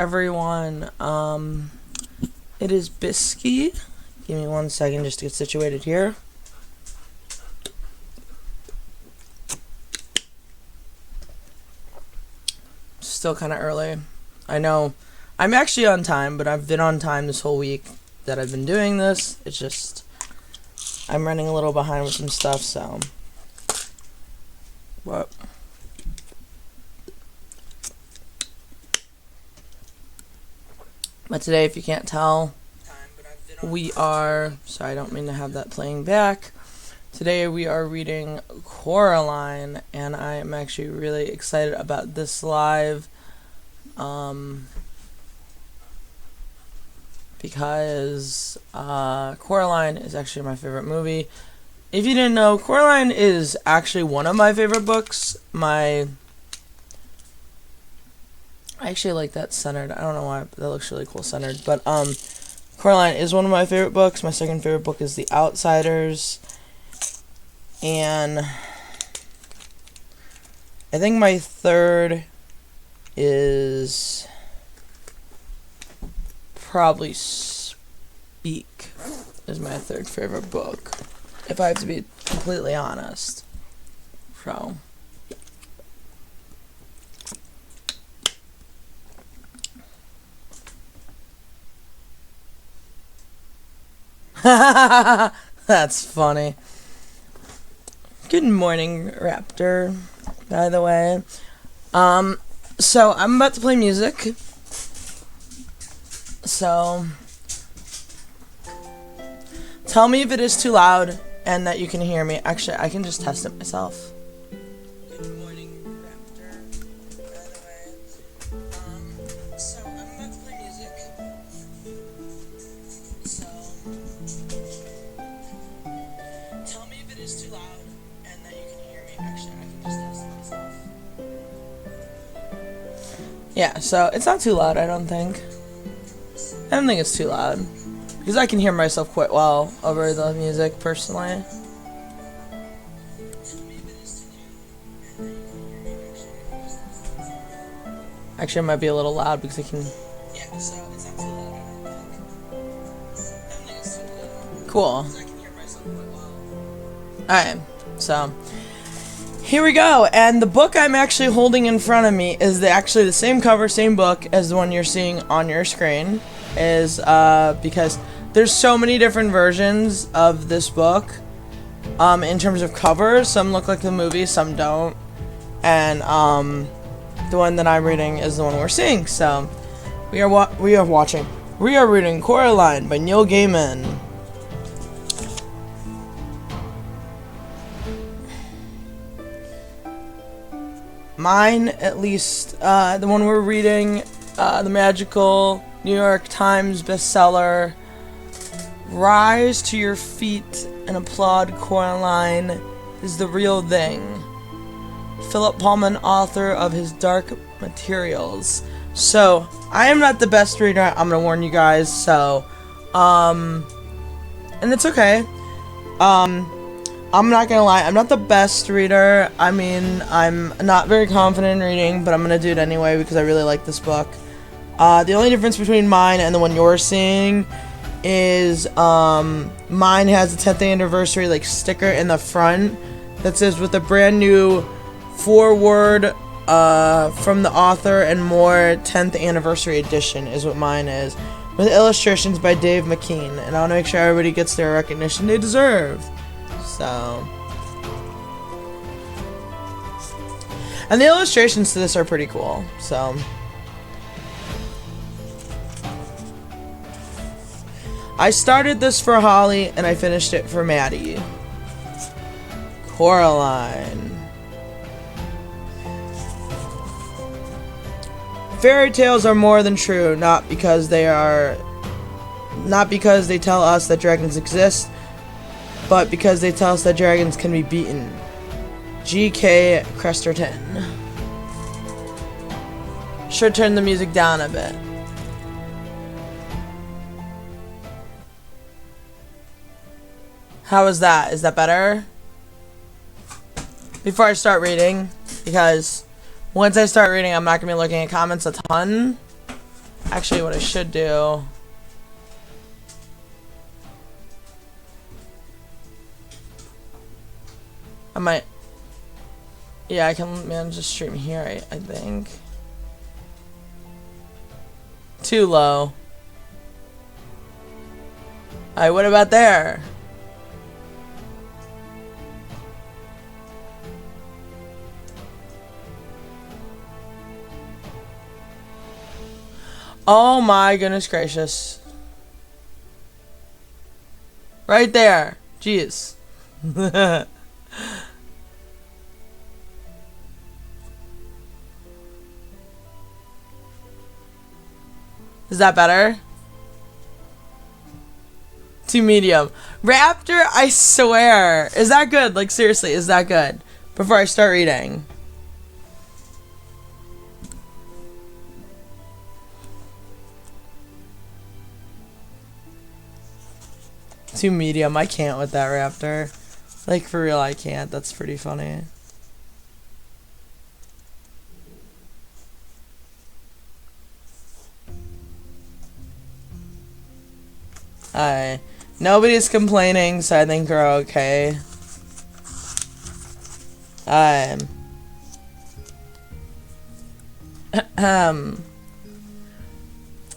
everyone. It is Bisky. Give me 1 second just to get situated here. Still kind of early. I know I'm actually on time, but I've been on time this whole week that I've been doing this. It's just I'm running a little behind with some stuff, so what? But today, if you can't tell, we are, sorry, I don't mean to have that playing back. Today we are reading Coraline, and I am actually really excited about this live, because Coraline is actually my favorite movie. If you didn't know, Coraline is actually one of my favorite books. I actually like that centered. I don't know why, but that looks really cool centered. But Coraline is one of my favorite books. My second favorite book is The Outsiders. And I think my third is probably Speak is my third favorite book, if I have to be completely honest. So that's funny. Good morning, Raptor, by the way. So I'm about to play music. So tell me if it is too loud and that you can hear me. Actually, I can just test it myself. Good morning, Raptor, by the way. So I'm about to play music. So tell me if it is too loud. Actually, I can just test it myself. Yeah, so it's not too loud, I don't think. I don't think it's too loud, because I can hear myself quite well over the music, personally. Actually, it might be a little loud, because I can... Yeah, so it's not too loud, I don't think it's too loud. Cool. Because I can hear myself quite well. Alright, so... here we go, and the book I'm actually holding in front of me is actually the same cover, same book as the one you're seeing on your screen. Because there's so many different versions of this book in terms of covers. Some look like the movie, some don't. And the one that I'm reading is the one we're seeing. So we are reading Coraline by Neil Gaiman. Mine, at least, the one we're reading, the magical New York Times bestseller, Rise to Your Feet and Applaud Coraline is the Real Thing. Philip Pullman, author of his Dark Materials. So, I am not the best reader, I'm gonna warn you guys, so, and it's okay. I'm not gonna lie, I'm not the best reader. I mean, I'm not very confident in reading, but I'm gonna do it anyway because I really like this book. The only difference between mine and the one you're seeing is mine has a 10th anniversary sticker in the front that says with a brand new foreword from the author and more 10th anniversary edition is what mine is, with illustrations by Dave McKean, and I want to make sure everybody gets their recognition they deserve. So, and the illustrations to this are pretty cool. So, I started this for Holly and I finished it for Maddie. Coraline. Fairy tales are more than true, not because they tell us that dragons exist, but because they tell us that dragons can be beaten. G.K. Chesterton. Should turn the music down a bit. How is that? Is that better? Before I start reading, because once I start reading, I'm not going to be looking at comments a ton. Actually, what I should do... I might... Yeah, I can manage the stream here, I think. Too low. Alright, what about there? Oh my goodness gracious. Right there. Jeez. Is that better? Too medium. Raptor, I swear. Is that good? Like, seriously, is that good? Before I start reading. Too medium. I can't with that Raptor. Like, for real, I can't. That's pretty funny. Alright. Nobody's complaining, so I think we're okay.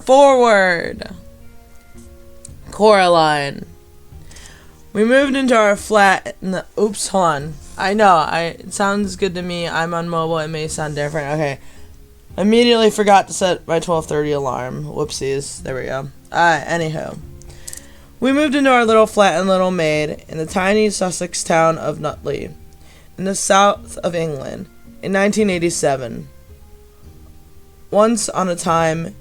Forward. Coraline. We moved into our flat in the... Oops, hold on. I know, it sounds good to me. I'm on mobile. It may sound different. Okay. Immediately forgot to set my 12:30 alarm. Whoopsies. There we go. Anywho. We moved into our little flat in Little Maid in the tiny Sussex town of Nutley, in the south of England, in 1987. Once on a time,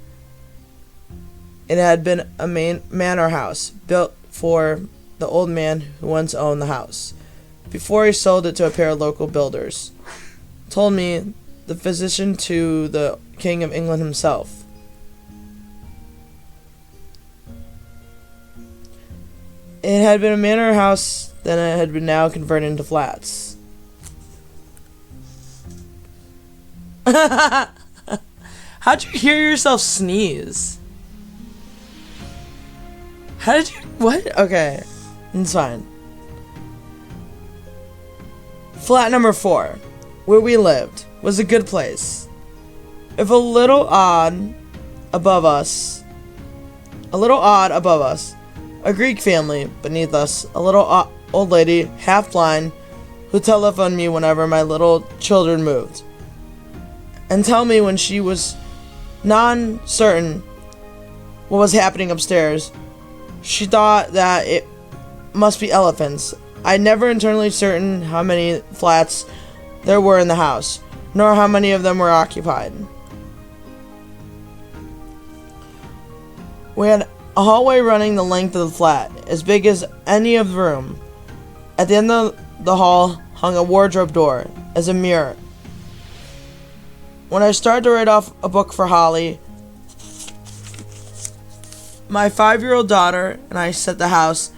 it had been a manor house built for the old man who once owned the house, before he sold it to a pair of local builders. Told me, the physician to the King of England himself. It had been a manor house, then it had been now converted into flats. How'd you hear yourself sneeze? How did you... What? Okay. It's fine. Flat number 4, where we lived, was a good place. If a little odd above us, a Greek family beneath us, a little old lady, half blind, who telephoned me whenever my little children moved, and tell me when she was non-certain what was happening upstairs. She thought that it must be elephants. I never internally certain how many flats there were in the house, nor how many of them were occupied. We had a hallway running the length of the flat, as big as any of the room. At the end of the hall hung a wardrobe door, as a mirror. When I started to write off a book for Holly, my 5-year-old daughter, and I set the house,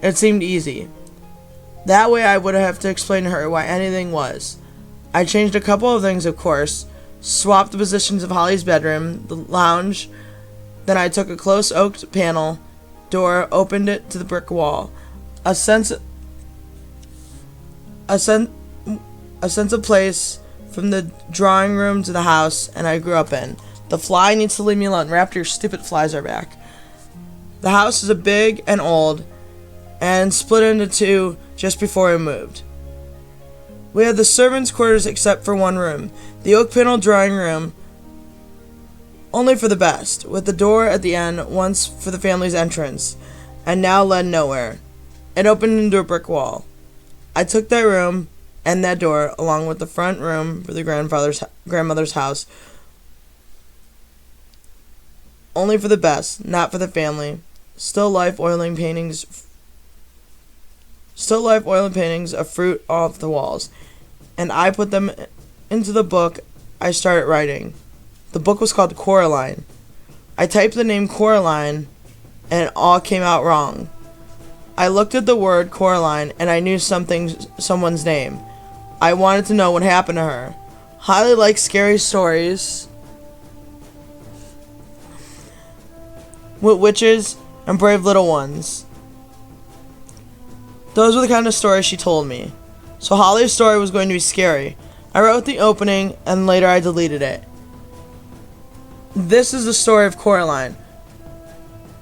it seemed easy. That way I would have to explain to her why anything was. I changed a couple of things, of course, swapped the positions of Holly's bedroom, the lounge. Then I took a close oak panel door, opened it to the brick wall. A sense of place from the drawing room to the house, and I grew up in. The fly needs to leave me alone. Raptor, your stupid flies are back. The house is big and old, and split into two just before we moved. We had the servants' quarters except for one room, the oak panel drawing room, only for the best, with the door at the end once for the family's entrance, and now led nowhere. It opened into a brick wall. I took that room and that door, along with the front room for the grandmother's house, only for the best, not for the family. Still life oil paintings of fruit off the walls, and I put them into the book I started writing. The book was called Coraline. I typed the name Coraline, and it all came out wrong. I looked at the word Coraline, and I knew someone's name. I wanted to know what happened to her. Holly likes scary stories. with witches and brave little ones. Those were the kind of stories she told me. So Holly's story was going to be scary. I wrote the opening and later I deleted it. This is the story of Coraline,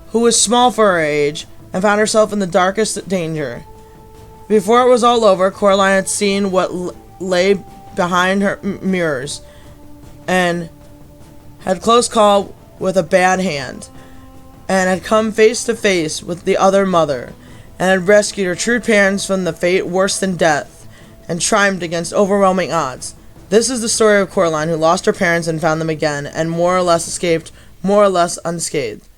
who was small for her age and found herself in the darkest danger. Before it was all over, Coraline had seen what lay behind her mirrors and had close call with a bad hand, and had come face to face with the other mother, and had rescued her true parents from the fate worse than death, and triumphed against overwhelming odds. This is the story of Coraline, who lost her parents and found them again, and more or less escaped, more or less unscathed.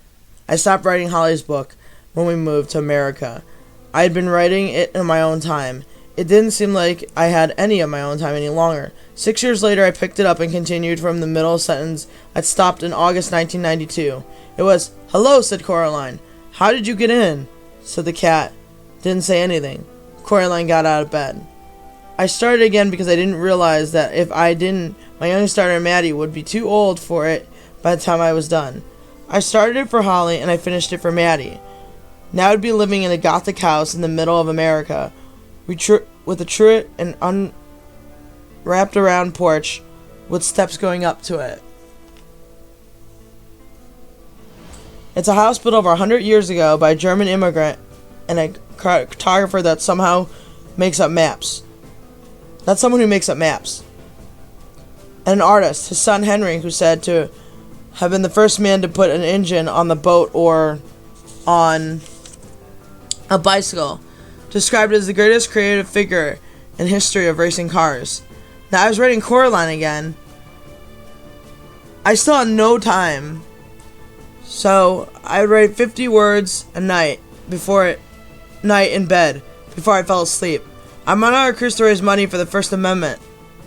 I stopped writing Holly's book when we moved to America. I had been writing it in my own time. It didn't seem like I had any of my own time any longer. 6 years later, I picked it up and continued from the middle sentence I'd stopped in August 1992. It was, "Hello," said Coraline. "How did you get in?" said the cat. Didn't say anything. Coraline got out of bed. I started again because I didn't realize that if I didn't, my youngest daughter Maddie would be too old for it by the time I was done. I started it for Holly and I finished it for Maddie. Now I'd be living in a Gothic house in the middle of America, with a turret and unwrapped around porch with steps going up to it. It's a house built over 100 years ago by a German immigrant and a cartographer that somehow makes up maps. That's someone who makes up maps. And an artist, his son Henry, who's said to have been the first man to put an engine on the boat or on a bicycle, described as the greatest creative figure in history of racing cars. Now, I was writing Coraline again. I still had no time, so I would write 50 words a night in bed before I fell asleep. I'm on our cruise to raise money for the First Amendment.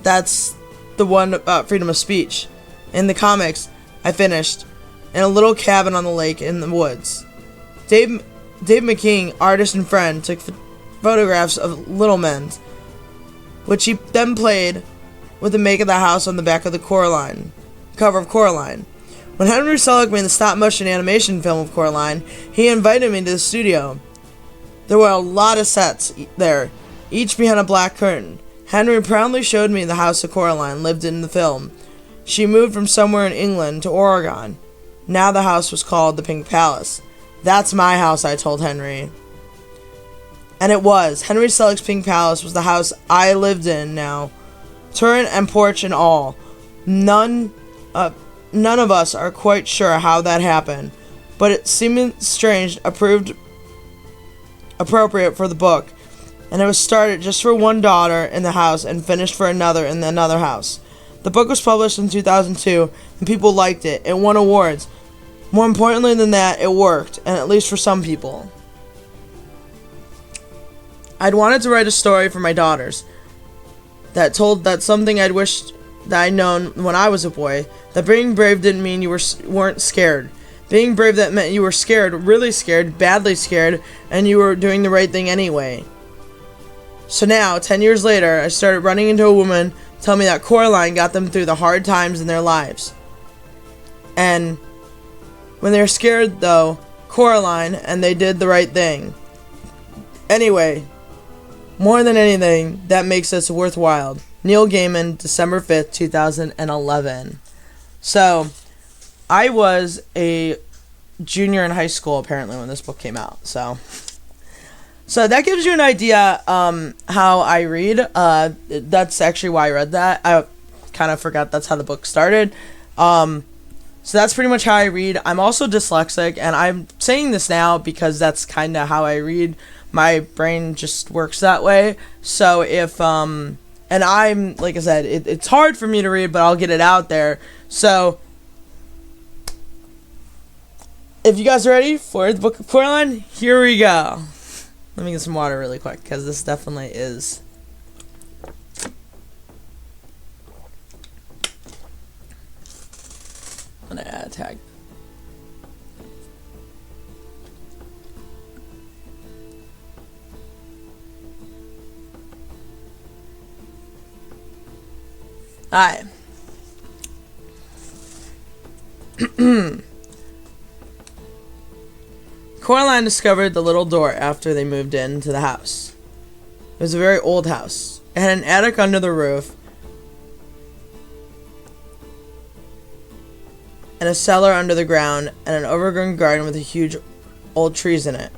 That's the one about freedom of speech. In the comics, I finished in a little cabin on the lake in the woods. Dave McKean, artist and friend, took photographs of little men, which he then played with the make of the house on the back of the cover of Coraline. When Henry Selick made the stop-motion animation film of Coraline, he invited me to the studio. There were a lot of sets there, each behind a black curtain. Henry proudly showed me the house that Coraline lived in the film. She moved from somewhere in England to Oregon. Now the house was called the Pink Palace. "That's my house," I told Henry. And it was. Henry Selick's Pink Palace was the house I lived in now. Turret and porch and all. None of us are quite sure how that happened, but it seemed strange, approved appropriate for the book, and it was started just for one daughter in the house and finished for another in another house. The book was published in 2002, and people liked it. It won awards. More importantly than that, it worked, and at least for some people. I'd wanted to write a story for my daughters that told that something I'd wished that I'd known when I was a boy, that being brave didn't mean you weren't scared. Being brave, that meant you were scared, really scared, badly scared, and you were doing the right thing anyway. So now, 10 years later, I started running into a woman telling me that Coraline got them through the hard times in their lives. And when they were scared, though, Coraline, and they did the right thing. Anyway, more than anything, that makes this worthwhile. Neil Gaiman, December 5th, 2011. So, I was a junior in high school, apparently, when this book came out. So that gives you an idea how I read. That's actually why I read that. I kind of forgot that's how the book started. So that's pretty much how I read. I'm also dyslexic, and I'm saying this now because that's kind of how I read. My brain just works that way. So if, and I'm, like I said, it's hard for me to read, but I'll get it out there. So if you guys are ready for the Book of Coraline, here we go. Let me get some water really quick, because this definitely is... I'm going to add a tag. Alright. Coraline discovered the little door after they moved into the house. It was a very old house. It had an attic under the roof and a cellar under the ground and an overgrown garden with huge old trees in it.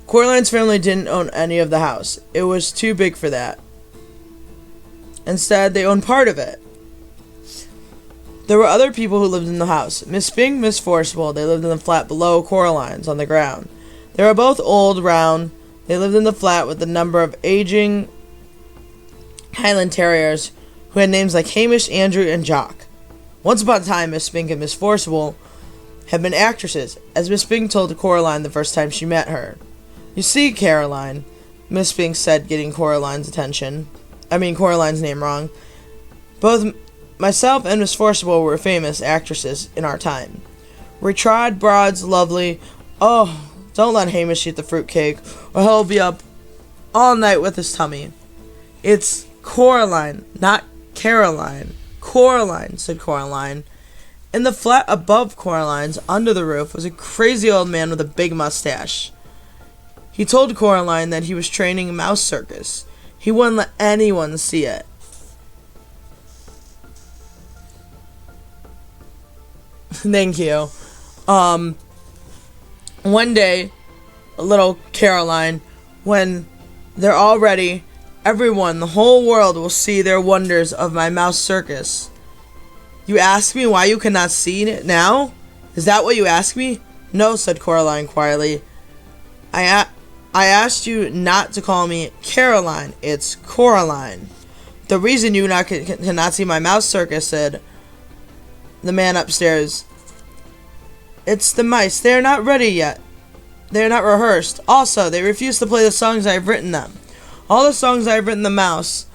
Coraline's family didn't own any of the house. It was too big for that. Instead, they owned part of it. There were other people who lived in the house. Miss Spink, Miss Forcible, they lived in the flat below Coraline's on the ground. They were both old, round. They lived in the flat with a number of aging Highland Terriers who had names like Hamish, Andrew, and Jock. Once upon a time, Miss Spink and Miss Forcible had been actresses, as Miss Spink told Coraline the first time she met her. "You see, Caroline," Miss Spink said, getting Coraline's name wrong. "Both myself and Miss Forcible were famous actresses in our time. We're tried, broads, lovely. Oh, don't let Hamish eat the fruitcake, or he'll be up all night with his tummy." "It's Coraline, not Caroline. Coraline," said Coraline. In the flat above Coraline's, under the roof, was a crazy old man with a big mustache. He told Coraline that he was training a mouse circus. He wouldn't let anyone see it. Thank you. One day, little Caroline, when they're all ready, everyone, the whole world will see their wonders of my mouse circus. You ask me why you cannot see it now? Is that what you ask me? No, said Coraline quietly. I asked you not to call me Caroline. It's Coraline. The reason you cannot see my mouse circus, said the man upstairs. It's the mice. They are not ready yet. They are not rehearsed. Also, they refuse to play the songs I have written them. All the songs I have written the mouse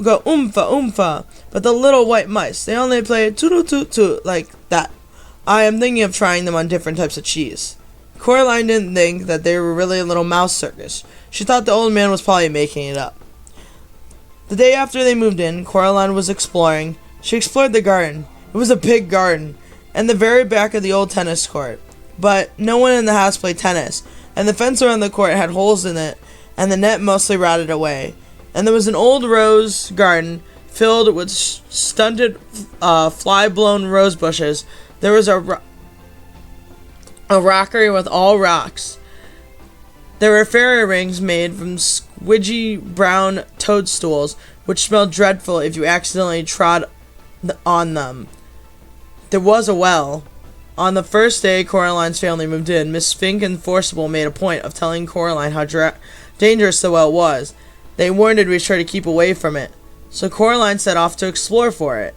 go oomfa oomfa, but the little white mice, they only play toot toot toot like that. I am thinking of trying them on different types of cheese. Coraline didn't think that they were really a little mouse circus. She thought the old man was probably making it up. The day after they moved in, Coraline was exploring. She explored the garden. It was a big garden, and the very back of the old tennis court. But no one in the house played tennis, and the fence around the court had holes in it, and the net mostly rotted away. And there was an old rose garden filled with stunted, fly-blown rose bushes. There was a rockery with all rocks. There were fairy rings made from squidgy brown toadstools, which smelled dreadful if you accidentally trod on them. There was a well. On the first day Coraline's family moved in, Miss Spink and Forcible made a point of telling Coraline how dangerous the well was. They warned her to be sure to keep away from it. So Coraline set off to explore for it.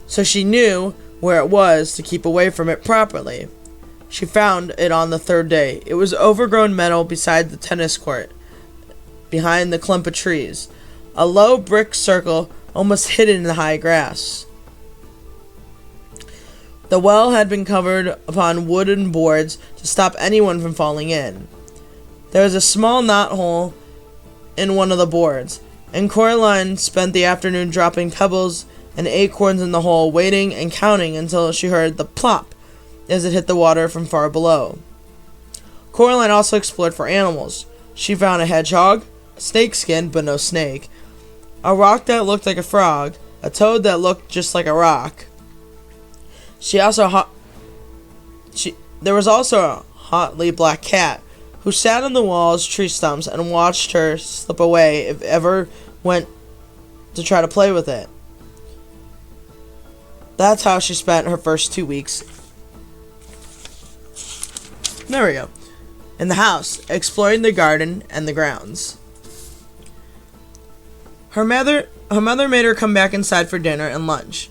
So she knew where it was to keep away from it properly. She found it on the third day. It was overgrown meadow beside the tennis court, behind the clump of trees. A low brick circle almost hidden in the high grass. The well had been covered upon wooden boards to stop anyone from falling in. There was a small knot hole in one of the boards, and Coraline spent the afternoon dropping pebbles and acorns in the hole, waiting and counting until she heard the plop as it hit the water from far below. Coraline also explored for animals. She found a hedgehog, a snake skin, but no snake, a rock that looked like a frog, a toad that looked just like a rock. There was also a hotly black cat who sat on the wall's tree stumps and watched her slip away if ever went to try to play with it. That's how she spent her first 2 weeks. There we go. In the house, exploring the garden and the grounds. Her mother made her come back inside for dinner and lunch,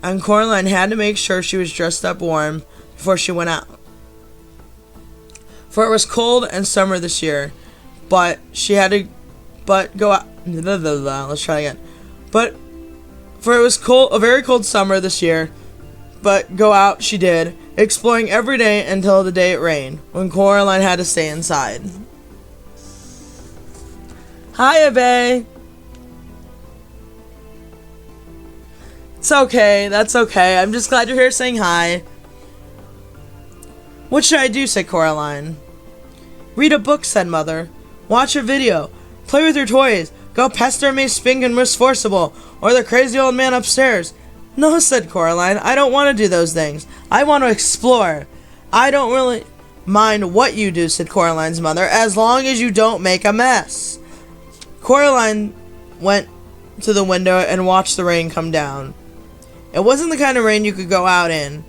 and Coraline had to make sure she was dressed up warm before she went out. For it was cold and summer this year, but she had to go out. Let's try again. For it was a very cold summer this year, but go out she did, exploring every day until the day it rained, when Coraline had to stay inside. Hi, Abe. It's okay, that's okay. I'm just glad you're here saying hi. "What should I do?" said Coraline. "Read a book," said Mother. "Watch a video. Play with your toys. Go pester Miss Fink and Miss Forcible, or the crazy old man upstairs." "No," said Coraline, "I don't want to do those things. I want to explore." "I don't really mind what you do," said Coraline's mother, "as long as you don't make a mess." Coraline went to the window and watched the rain come down. It wasn't the kind of rain you could go out in.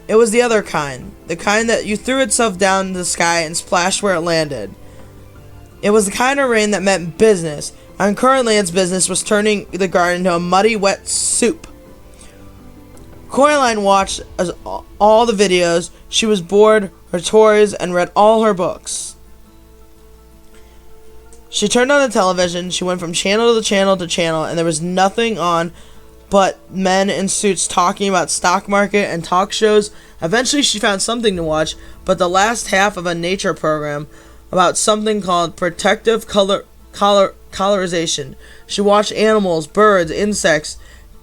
It was the other kind, the kind that you threw itself down the sky and splashed where it landed. It was the kind of rain that meant business, and currently its business was turning the garden into a muddy, wet soup. Coraline watched all the videos. She was bored, her toys, and read all her books. She turned on the television. She went from channel to channel to channel, and there was nothing on but men in suits talking about stock market and talk shows. Eventually she found something to watch, but the last half of a nature program about something called protective colorization. She watched animals, birds, insects,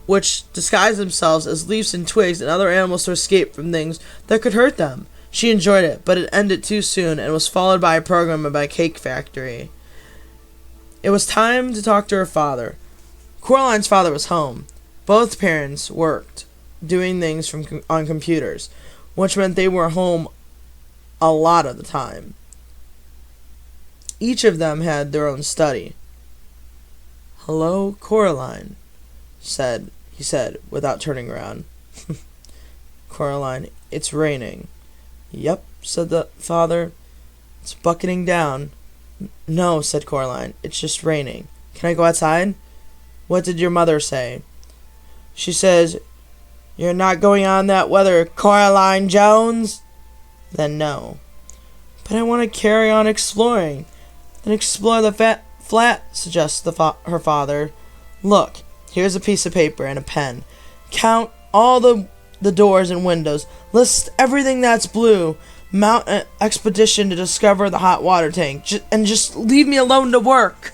which disguise themselves as leaves and twigs and other animals to escape from things that could hurt them. She enjoyed it, but it ended too soon and was followed by a program about a cake factory. It was time to talk to her father. Coraline's father was home. Both parents worked, doing things on computers, which meant they were home a lot of the time. Each of them had their own study. "Hello, Coraline," he said, without turning around. "Coraline, it's raining." "Yep," said the father. "It's bucketing down." "No," said Coraline, "it's just raining. Can I go outside?" "What did your mother say?" "She says, 'You're not going out in that weather, Coraline Jones.'" "Then no." "But I want to carry on exploring." "Then explore the flat," suggested her father. "Look, here's a piece of paper and a pen. Count all the doors and windows. List everything that's blue. Mount an expedition to discover the hot water tank. And just leave me alone to work."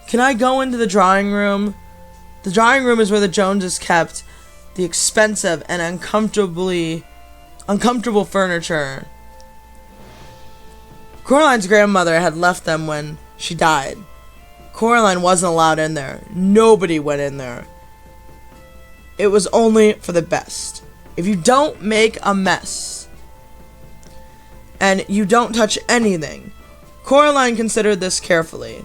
"Can I go into the drawing room?" The drawing room is where the Joneses kept the expensive and uncomfortable furniture. Coraline's grandmother had left them when she died. Coraline wasn't allowed in there. Nobody went in there. It was only for the best. If you don't make a mess and you don't touch anything. Coraline considered this carefully.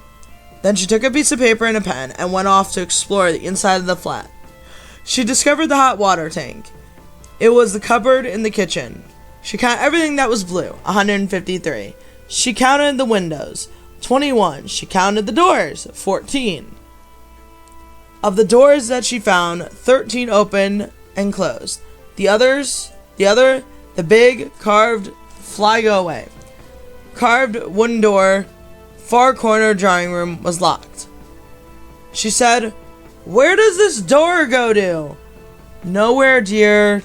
Then she took a piece of paper and a pen and went off to explore the inside of the flat. She discovered the hot water tank. It was the cupboard in the kitchen. She counted everything that was blue, 153. She counted the windows, 21. She counted the doors, 14. Of the doors that she found, 13 open and closed. The big carved fly go away. Carved wooden door, far corner drawing room was locked. She said, "Where does this door go to?" "Nowhere, dear."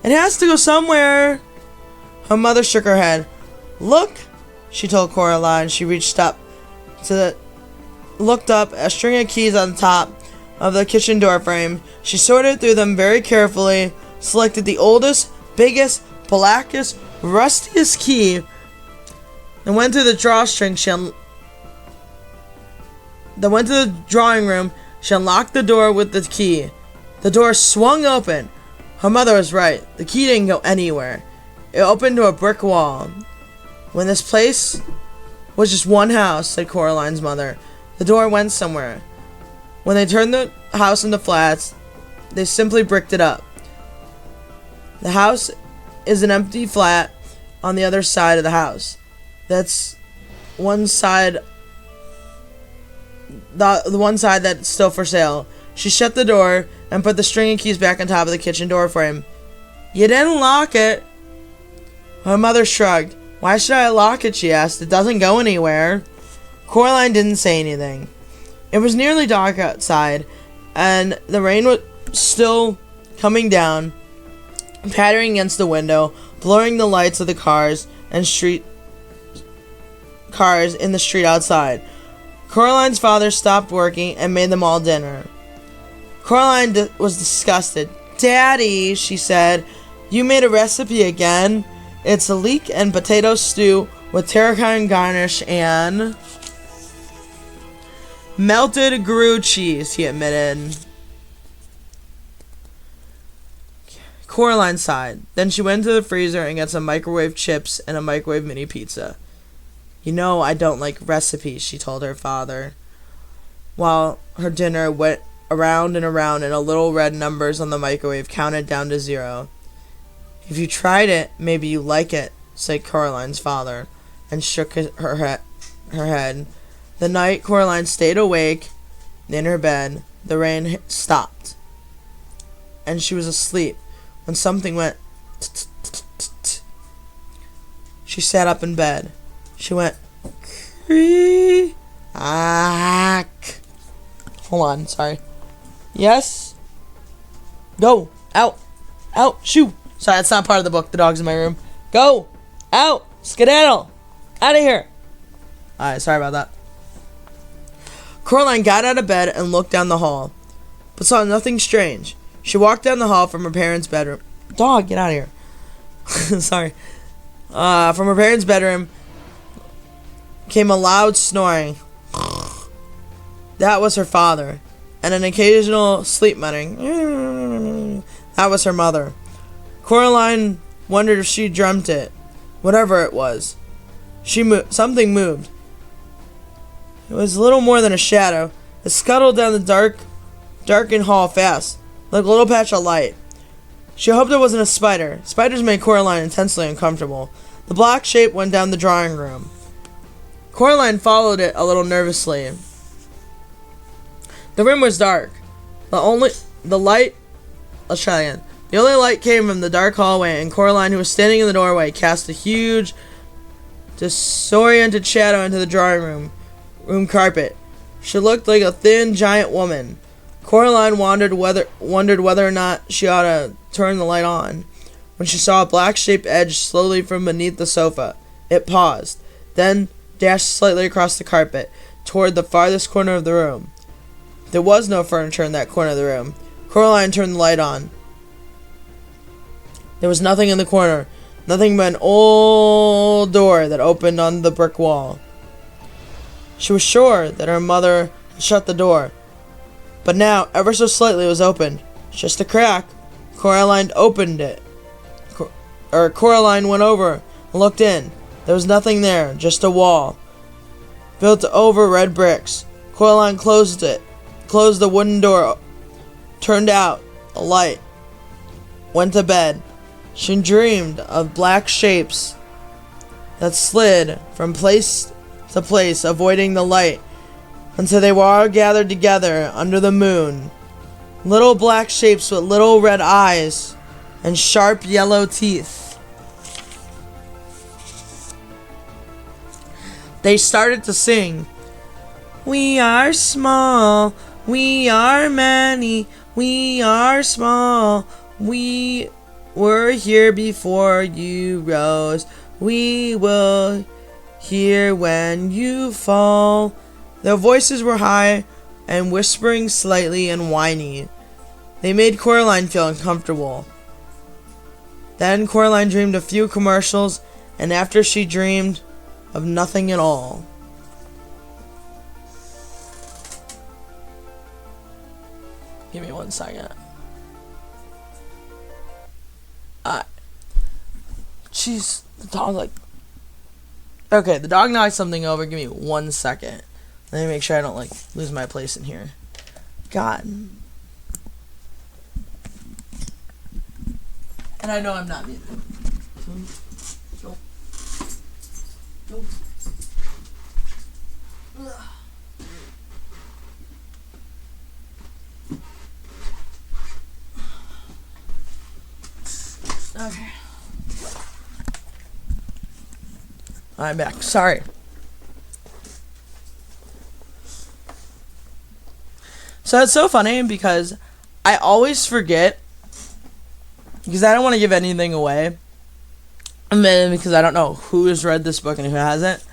"It has to go somewhere." Her mother shook her head. "Look," she told Coraline. She looked up a string of keys on the top of the kitchen door frame. She sorted through them very carefully, selected the oldest, biggest, blackest, rustiest key, and went to the drawing room. She unlocked the door with the key. The door swung open. Her mother was right. The key didn't go anywhere. It opened to a brick wall. "When this place was just one house," said Coraline's mother, "the door went somewhere. When they turned the house into flats, they simply bricked it up. The house is an empty flat on the other side of the house. That's one side, the one side that's still for sale." She shut the door and put the string of keys back on top of the kitchen door frame. "You didn't lock it." Her mother shrugged. "Why should I lock it?" she asked. "It doesn't go anywhere." Coraline didn't say anything. It was nearly dark outside, and the rain was still coming down, pattering against the window, blurring the lights of the cars in the street outside. Coraline's father stopped working and made them all dinner. Coraline was disgusted. "Daddy," she said, "you made a recipe again? It's a leek and potato stew with tarragon garnish and melted Gruyere cheese," he admitted. Coraline sighed. Then she went to the freezer and got some microwave chips and a microwave mini pizza. "You know I don't like recipes," she told her father, while her dinner went around and around and a little red numbers on the microwave counted down to 0. "If you tried it, maybe you like it," said Coraline's father, and shook her head. The night Coraline stayed awake in her bed, the rain stopped, and she was asleep when something went t-t-t-t-t. She sat up in bed. She went "Creak." Hold on, sorry. "Yes? Go. Out. Out. Shoo." Sorry, that's not part of the book. The dog's in my room. "Go. Out. Skedaddle. Out of here." Alright, sorry about that. Coraline got out of bed and looked down the hall, but saw nothing strange. She walked down the hall from her parents' bedroom. Dog, get out of here. Sorry. From her parents' bedroom came a loud snoring. That was her father, and an occasional sleep muttering. That was her mother. Coraline wondered if she dreamt it. Whatever it was, something moved. It was little more than a shadow. It scuttled down the darkened hall fast, like a little patch of light. She hoped it wasn't a spider. Spiders made Coraline intensely uncomfortable. The black shape went down the drawing room. Coraline followed it a little nervously. The room was dark. The only light came from the dark hallway, and Coraline, who was standing in the doorway, cast a huge, disoriented shadow into the drawing room carpet. She looked like a thin, giant woman. Coraline wondered whether or not she ought to turn the light on, when she saw a black-shaped edge slowly from beneath the sofa. It paused, then dashed slightly across the carpet, toward the farthest corner of the room. There was no furniture in that corner of the room. Coraline turned the light on. There was nothing in the corner, nothing but an old door that opened on the brick wall. She was sure that her mother had shut the door, but now, ever so slightly, it was opened. Just a crack. Coraline opened it. Coraline went over and looked in. There was nothing there, just a wall, built over red bricks. Coraline closed the wooden door, turned out a light, went to bed. She dreamed of black shapes that slid from place to place, avoiding the light, until they were all gathered together under the moon. Little black shapes with little red eyes and sharp yellow teeth. They started to sing, "We are small, we are many, we are small, we were here before you rose, we will hear when you fall." Their voices were high and whispering slightly and whiny. They made Coraline feel uncomfortable. Then Coraline dreamed a few commercials, and after she dreamed of nothing at all. Give me 1 second. Jeez, the dog Okay, the dog knocked something over. Give me 1 second. Let me make sure I don't lose my place in here. God. And I know I'm not muted. Nope. Nope. Okay. I'm back. Sorry. So it's so funny because I always forget, because I don't want to give anything away, and then because I don't know who has read this book and who hasn't.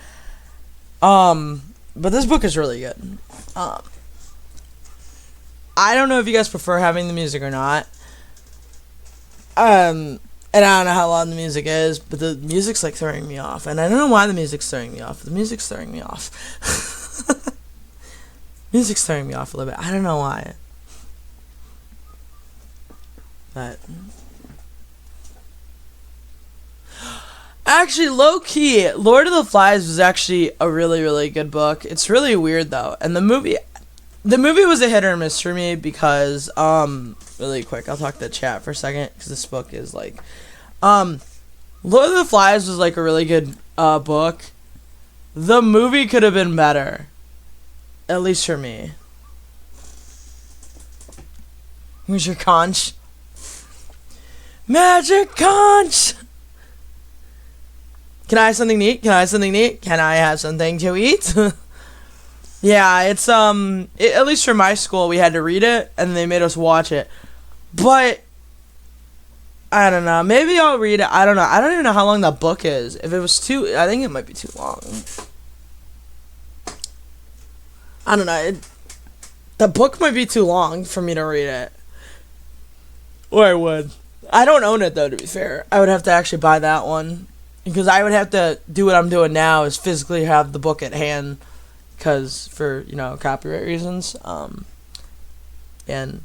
But this book is really good. I don't know if you guys prefer having the music or not. And I don't know how loud the music is, but the music's like throwing me off. And I don't know why the music's throwing me off. The music's throwing me off. Music's throwing me off a little bit. I don't know why. But actually, low key, Lord of the Flies was actually a really, really good book. It's really weird though, and the movie was a hit or miss for me because really quick, I'll talk to the chat for a second because this book is like Lord of the Flies was like a really good book. The movie could have been better, at least for me. Where's your conch? Magic conch. Can I have something to eat? Can I have something to eat? Can I have something to eat? Yeah, it's at least for my school we had to read it and they made us watch it. But I don't know. Maybe I'll read it. I don't know. I don't even know how long that book is. If it was I think it might be too long. I don't know. The book might be too long for me to read it. Or I would. I don't own it though, to be fair. I would have to actually buy that one. Because I would have to do what I'm doing now is physically have the book at hand. Because for, copyright reasons. And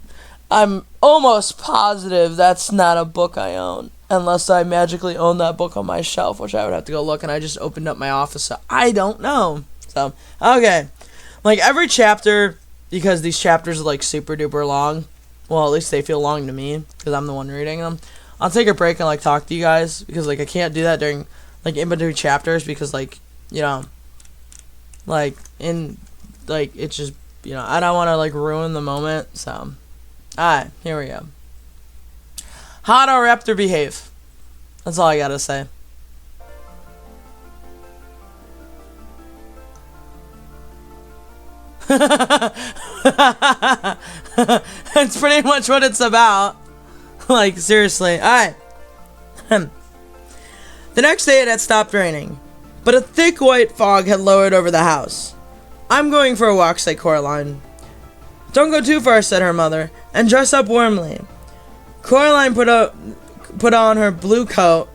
I'm almost positive that's not a book I own. Unless I magically own that book on my shelf. Which I would have to go look. And I just opened up my office. So I don't know. So, okay. Like every chapter, because these chapters are like super duper long. Well, at least they feel long to me, because I'm the one reading them. I'll take a break and, like, talk to you guys, because, like, I can't do that during, like, in between chapters, because, like, like, it's just, I don't want to, like, ruin the moment, so. Alright, here we go. How'd our raptor behave? That's all I gotta say. That's pretty much what it's about. Like, seriously. Alright. The next day it had stopped raining, but a thick white fog had lowered over the house. I'm going for a walk, said Coraline. Don't go too far, said her mother, and dress up warmly. Coraline put on her blue coat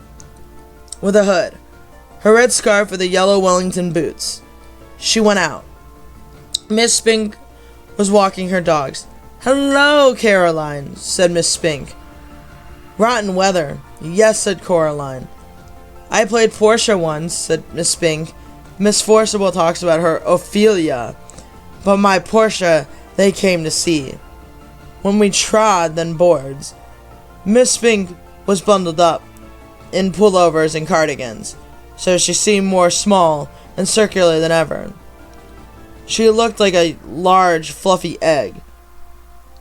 with a hood, her red scarf with the yellow Wellington boots. She went out. Miss Spink was walking her dogs. Hello, Caroline, said Miss Spink. Rotten weather. Yes, said Coraline. I played Portia once, said Miss Spink. Miss Forcible talks about her Ophelia, but my Portia they came to see. When we trod then boards, Miss Spink was bundled up in pullovers and cardigans, so she seemed more small and circular than ever. She looked like a large, fluffy egg.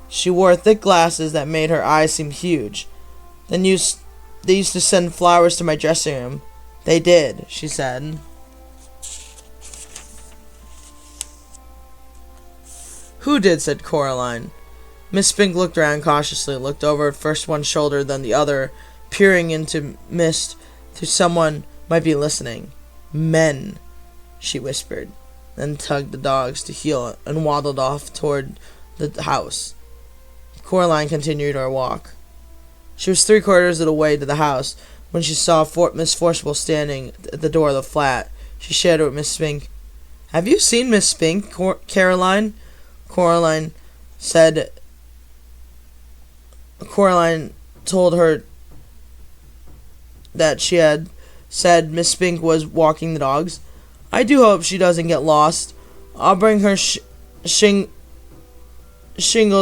She wore thick glasses that made her eyes seem huge. They used to send flowers to my dressing room. They did, she said. Who did, said Coraline. Miss Spink looked around cautiously, looked over at first one shoulder, then the other, peering into mist through someone might be listening. Men, she whispered, then tugged the dogs to heel and waddled off toward the house. Coraline continued her walk. She was 3/4 of the way to the house when she saw Miss Forcible standing at the door of the flat. She shouted at Miss Spink. Have you seen Miss Spink, Caroline? Coraline said. Coraline told her that she had said Miss Spink was walking the dogs. I do hope she doesn't get lost. I'll bring her shingles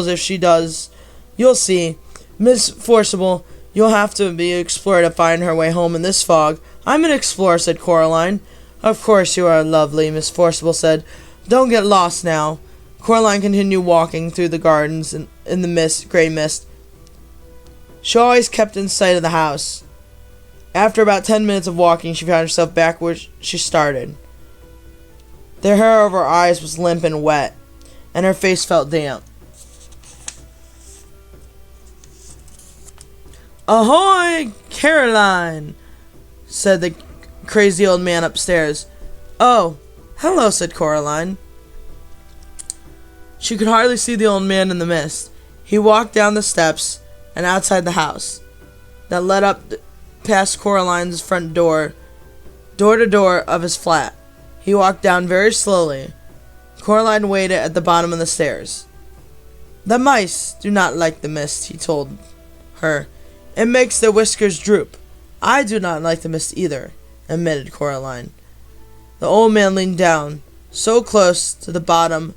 if she does. You'll see. Miss Forcible, you'll have to be an explorer to find her way home in this fog. I'm an explorer, said Coraline. Of course you are lovely, Miss Forcible said. Don't get lost now. Coraline continued walking through the gardens in the mist, gray mist. She always kept in sight of the house. After about 10 minutes of walking, she found herself back where she started. The hair over her eyes was limp and wet, and her face felt damp. Ahoy, Caroline, said the crazy old man upstairs. Oh, hello, said Coraline. She could hardly see the old man in the mist. He walked down the steps and outside the house that led up past Coraline's front door to door of his flat. He walked down very slowly. Coraline waited at the bottom of the stairs. "The mice do not like the mist," he told her. "It makes their whiskers droop." "I do not like the mist either," admitted Coraline. The old man leaned down, so close to the bottoms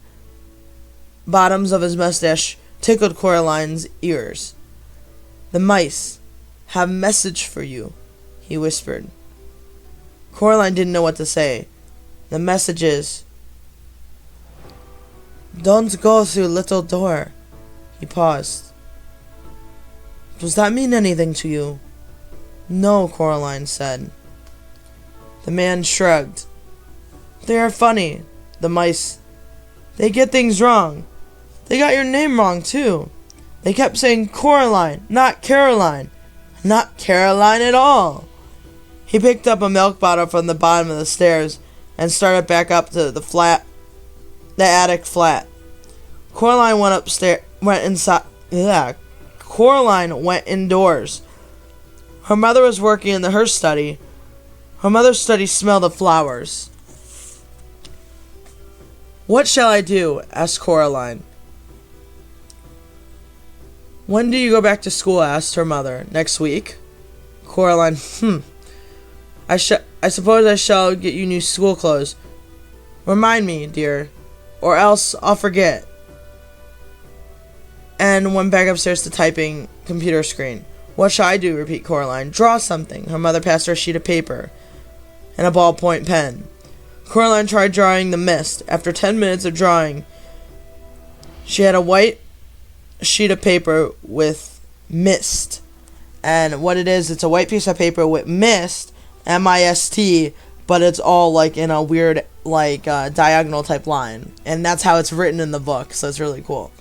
of his mustache tickled Coraline's ears. "The mice have a message for you," he whispered. Coraline didn't know what to say. "The message is, don't go through little door." He paused. "Does that mean anything to you?" "No," Coraline said. The man shrugged. "They are funny, the mice. They get things wrong. They got your name wrong, too. They kept saying Coraline, not Caroline. Not Caroline at all." He picked up a milk bottle from the bottom of the stairs and started back up to the attic flat. Coraline Coraline went indoors. Her mother was working in her study. Her mother's study smelled of flowers. "What shall I do?" asked Coraline. "When do you go back to school?" asked her mother. "Next week." Coraline, I suppose I shall get you new school clothes. Remind me, dear, or else I'll forget. And went back upstairs to typing computer screen. "What shall I do?" repeat Coraline. "Draw something." Her mother passed her a sheet of paper and a ballpoint pen. Coraline tried drawing the mist. After 10 minutes of drawing, she had a white sheet of paper with mist. And what it is, it's a white piece of paper with mist, M-I-S-T, but it's all like in a weird diagonal type line. And that's how it's written in the book, so it's really cool.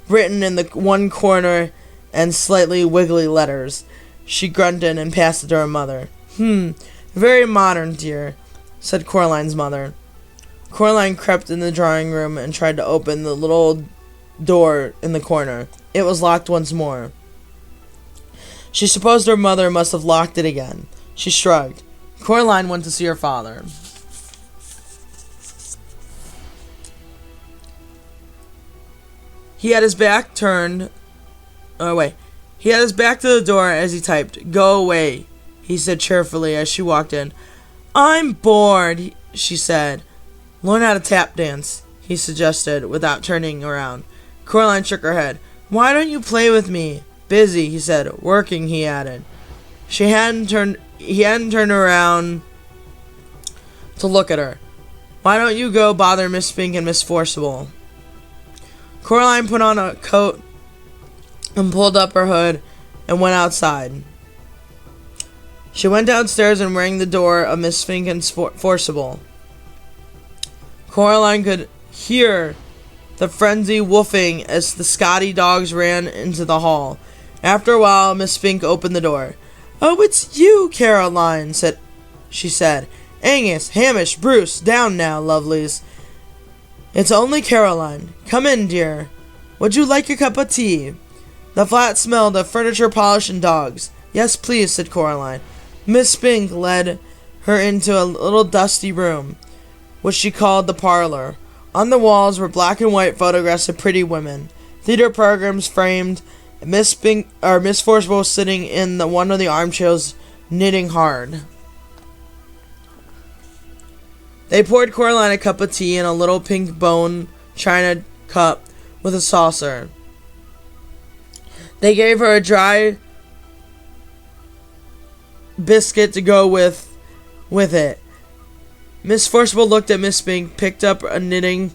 Written in the one corner and slightly wiggly letters. She grunted and passed it to her mother. Very modern, dear," said Coraline's mother. Coraline crept in the drawing room and tried to open the little door in the corner. It was locked once more. She supposed her mother must have locked it again. She shrugged. Coraline went to see her father. He had his back turned. He had his back to the door as he typed. "Go away," he said cheerfully as she walked in. "I'm bored," she said. "Learn how to tap dance," he suggested without turning around. Coraline shook her head. "Why don't you play with me?" "Busy," he said. "Working," he added. He hadn't turned around to look at her. "Why don't you go bother Miss Spink and Miss Forcible?" Coraline put on a coat and pulled up her hood and went outside. She went downstairs and rang the door of Miss Spink and Forcible. Coraline could hear the frenzied woofing as the Scotty dogs ran into the hall. After a while, Miss Spink opened the door. "Oh, it's you, Caroline," she said. "Angus, Hamish, Bruce, down now, lovelies. It's only Caroline. Come in, dear. Would you like a cup of tea?" The flat smelled of furniture, polish, and dogs. "Yes, please," said Coraline. Miss Spink led her into a little dusty room, which she called the parlor. On the walls were black and white photographs of pretty women. Theater programs framed. Miss Forcible was sitting in one of the armchairs, knitting hard. They poured Coraline a cup of tea in a little pink bone china cup with a saucer. They gave her a dry biscuit to go with it. Miss Forcible looked at Miss Spink, picked up a knitting,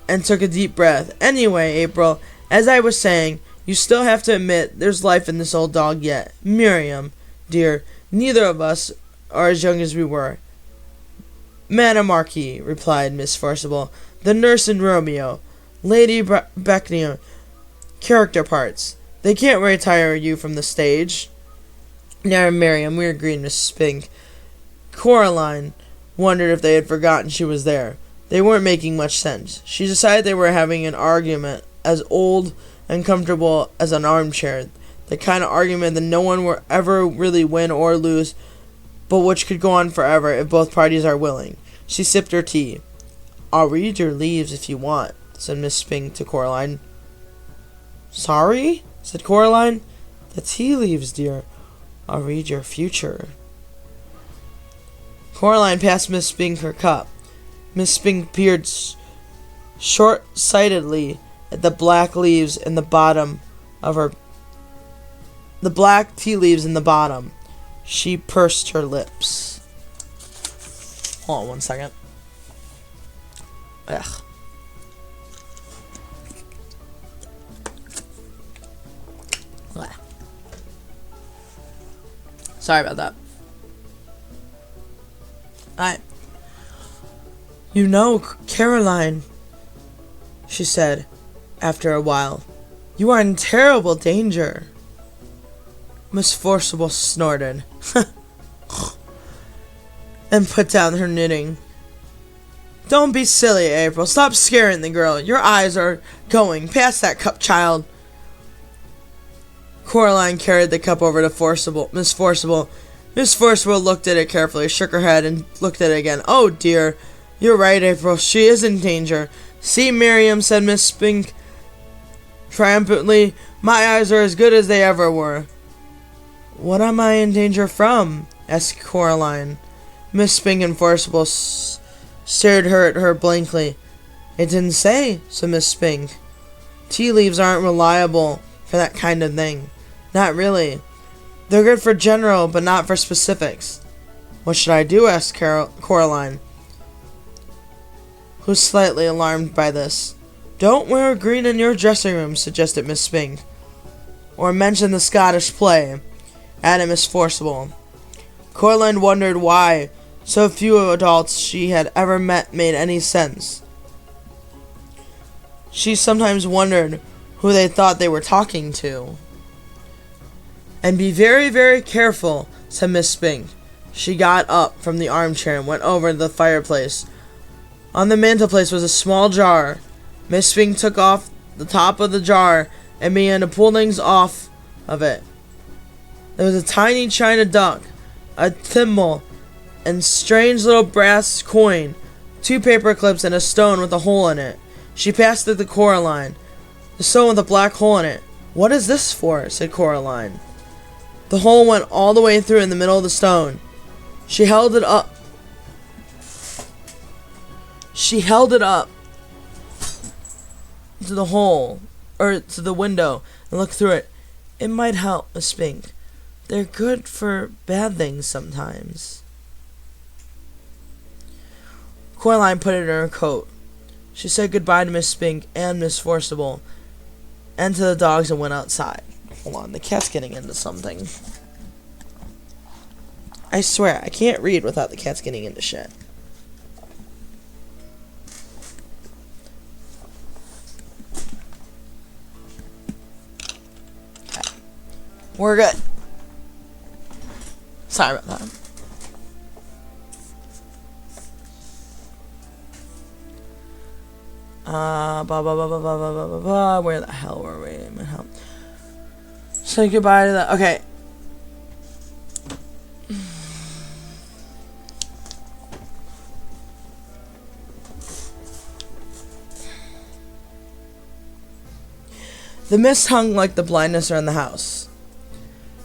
and took a deep breath. "Anyway, April, as I was saying, you still have to admit there's life in this old dog yet. Miriam, dear, neither of us are as young as we were." "Madame Marquis," replied Miss Forcible, "the nurse in Romeo, Lady Beckner, character parts. They can't retire you from the stage." "Now, Miriam," agreed Miss Spink. Coraline wondered if they had forgotten she was there. They weren't making much sense. She decided they were having an argument as old and comfortable as an armchair. The kind of argument that no one will ever really win or lose, but which could go on forever if both parties are willing. She sipped her tea. "I'll read your leaves if you want," said Miss Spink to Coraline. "Sorry?" said Coraline. "The tea leaves, dear. I'll read your future." Coraline passed Miss Spink her cup. Miss Spink peered short-sightedly at the black leaves in the bottom of her... the black tea leaves in the bottom. She pursed her lips. Hold on 1 second. Ugh. Blah. Sorry about that. "You know, Caroline," she said, after a while, "you are in terrible danger." Miss Forcible snorted and put down her knitting. "Don't be silly, April. Stop scaring the girl. Your eyes are going. Pass that cup, child." Coraline carried the cup over to Miss Forcible. Miss Forcible looked at it carefully, shook her head, and looked at it again. "Oh, dear. You're right, April. She is in danger. See, Miriam," said Miss Spink triumphantly, "my eyes are as good as they ever were." "What am I in danger from?" asked Coraline. Miss Spink and Forcible stared at her blankly. "It didn't say," said Miss Spink. "Tea leaves aren't reliable for that kind of thing. Not really. They're good for general, but not for specifics." "What should I do?" asked Coraline, who was slightly alarmed by this. "Don't wear green in your dressing room," suggested Miss Spink. "Or mention the Scottish play," added Miss Forcible. Coraline wondered why so few adults she had ever met made any sense. She sometimes wondered who they thought they were talking to. "And be very, very careful," said Miss Spink. She got up from the armchair and went over to the fireplace. On the mantelpiece was a small jar. Miss Spink took off the top of the jar and began to pull things off of it. There was a tiny china duck, a thimble, and strange little brass coin, 2 paper clips, and a stone with a hole in it. She passed it to Coraline. "The stone with a black hole in it. What is this for?" said Coraline. The hole went all the way through in the middle of the stone. She held it up to the hole, or to the window, and looked through it. "It might help, Miss Spink. They're good for bad things sometimes." Coraline put it in her coat. She said goodbye to Miss Spink and Miss Forcible, and to the dogs, and went outside. Hold on, the cat's getting into something. I swear, I can't read without the cat's getting into shit. Okay. We're good. Sorry about that. Where the hell were we? Say goodbye to the... Okay. The mist hung like the blindness around the house.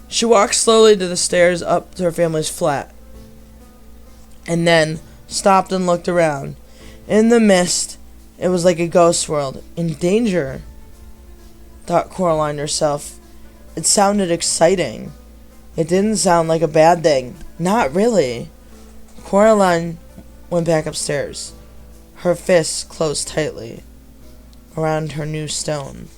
She walked slowly to the stairs up to her family's flat, and then stopped and looked around. In the mist, it was like a ghost world. In danger, thought Coraline herself. It sounded exciting. It didn't sound like a bad thing. Not really. Coraline went back upstairs. Her fists closed tightly around her new stone.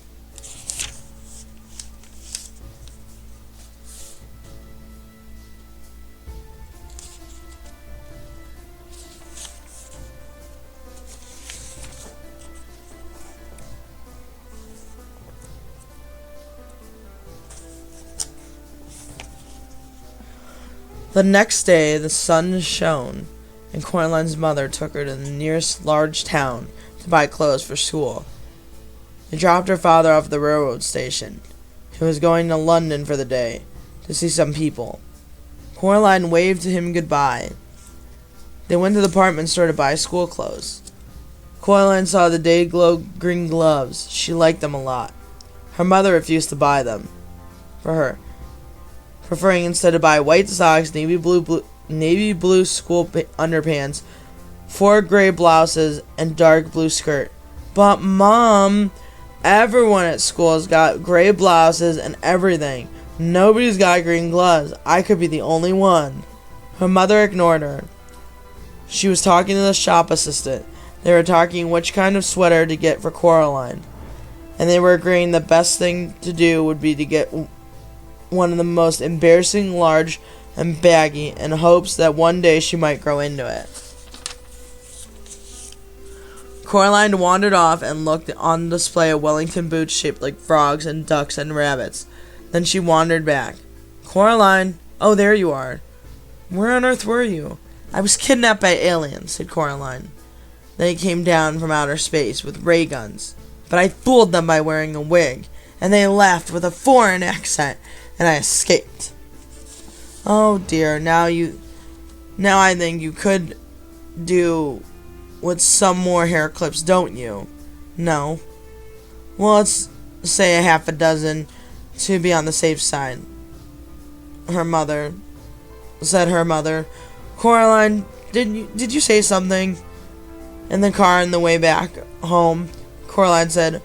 The next day, the sun shone, and Coraline's mother took her to the nearest large town to buy clothes for school. They dropped her father off at the railroad station. He was going to London for the day to see some people. Coraline waved to him goodbye. They went to the department store to buy school clothes. Coraline saw the day-glow green gloves. She liked them a lot. Her mother refused to buy them for her, preferring instead to buy white socks, navy blue school underpants, 4 gray blouses, and dark blue skirt. But Mom, everyone at school has got gray blouses and everything. Nobody's got green gloves. I could be the only one. Her mother ignored her. She was talking to the shop assistant. They were talking which kind of sweater to get for Coraline, and they were agreeing the best thing to do would be to get one of the most embarrassing, large, and baggy, in hopes that one day she might grow into it. Coraline wandered off and looked on display of Wellington boots shaped like frogs and ducks and rabbits. Then she wandered back. Coraline, oh, there you are. Where on earth were you? I was kidnapped by aliens, said Coraline. They came down from outer space with ray guns, but I fooled them by wearing a wig, and they laughed with a foreign accent, and I escaped. Oh dear, now I think you could do with some more hair clips, don't you? No. Well, let's say a half a dozen to be on the safe side. Her mother said. Coraline, did you say something? In the car on the way back home, Coraline said,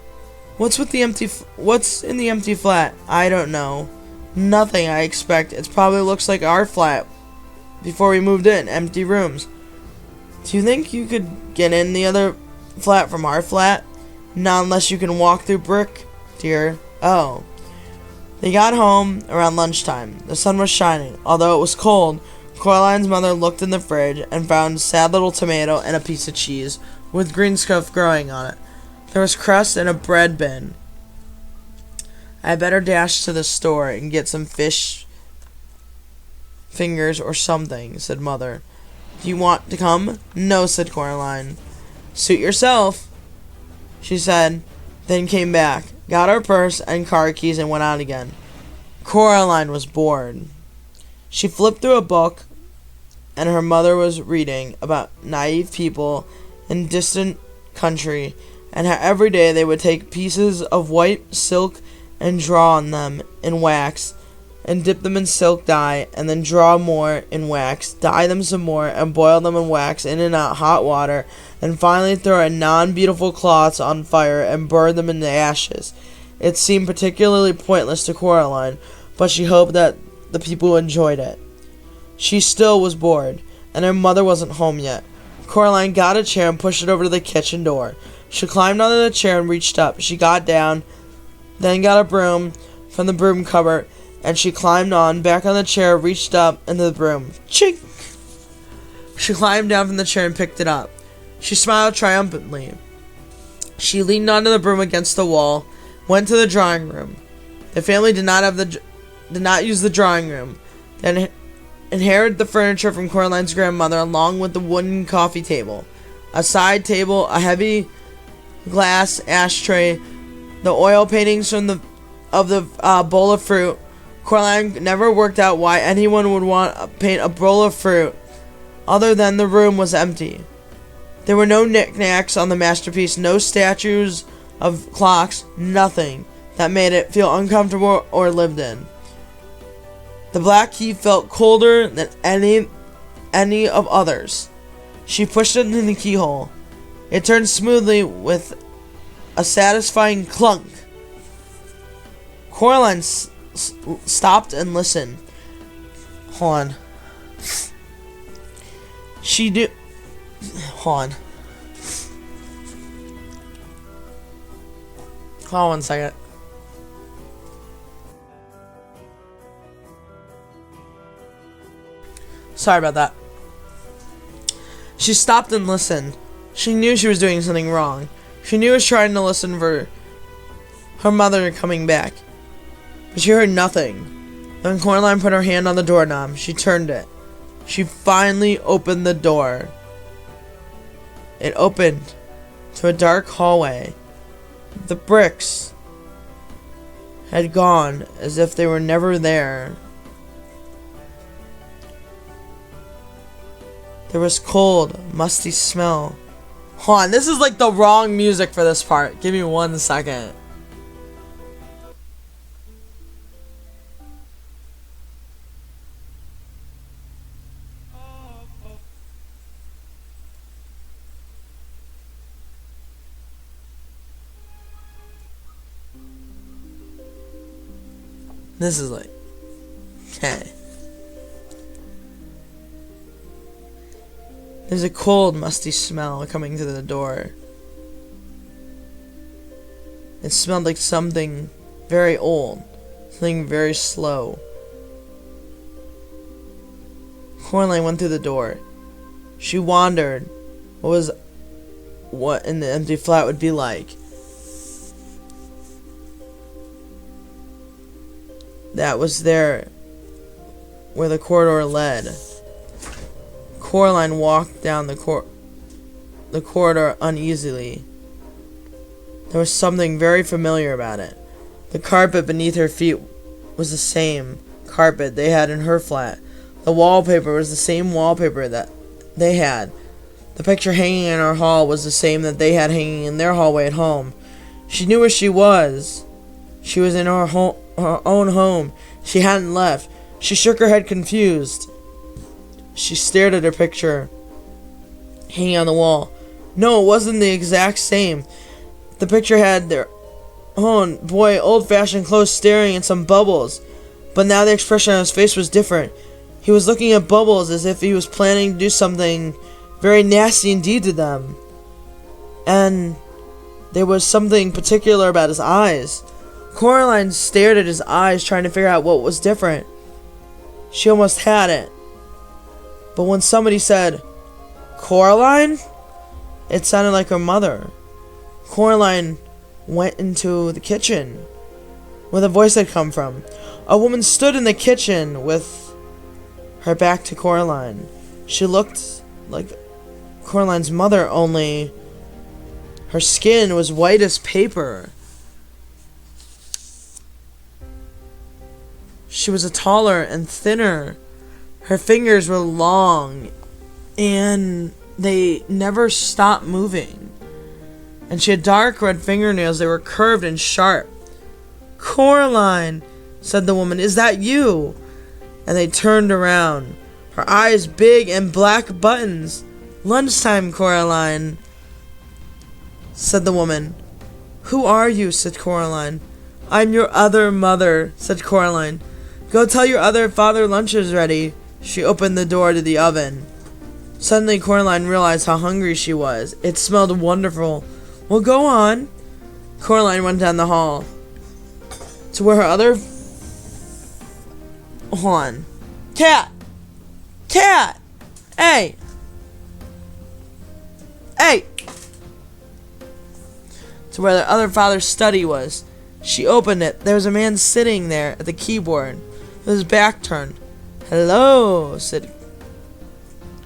What's in the empty flat? I don't know. Nothing, I expect. It probably looks like our flat before we moved in. Empty rooms. Do you think you could get in the other flat from our flat? Not unless you can walk through brick, dear. Oh. They got home around lunchtime. The sun was shining. Although it was cold, Coraline's mother looked in the fridge and found a sad little tomato and a piece of cheese with green stuff growing on it. There was crust and a bread bin. I better dash to the store and get some fish fingers or something, said Mother. Do you want to come? No, said Coraline. Suit yourself, she said, then came back, got her purse and car keys and went out again. Coraline was bored. She flipped through a book, and her mother was reading about naive people in distant country, and how every day they would take pieces of white silk and draw on them in wax, and dip them in silk dye, and then draw more in wax, dye them some more, and boil them in wax in and out hot water, and finally throw a non-beautiful cloths on fire and burn them into ashes. It seemed particularly pointless to Coraline, but she hoped that the people enjoyed it. She still was bored, and her mother wasn't home yet. Coraline got a chair and pushed it over to the kitchen door. She climbed onto the chair and reached up. She got down, then got a broom from the broom cupboard, and she climbed back on the chair, reached up into the broom. Chink! She climbed down from the chair and picked it up. She smiled triumphantly. She leaned onto the broom against the wall, went to the drawing room. The family did not use the drawing room. They inherited the furniture from Coraline's grandmother, along with the wooden coffee table, a side table, a heavy glass ashtray, the oil paintings of the bowl of fruit. Coraline never worked out why anyone would want to paint a bowl of fruit, other than the room was empty. There were no knickknacks on the masterpiece, no statues of clocks, nothing that made it feel uncomfortable or lived in. The black key felt colder than any of others. She pushed it in the keyhole. It turned smoothly with a satisfying clunk. Coraline stopped and listened. Hold on. Hold on. Hold on 1 second. Sorry about that. She stopped and listened. She knew she was doing something wrong. She knew she was trying to listen for her mother coming back. But she heard nothing. Then Coraline put her hand on the doorknob. She turned it. She finally opened the door. It opened to a dark hallway. The bricks had gone as if they were never there. There was cold, musty smell. Hold on, this is like the wrong music for this part. Give me 1 second. This is like, okay. There's a cold, musty smell coming to the door. It smelled like something very old, something very slow. Coraline went through the door. She wondered what in the empty flat would be like. That was there where the corridor led. Coraline walked down the corridor uneasily. There was something very familiar about it. The carpet beneath her feet was the same carpet they had in her flat. The wallpaper was the same wallpaper that they had. The picture hanging in her hall was the same that they had hanging in their hallway at home. She knew where she was. She was in her own home. She hadn't left. She shook her head confused. She stared at her picture hanging on the wall. No, it wasn't the exact same. The picture had their own boy old-fashioned clothes staring at some bubbles. But now the expression on his face was different. He was looking at bubbles as if he was planning to do something very nasty indeed to them. And there was something particular about his eyes. Coraline stared at his eyes, trying to figure out what was different. She almost had it. But when somebody said, "Coraline?" it sounded like her mother. Coraline went into the kitchen, where the voice had come from. A woman stood in the kitchen with her back to Coraline. She looked like Coraline's mother, only her skin was white as paper. She was taller and thinner. Her fingers were long, and they never stopped moving. And she had dark red fingernails. They were curved and sharp. "Coraline," said the woman, "is that you?" And they turned around. Her eyes big and black buttons. "Lunchtime, Coraline," said the woman. "Who are you?" said Coraline. "I'm your other mother," said Coraline. "Go tell your other father lunch is ready." She opened the door to the oven. Suddenly Coraline realized how hungry she was. It smelled wonderful. "Well, go on." Coraline went down the hall to where her other... Hold on. Cat! Cat! Hey! Hey! To where their other father's study was. She opened it. There was a man sitting there at the keyboard with his back turned. "Hello," said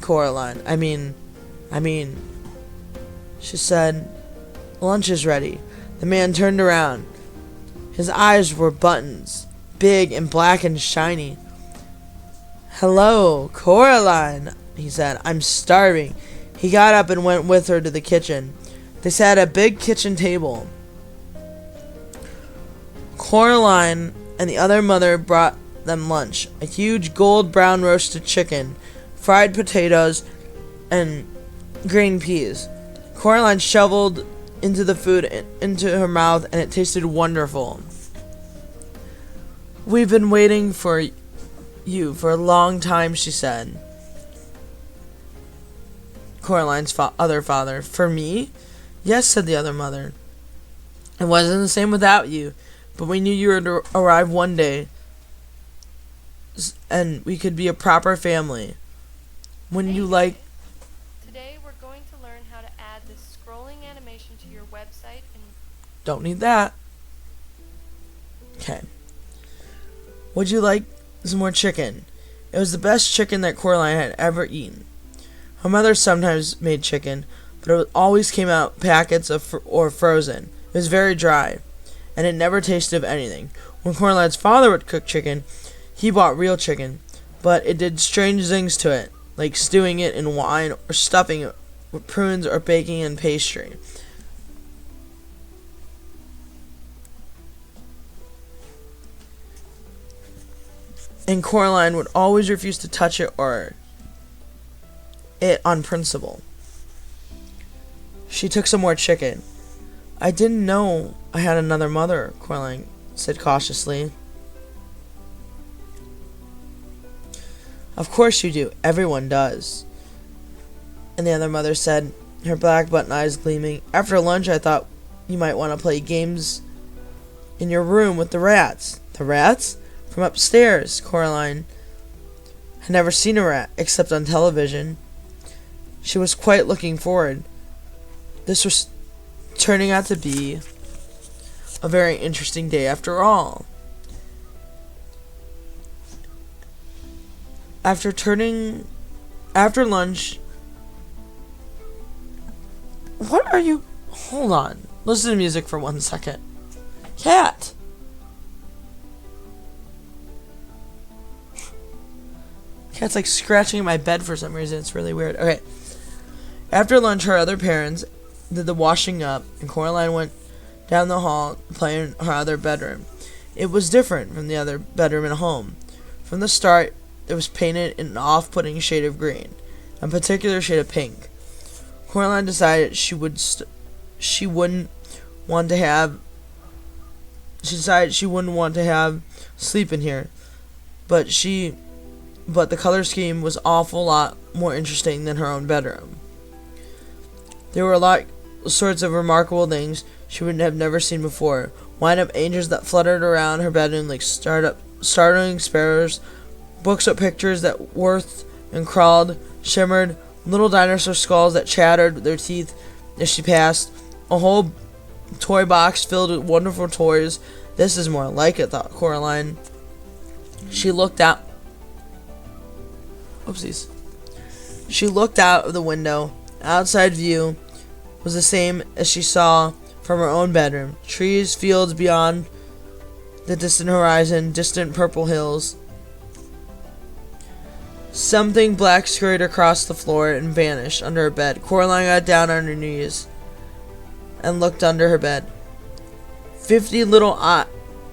Coraline. I mean, she said, "Lunch is ready." The man turned around. His eyes were buttons, big and black and shiny. "Hello, Coraline," he said. "I'm starving." He got up and went with her to the kitchen. They sat at a big kitchen table. Coraline and the other mother brought them lunch. A huge gold brown roasted chicken, fried potatoes, and green peas. Coraline shoveled into the food into her mouth, and it tasted wonderful. "We've been waiting for you for a long time," she said. Coraline's other father. "For me?" "Yes," said the other mother. "It wasn't the same without you, but we knew you would arrive one day, and we could be a proper family. When you like..." Today we're going to learn how to add this scrolling animation to your website and... Don't need that. Okay. "Would you like some more chicken?" It was the best chicken that Coraline had ever eaten. Her mother sometimes made chicken, but it always came out packets or frozen. It was very dry, and it never tasted of anything. When Coraline's father would cook chicken, he bought real chicken, but it did strange things to it, like stewing it in wine or stuffing it with prunes or baking in pastry. And Coraline would always refuse to touch it or it on principle. She took some more chicken. I didn't know I had another mother, Coraline said cautiously. Of course you do. Everyone does. And the other mother said, her black button eyes gleaming. After lunch, I thought you might want to play games in your room with the rats. The rats? From upstairs. Coraline had never seen a rat except on television. She was quite looking forward. This was turning out to be a very interesting day after all. After lunch, what are you? Hold on. Listen to music for 1 second. Cat. Cat's like scratching my bed for some reason. It's really weird. Okay. After lunch, her other parents did the washing up, and Coraline went down the hall to play in her other bedroom. It was different from the other bedroom at home. From the start, it was painted in an off-putting shade of green, a particular shade of pink. Coraline decided she wouldn't want to have sleep in here, but the color scheme was awful lot more interesting than her own bedroom. There were sorts of remarkable things she would have never seen before. Wind-up angels that fluttered around her bedroom like startling sparrows, books with pictures that whirred and crawled, shimmered, little dinosaur skulls that chattered with their teeth as she passed, a whole toy box filled with wonderful toys. This is more like it, thought Coraline. She looked out. Oopsies. She looked out of the window. Outside view was the same as she saw from her own bedroom. Trees, fields beyond the distant horizon, distant purple hills. Something black scurried across the floor and vanished under her bed. Coraline got down on her knees and looked under her bed. 50 little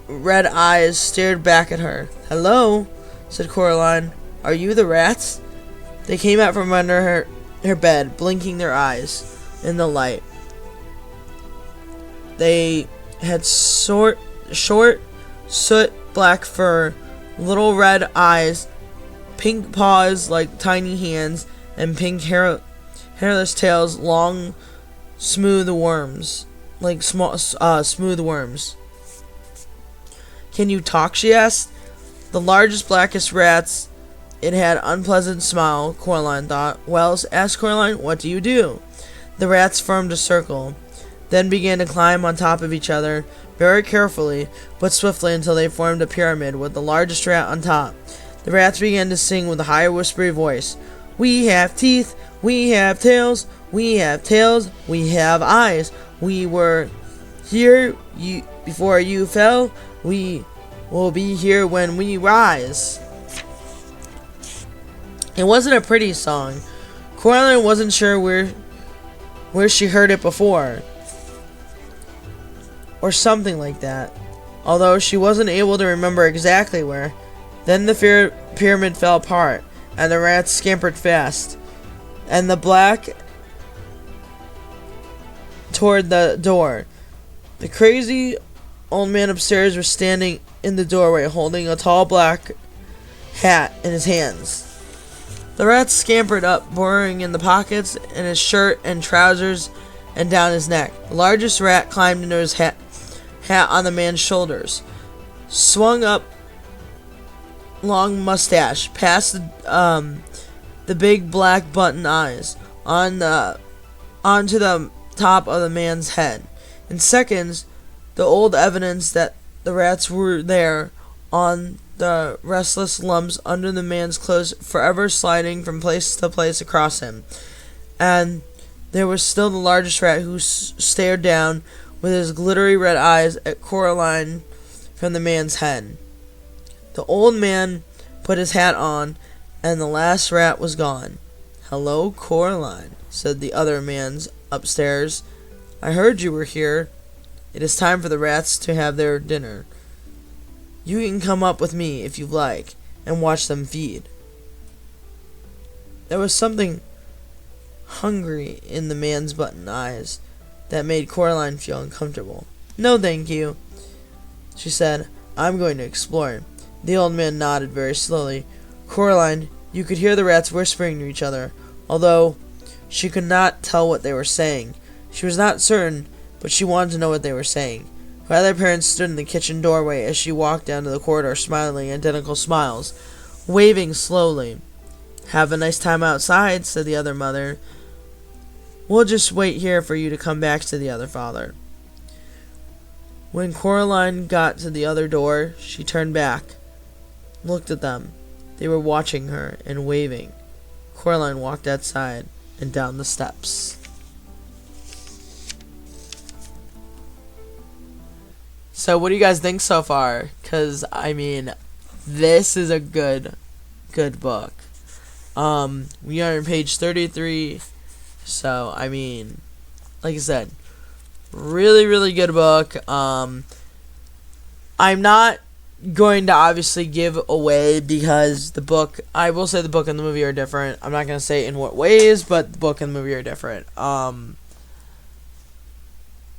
red eyes stared back at her. "Hello," said Coraline. "Are you the rats?" They came out from under her bed, blinking their eyes in the light. They had short, soot black fur, little red eyes, pink paws like tiny hands, and pink hairless tails, long, smooth worms, like smooth worms. "Can you talk?" she asked. The largest, blackest rats. It had unpleasant smile, Coraline thought. "Well," asked Coraline, "what do you do?" The rats formed a circle, then began to climb on top of each other, very carefully, but swiftly until they formed a pyramid with the largest rat on top. The rats began to sing with a high, whispery voice. "We have teeth, we have tails, we have tails, we have eyes. We were here before you fell, we will be here when we rise." It wasn't a pretty song. Coraline wasn't sure where she heard it before, or something like that, although she wasn't able to remember exactly where. Then the pyramid fell apart, and the rats scampered fast, and the black toward the door. The crazy old man upstairs was standing in the doorway, holding a tall black hat in his hands. The rats scampered up, burrowing in the pockets in his shirt and trousers and down his neck. The largest rat climbed into his hat on the man's shoulders, swung up long mustache past the big black button eyes onto the top of the man's head. In seconds, the old evidence that the rats were there on the restless lumps under the man's clothes forever sliding from place to place across him. And there was still the largest rat, who stared down with his glittery red eyes at Coraline from the man's head. The old man put his hat on, and the last rat was gone. "Hello, Coraline," said the other man's upstairs. "I heard you were here. It is time for the rats to have their dinner. You can come up with me if you like, and watch them feed." There was something hungry in the man's button eyes that made Coraline feel uncomfortable. "No, thank you," she said. "I'm going to explore." The old man nodded very slowly. Coraline, you could hear the rats whispering to each other, although she could not tell what they were saying. She was not certain, but she wanted to know what they were saying. Her other parents stood in the kitchen doorway as she walked down to the corridor, smiling identical smiles, waving slowly. "Have a nice time outside," said the other mother. "We'll just wait here for you to come back," said the other father. When Coraline got to the other door, she turned back, looked at them. They were watching her and waving. Coraline walked outside and down the steps. So what do you guys think so far? Because, I mean, this is a good book. We are on page 33. So, I mean, like I said, really, really good book. I'm not going to obviously give away, because the book, I will say the book and the movie are different. I'm not going to say in what ways, but the book and the movie are different.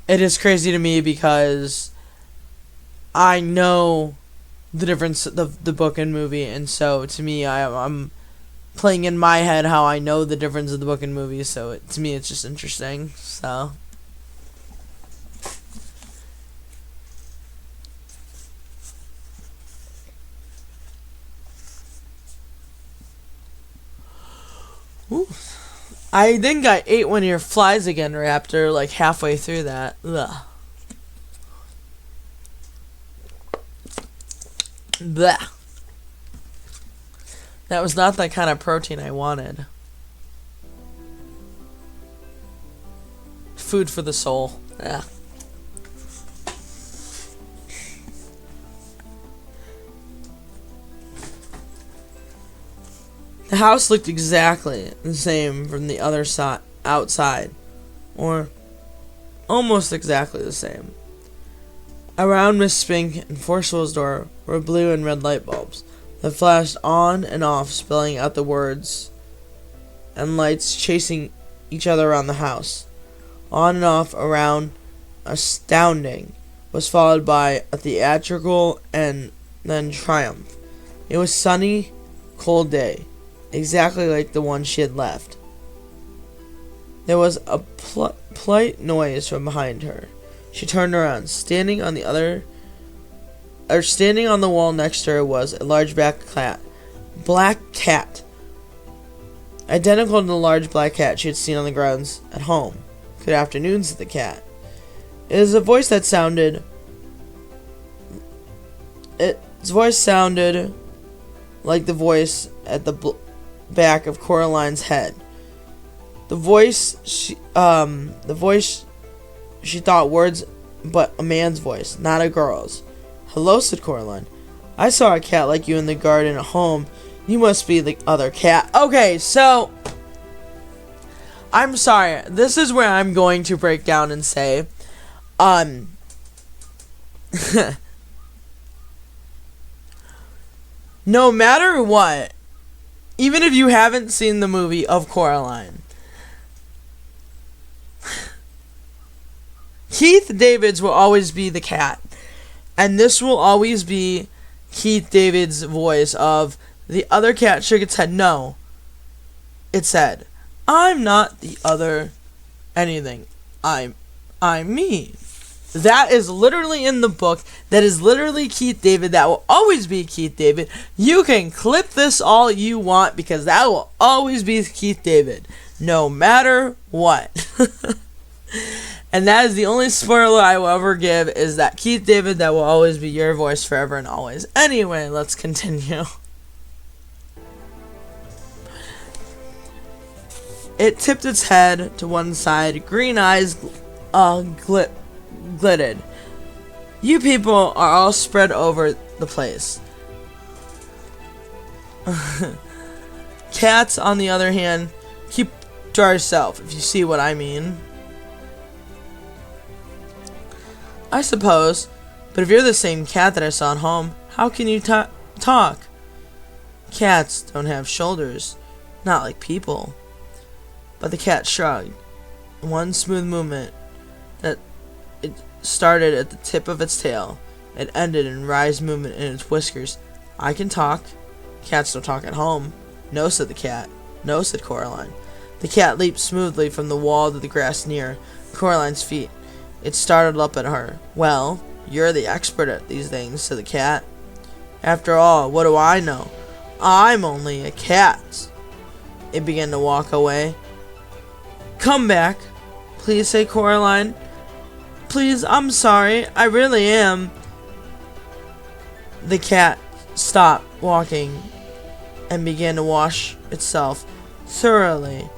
It is crazy to me because I know the difference of the book and movie, and so to me, I'm playing in my head how I know the difference of the book and movie, so to me it's just interesting. So ooh. I think I ate one of your flies again, Raptor, like halfway through that. Ugh. Blech. That was not the kind of protein I wanted. Food for the soul. Yeah. The house looked exactly the same from the other side, outside, or almost exactly the same. Around Miss Spink and Forceful's door were blue and red light bulbs that flashed on and off, spelling out the words, and lights chasing each other around the house. On and off around astounding was followed by a theatrical and then triumph. It was sunny, cold day, exactly like the one she had left. There was a polite noise from behind her. She turned around. Standing on the wall next to her was a large black cat, identical to the large black cat she had seen on the grounds at home. "Good afternoon," said the cat. Its voice sounded like the voice at the back of Coraline's head. The voice she thought words, but a man's voice, not a girl's. "Hello," said Coraline. "I saw a cat like you in the garden at home. You must be the other cat." Okay, so I'm sorry. This is where I'm going to break down and say, no matter what, even if you haven't seen the movie of Coraline, Keith David's will always be the cat. And this will always be Keith David's voice of the other cat shook its head. No. It said, "I'm not the other anything. I'm me." That is literally in the book. That is literally Keith David. That will always be Keith David. You can clip this all you want, because that will always be Keith David, no matter what. And that is the only spoiler I will ever give, is that Keith David, that will always be your voice forever and always. Anyway, let's continue. It tipped its head to one side. Green eyes glittered. You people are all spread over the place. Cats, on the other hand, keep to ourselves, if you see what I mean. I suppose, but if you're the same cat that I saw at home, how can you talk? Cats don't have shoulders, not like people. But the cat shrugged. In one smooth movement that it started at the tip of its tail, it ended in a rise movement in its whiskers. I can talk. Cats don't talk at home. No, said the cat. No, said Coraline. The cat leaped smoothly from the wall to the grass near Coraline's feet. It startled up at her. Well, you're the expert at these things, said the cat. After all, what do I know? I'm only a cat. It began to walk away. Come back, please, said Coraline. Please, I'm sorry. I really am. The cat stopped walking and began to wash itself thoroughly,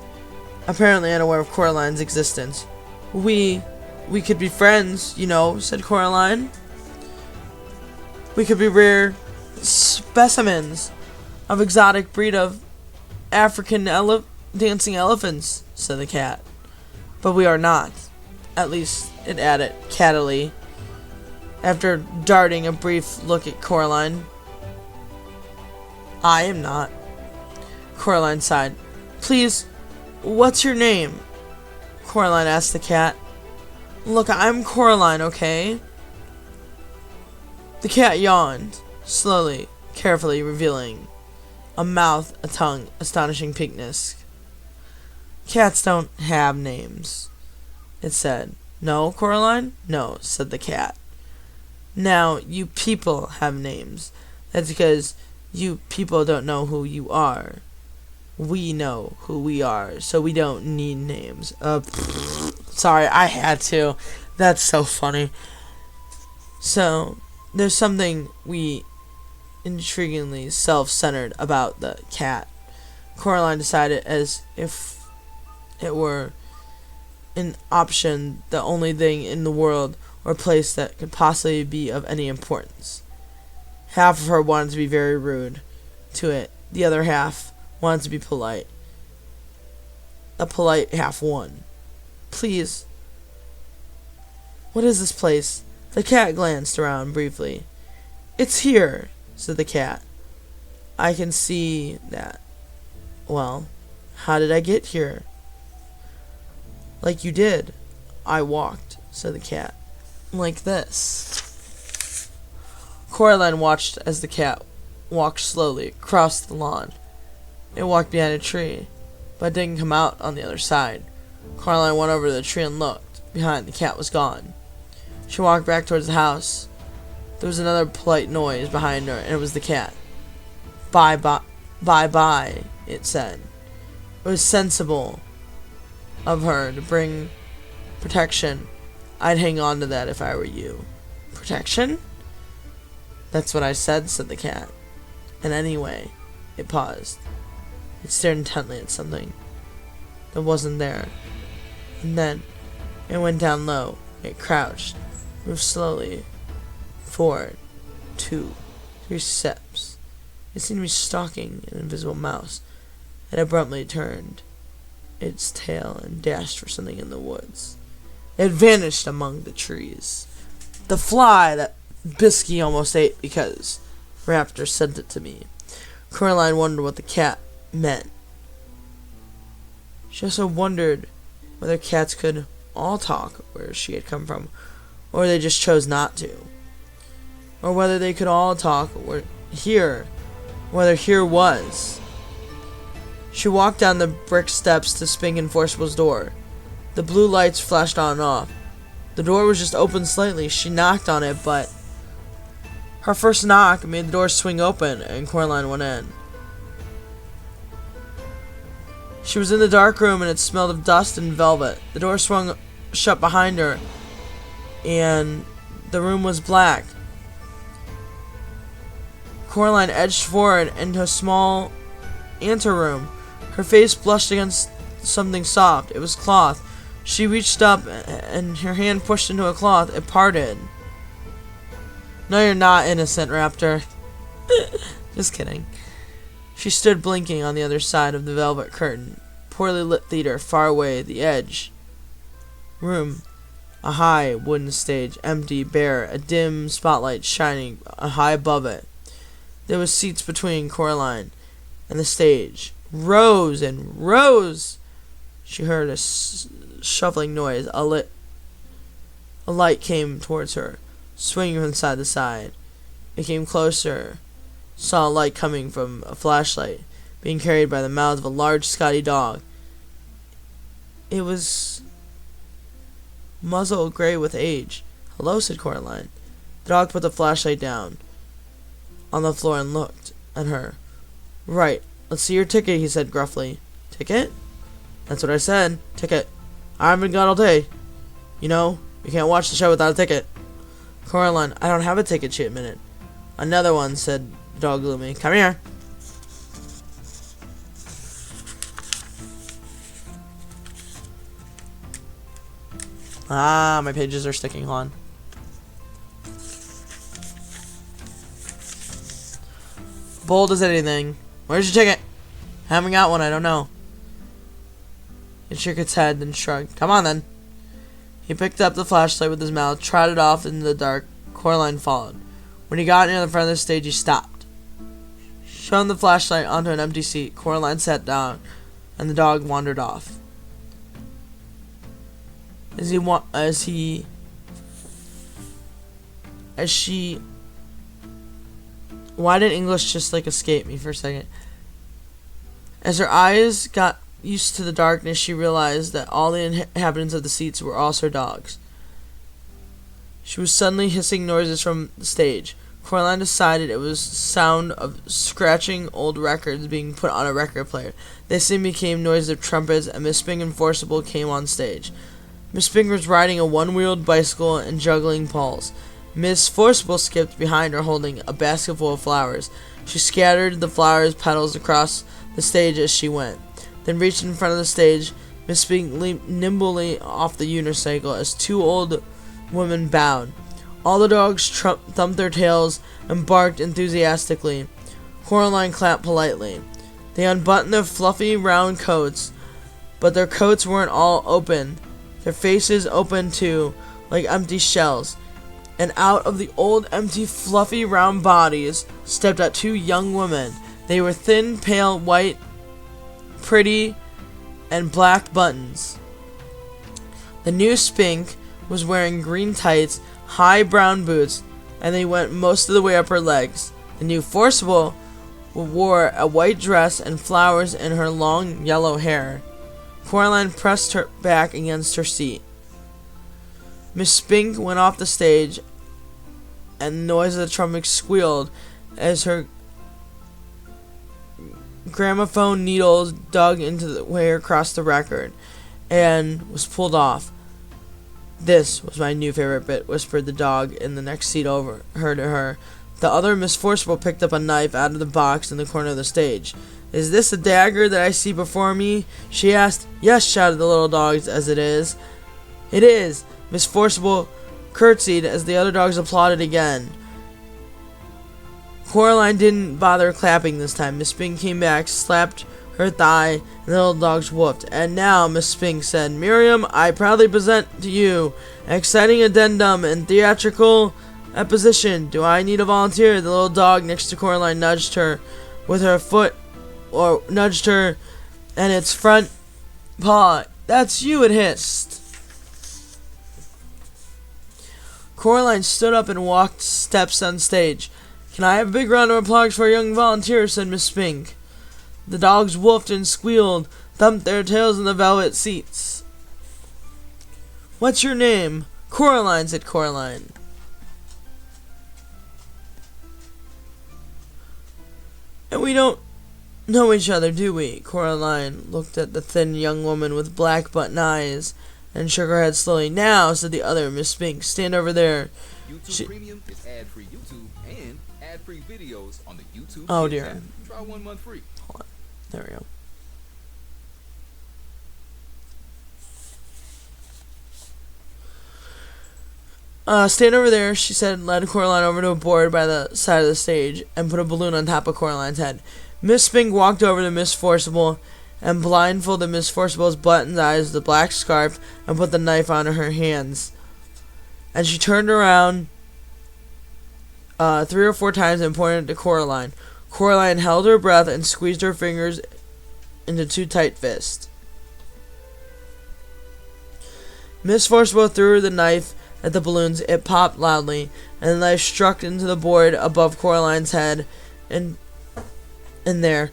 apparently unaware of Coraline's existence. We could be friends, you know, said Coraline. We could be rare specimens of exotic breed of African dancing elephants, said the cat. But we are not. At least, it added cattily, after darting a brief look at Coraline. I am not. Coraline sighed. Please, what's your name? Coraline asked the cat. Look, I'm Coraline, okay? The cat yawned, slowly, carefully revealing a mouth, a tongue, astonishing pinkness. Cats don't have names, it said. No, Coraline? No, said the cat. Now, you people have names. That's because you people don't know who you are. We know who we are, so we don't need names. Sorry, I had to. That's so funny. So, there's something intriguingly self-centered about the cat. Coraline decided, as if it were an option, the only thing in the world or place that could possibly be of any importance. Half of her wanted to be very rude to it. The other half wanted to be polite. A polite half won. Please, what is this place? The cat glanced around briefly. It's here, said the cat. I can see that. Well, how did I get here? Like you did. I walked, said the cat. Like this. Coraline watched as the cat walked slowly across the lawn. It walked behind a tree, but didn't come out on the other side. Coraline went over to the tree and looked. Behind, the cat was gone. She walked back towards the house. There was another polite noise behind her, and it was the cat. Bye-bye, bye-bye, it said. It was sensible of her to bring protection. I'd hang on to that if I were you. Protection? That's what I said, said the cat. And anyway, it paused. It stared intently at something that wasn't there. And then it went down low. It crouched, moved slowly forward, 2, 3 steps. It seemed to be stalking an invisible mouse. It abruptly turned its tail and dashed for something in the woods. It vanished among the trees. The fly that Bisky almost ate because Raptor sent it to me. Coraline wondered what the cat meant. She also wondered whether cats could all talk where she had come from, or they just chose not to. Or whether they could all talk whether here was. She walked down the brick steps to Spink and Forcible's door. The blue lights flashed on and off. The door was just open slightly. She knocked on it, but her first knock made the door swing open, and Coraline went in. She was in the dark room, and it smelled of dust and velvet. The door swung shut behind her, and the room was black. Coraline edged forward into a small anteroom. Her face blushed against something soft. It was cloth. She reached up and her hand pushed into a cloth. It parted. No, you're not innocent, Raptor. Just kidding. She stood blinking on the other side of the velvet curtain. Poorly lit theater, far away, the edge. Room. A high wooden stage, empty, bare, a dim spotlight shining high above it. There was seats between Coraline and the stage. Rows and rows! She heard a shuffling noise. A light came towards her, swinging from side to side. It came closer. Saw a light coming from a flashlight, being carried by the mouth of a large Scotty dog. It was muzzle gray with age. "Hello," said Coraline. The dog put the flashlight down on the floor and looked at her. "Right. Let's see your ticket," he said gruffly. "Ticket?" "That's what I said. Ticket. I haven't got all day. You know, you can't watch the show without a ticket." "Coraline, I don't have a ticket," she admitted. "Another one," said the dog gloomily. "Come here." Ah, my pages are sticking on. Bold as anything. "Where's your ticket?" "Haven't got one, I don't know." It shook its head, then shrugged. "Come on, then." He picked up the flashlight with his mouth, trotted off into the dark. Coraline followed. When he got near the front of the stage, he stopped. Shone the flashlight onto an empty seat. Coraline sat down, and the dog wandered off. Why did English just escape me for a second? As her eyes got used to the darkness, she realized that all the inhabitants of the seats were also dogs. She was suddenly hissing noises from the stage. Coraline decided it was the sound of scratching old records being put on a record player. They soon became noises of trumpets, and Miss Spink and Forcible came on stage. Miss Spink was riding a one-wheeled bicycle and juggling poles. Miss Forcible skipped behind her holding a basket full of flowers. She scattered the flowers petals across the stage as she went, then reached in front of the stage. Miss Spink leaped nimbly off the unicycle as two old women bowed. All the dogs thumped their tails and barked enthusiastically. Coraline clapped politely. They unbuttoned their fluffy round coats, but their coats weren't all open. Their faces open too, like empty shells. And out of the old, empty, fluffy, round bodies stepped out two young women. They were thin, pale, white, pretty, and black buttons. The new Spink was wearing green tights, high brown boots, and they went most of the way up her legs. The new Forcible wore a white dress and flowers in her long yellow hair. Coraline pressed her back against her seat. Miss Spink went off the stage, and the noise of the trumpet squealed as her gramophone needles dug into the way across the record and was pulled off. "This was my new favorite bit," whispered the dog in the next seat over her to her. The other Miss Forcible picked up a knife out of the box in the corner of the stage. "Is this a dagger that I see before me?" she asked. "Yes," shouted the little dogs, "as it is." "It is." Miss Forcible curtsied as the other dogs applauded again. Coraline didn't bother clapping this time. Miss Spink came back, slapped her thigh, and the little dogs whooped. "And now," Miss Spink said, "Miriam, I proudly present to you an exciting addendum in theatrical exposition. Do I need a volunteer?" The little dog next to Coraline nudged her with her foot, or nudged her and its front paw. "That's you," it hissed. Coraline stood up and walked steps on stage. "Can I have a big round of applause for a young volunteer?" said Miss Spink. The dogs woofed and squealed, thumped their tails in the velvet seats. "What's your name?" "Coraline," said Coraline. "And we don't know each other, do we?" Coraline looked at the thin young woman with black button eyes and shook her head slowly. Now, said the other, Miss Spink, stand over there. YouTube Premium is ad-free YouTube and ad-free videos on the YouTube Oh, Kids dear. app. Try 1 month free. Hold on. There we go. Stand over there, she said, led Coraline over to a board by the side of the stage and put a balloon on top of Coraline's head. Miss Spink walked over to Miss Forcible and blindfolded Miss Forcible's buttoned eyes with a black scarf and put the knife on her hands. And she turned around 3 or 4 times and pointed to Coraline. Coraline held her breath and squeezed her fingers into 2 tight fists. Miss Forcible threw the knife at the balloons. It popped loudly, and the knife struck into the board above Coraline's head. And there,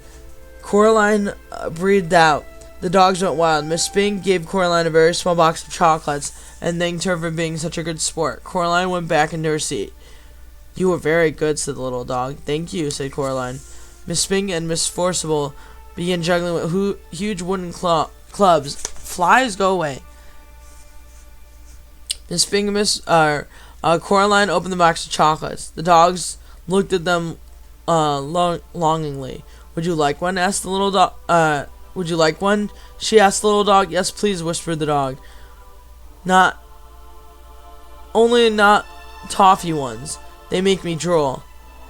Coraline breathed out. The dogs went wild. Miss Spink gave Coraline a very small box of chocolates and thanked her for being such a good sport. Coraline went back into her seat. You were very good, said the little dog. Thank you, said Coraline. Miss Spink and Miss Forcible began juggling with huge wooden clubs. Flies, go away. Miss Spink and Miss Coraline opened the box of chocolates. The dogs looked at them longingly. Would you like one? Asked the little dog. Would you like one? She asked the little dog. Yes, please, whispered the dog. Not toffee ones. They make me drool.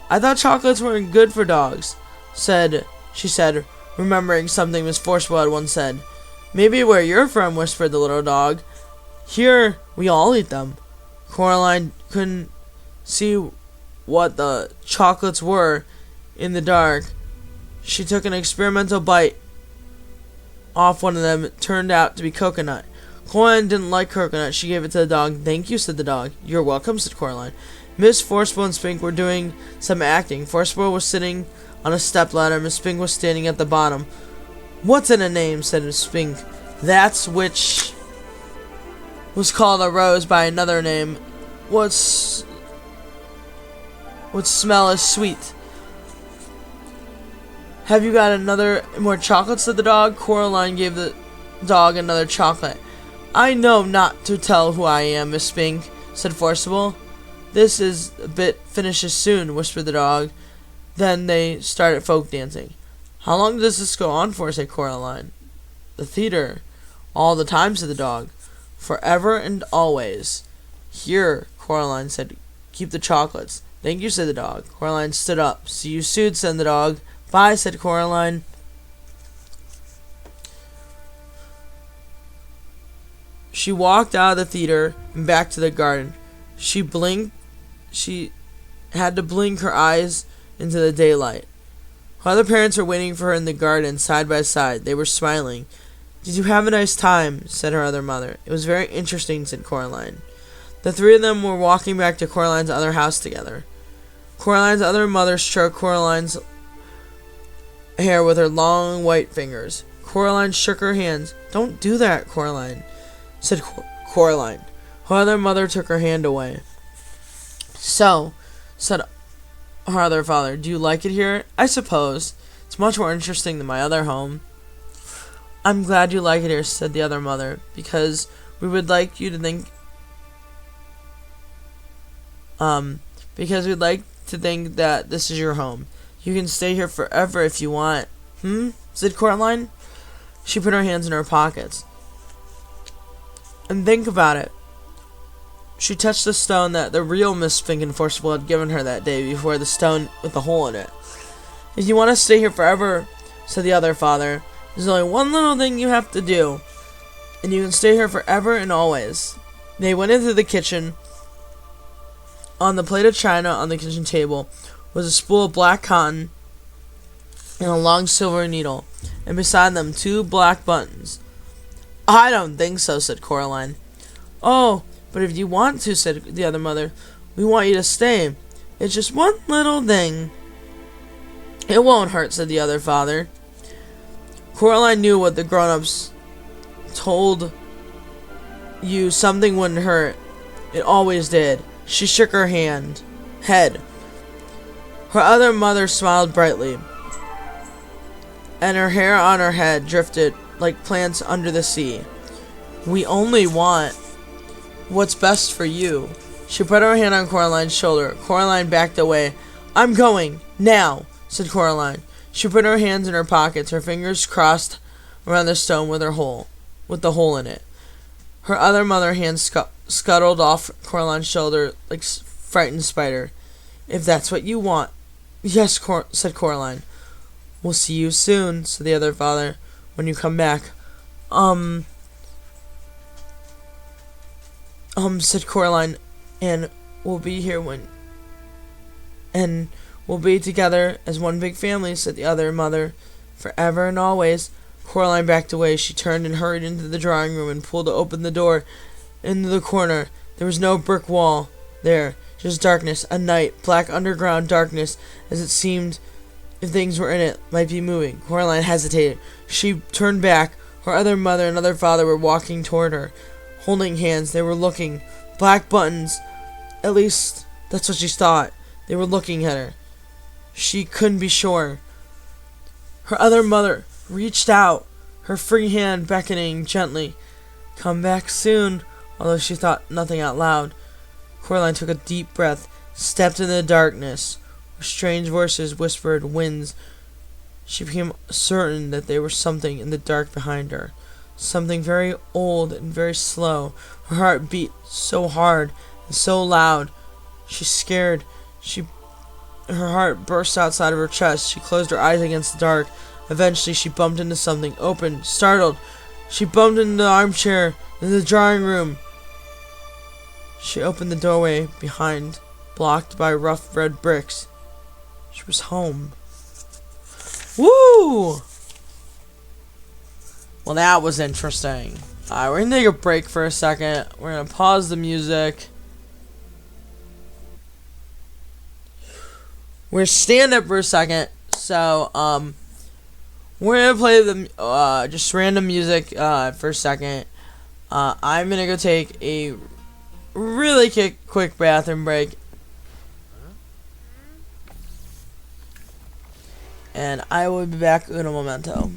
I thought chocolates weren't good for dogs, she said, remembering something Miss Forcible had once said. Maybe where you're from, whispered the little dog. Here, we all eat them. Coraline couldn't see what the chocolates were in the dark. She took an experimental bite off one of them. It turned out to be coconut. Coraline didn't like coconut. She gave it to the dog. Thank you, said the dog. You're welcome, said Coraline. Miss Forcible and Spink were doing some acting. Forcible was sitting on a stepladder. Miss Spink was standing at the bottom. What's in a name, said Miss Spink. That's which was called a rose by another name. What smell is sweet. Have you got more chocolates, said the dog. Coraline gave the dog another chocolate. I know not to tell who I am, Miss Spink, said Forcible. This is a bit finishes soon, whispered the dog. Then they started folk dancing. How long does this go on for, said Coraline. The theater. All the time, said the dog. Forever and always. Here, Coraline said, keep the chocolates. Thank you, said the dog. Coraline stood up. See you soon, said the dog. Bye, said Coraline. She walked out of the theater and back to the garden. She had to blink her eyes into the daylight. Her other parents were waiting for her in the garden, side by side. They were smiling. Did you have a nice time? Said her other mother. It was very interesting, said Coraline. The 3 of them were walking back to Coraline's other house together. Coraline's other mother stroked Coraline's hair with her long white fingers. Coraline shook her hands. Don't do that, Coraline, said Coraline. Her other mother took her hand away. So, said her other father, do you like it here? I suppose. It's much more interesting than my other home. I'm glad you like it here, said the other mother, because we would like you to think, because we'd like to think that this is your home. You can stay here forever if you want. Said Coraline. She put her hands in her pockets. And think about it. She touched the stone that the real Miss Spink and Forcible had given her that day before, the stone with the hole in it. If you want to stay here forever, said the other father, there's only one little thing you have to do, and you can stay here forever and always. They went into the kitchen. On the plate of china on the kitchen table was a spool of black cotton and a long silver needle, and beside them 2 black buttons. I don't think so, said Coraline. Oh, but if you want to, said the other mother, we want you to stay. It's just one little thing. It won't hurt, said the other father. Coraline knew what the grown-ups told you something wouldn't hurt. It always did. She shook her head. Her other mother smiled brightly, and her hair on her head drifted like plants under the sea. We only want what's best for you. She put her hand on Coraline's shoulder. Coraline backed away. I'm going, now, said Coraline. She put her hands in her pockets, her fingers crossed around the stone with the hole in it. Her other mother hand scuttled off Coraline's shoulder like a frightened spider. If that's what you want. Yes, said Coraline. We'll see you soon, said the other father, when you come back. Said Coraline, and we'll be here and we'll be together as one big family, said the other mother, forever and always. Coraline backed away. She turned and hurried into the drawing room and pulled open the door into the corner. There was no brick wall there, just darkness, a night, black underground darkness, as it seemed if things were in it might be moving. Coraline hesitated. She turned back. Her other mother and other father were walking toward her, holding hands. They were looking. Black buttons. At least, that's what she thought. They were looking at her. She couldn't be sure. Her other mother reached out, her free hand beckoning gently. Come back soon, although she thought nothing out loud. Coraline took a deep breath, stepped into the darkness, where strange voices whispered winds. She became certain that there was something in the dark behind her, something very old and very slow. Her heart beat so hard and so loud. She scared. Her heart burst outside of her chest. She closed her eyes against the dark. Eventually, she bumped into something. Opened, startled. She bumped into the armchair in the drawing room. She opened the doorway behind, blocked by rough red bricks. She was home. Woo! Well, that was interesting. Alright, we're gonna take a break for a second. We're gonna pause the music. We're gonna stand up for a second. So, we're gonna play the just random music for a second. I'm gonna go take a really quick bathroom break. And I will be back in a momento.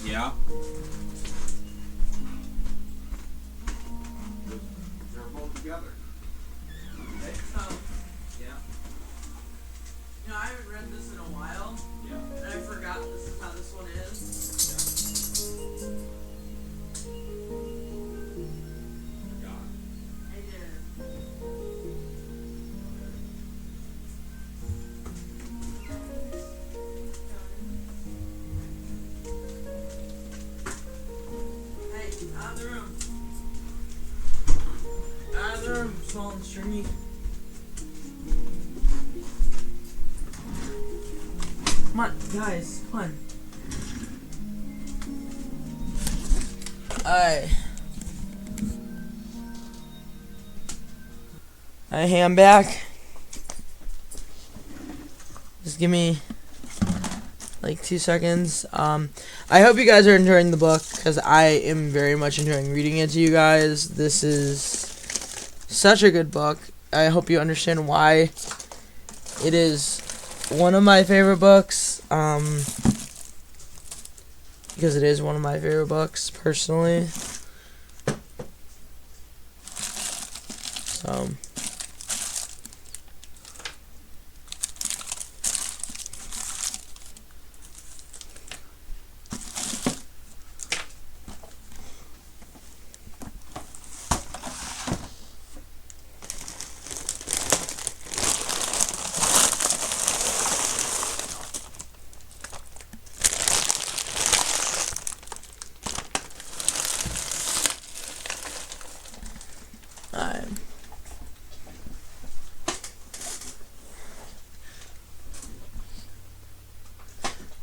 Yeah. They're both together. Yeah. You know, I haven't read this in a while, Yeah. and I forgot this is how this one is. Yeah. I did. Hey, out of the room. Out of the room, small and stringy. Come on, guys, come on. Alright. Hey, I'm back. Just give me like 2 seconds. I hope you guys are enjoying the book, because I am very much enjoying reading it to you guys. This is such a good book. I hope you understand why it is one of my favorite books, because it is one of my favorite books, personally. So...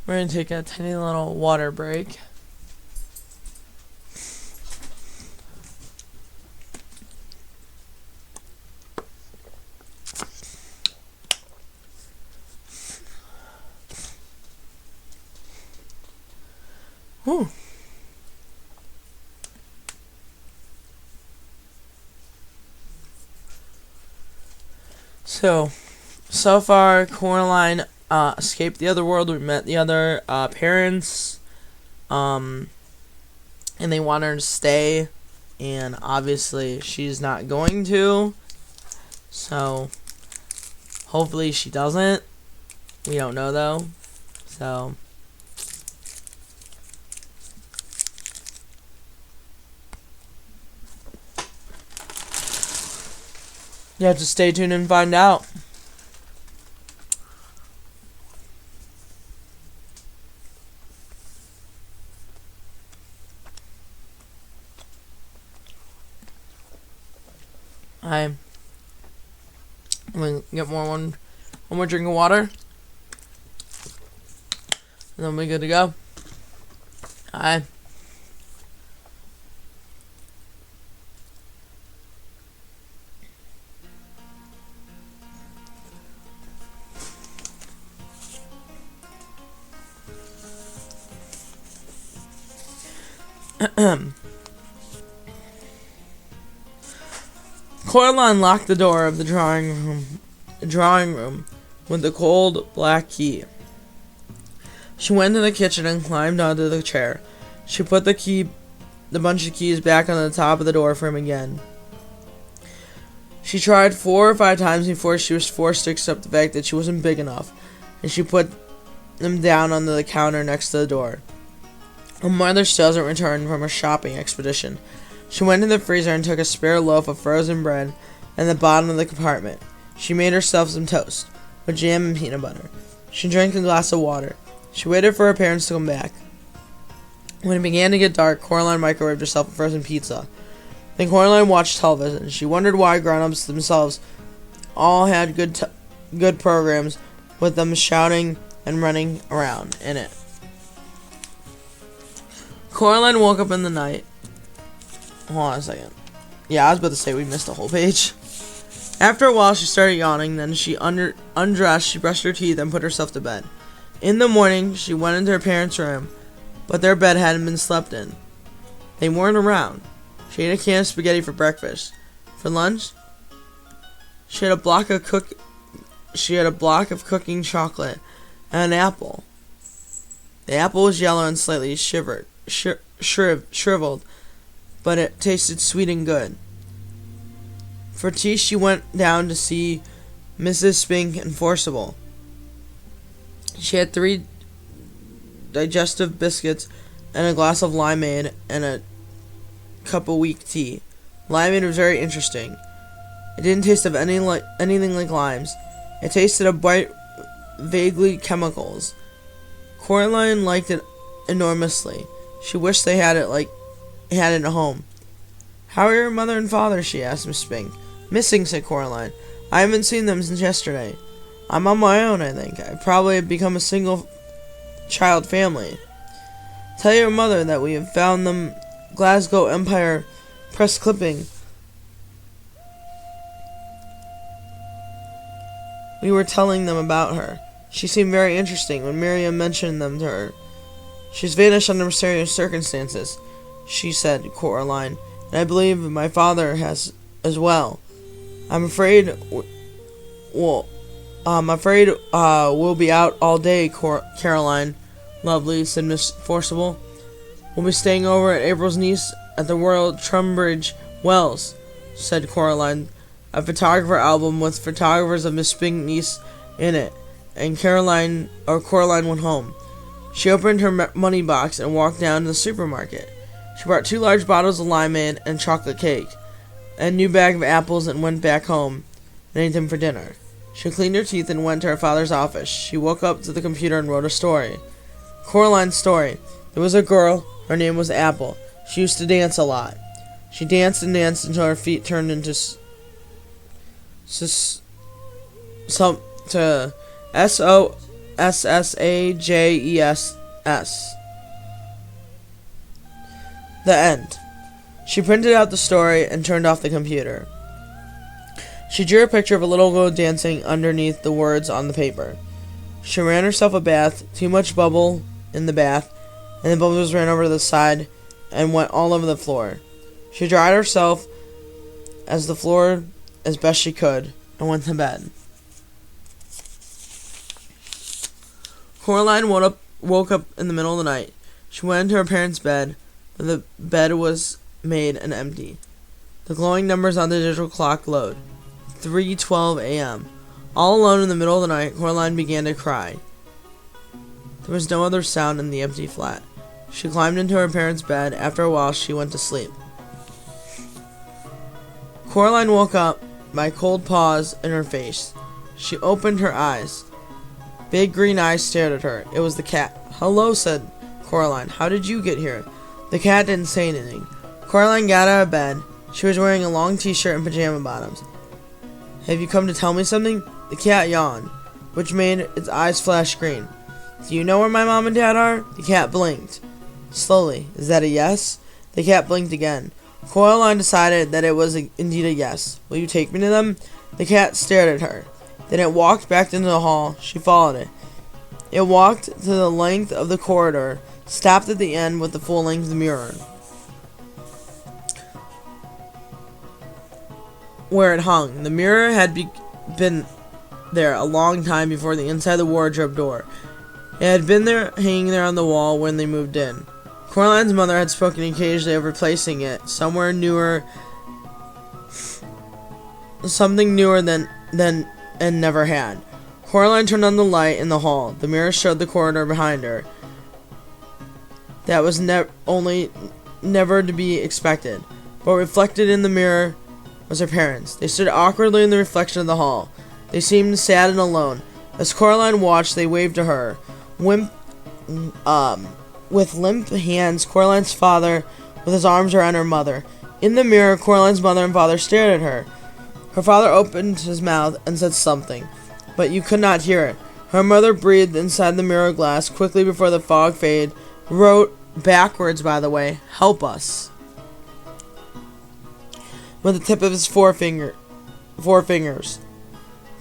we're going to take a tiny little water break. Whew. So far, Coraline escaped the other world. We met the other parents, and they want her to stay, and obviously she's not going to, so hopefully she doesn't. We don't know, though, so... You have to stay tuned and find out. I'm gonna get one more drink of water, and then we're good to go. Hi. Coraline locked the door of the drawing room with the cold black key. She went to the kitchen and climbed onto the chair. She put the bunch of keys back on the top of the door frame again. She tried 4 or 5 times before she was forced to accept the fact that she wasn't big enough, and she put them down on the counter next to the door. Her mother still hasn't returned from her shopping expedition. She went to the freezer and took a spare loaf of frozen bread in the bottom of the compartment. She made herself some toast with jam and peanut butter. She drank a glass of water. She waited for her parents to come back. When it began to get dark, Coraline microwaved herself a frozen pizza. Then Coraline watched television. She wondered why grown-ups themselves all had good programs with them shouting and running around in it. Coraline woke up in the night. Hold on a second. Yeah, I was about to say we missed a whole page. After a while, she started yawning. Then she undressed, she brushed her teeth, and put herself to bed. In the morning, she went into her parents' room, but their bed hadn't been slept in. They weren't around. She ate a can of spaghetti for breakfast. For lunch, she had a block of cooking chocolate and an apple. The apple was yellow and slightly shriveled, but it tasted sweet and good. For tea, she went down to see Mrs. Spink and Forcible. She had 3 digestive biscuits and a glass of limeade and a cup of weak tea. Limeade was very interesting. It didn't taste of anything like limes. It tasted of bright, vaguely chemicals. Coraline liked it enormously. She wished they had it at home. "How are your mother and father?" she asked Miss Spink. "Missing," said Coraline. "I haven't seen them since yesterday. I'm on my own, I think. I probably have become a single-child family. Tell your mother that we have found them Glasgow Empire press clipping. We were telling them about her. She seemed very interesting when Miriam mentioned them to her. She's vanished under mysterious circumstances, she said, Coraline, and I believe my father has as well. I'm afraid we'll be out all day, Caroline. Lovely, said Miss Forcible. We'll be staying over at April's niece at the Royal Tunbridge Wells, said Coraline, a photographer album with photographers of Miss Pink's niece in it, and Coraline went home. She opened her money box and walked down to the supermarket. She bought 2 large bottles of limeade and chocolate cake, and a new bag of apples, and went back home and ate them for dinner. She cleaned her teeth and went to her father's office. She woke up to the computer and wrote a story. Coraline's story. There was a girl. Her name was Apple. She used to dance a lot. She danced and danced until her feet turned into SOSSAJESS. The end. She printed out the story and turned off the computer. She drew a picture of a little girl dancing underneath the words on the paper. She ran herself a bath, too much bubble in the bath, and the bubbles ran over to the side and went all over the floor. She dried herself as best she could and went to bed. Coraline woke up in the middle of the night. She went into her parents' bed, but the bed was made and empty. The glowing numbers on the digital clock glowed. 3:12 a.m. All alone in the middle of the night, Coraline began to cry. There was no other sound in the empty flat. She climbed into her parents' bed. After a while, she went to sleep. Coraline woke up by cold paws in her face. She opened her eyes. Big green eyes stared at her. It was the cat. "Hello," said Coraline. "How did you get here?" The cat didn't say anything. Coraline got out of bed. She was wearing a long t-shirt and pajama bottoms. "Have you come to tell me something?" The cat yawned, which made its eyes flash green. "Do you know where my mom and dad are?" The cat blinked. Slowly. "Is that a yes?" The cat blinked again. Coraline decided that it was indeed a yes. "Will you take me to them?" The cat stared at her. Then it walked back into the hall. She followed it. It walked to the length of the corridor, stopped at the end with the full length of the mirror, where it hung. The mirror had been there a long time before the inside of the wardrobe door. It had been there, hanging there on the wall when they moved in. Coraline's mother had spoken occasionally of replacing it something newer than and never had. Coraline turned on the light in the hall. The mirror showed the corridor behind her. That was never to be expected. But reflected in the mirror was her parents. They stood awkwardly in the reflection of the hall. They seemed sad and alone. As Coraline watched, they waved to her. With limp hands, Coraline's father with his arms around her mother. In the mirror, Coraline's mother and father stared at her. Her father opened his mouth and said something, but you could not hear it. Her mother breathed inside the mirror glass quickly before the fog faded, wrote, backwards by the way, "Help us," with the tip of his four fingers.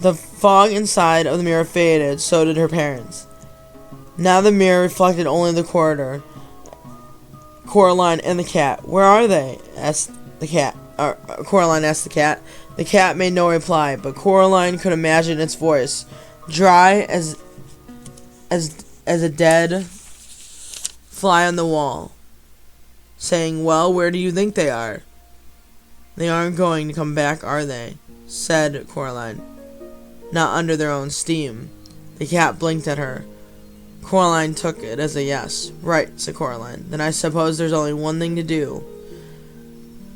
The fog inside of the mirror faded, so did her parents. Now the mirror reflected only the corridor. Coraline and the cat. "Where are they?" asked the cat. Coraline asked the cat. The cat made no reply, but Coraline could imagine its voice, dry as a dead fly on the wall, saying, "Well, where do you think they are?" "They aren't going to come back, are they?" said Coraline. "Not under their own steam." The cat blinked at her. Coraline took it as a yes. "Right," said Coraline. "Then I suppose there's only one thing to do."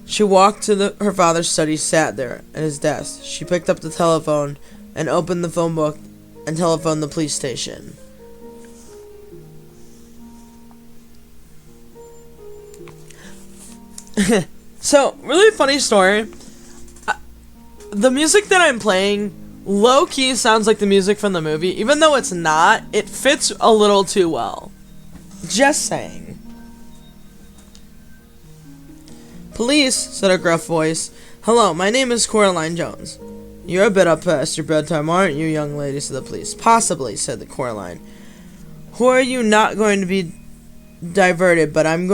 She walked to her father's study, sat there at his desk. She picked up the telephone and opened the phone book and telephoned the police station. So, really funny story. The music that I'm playing low-key sounds like the music from the movie. Even though it's not, it fits a little too well. Just saying. "Police," said a gruff voice. "Hello, my name is Coraline Jones." "You're a bit up past your bedtime, aren't you, young lady?" said the police. "Possibly," said the Coraline. "Who are you? Not going to be diverted, but I'm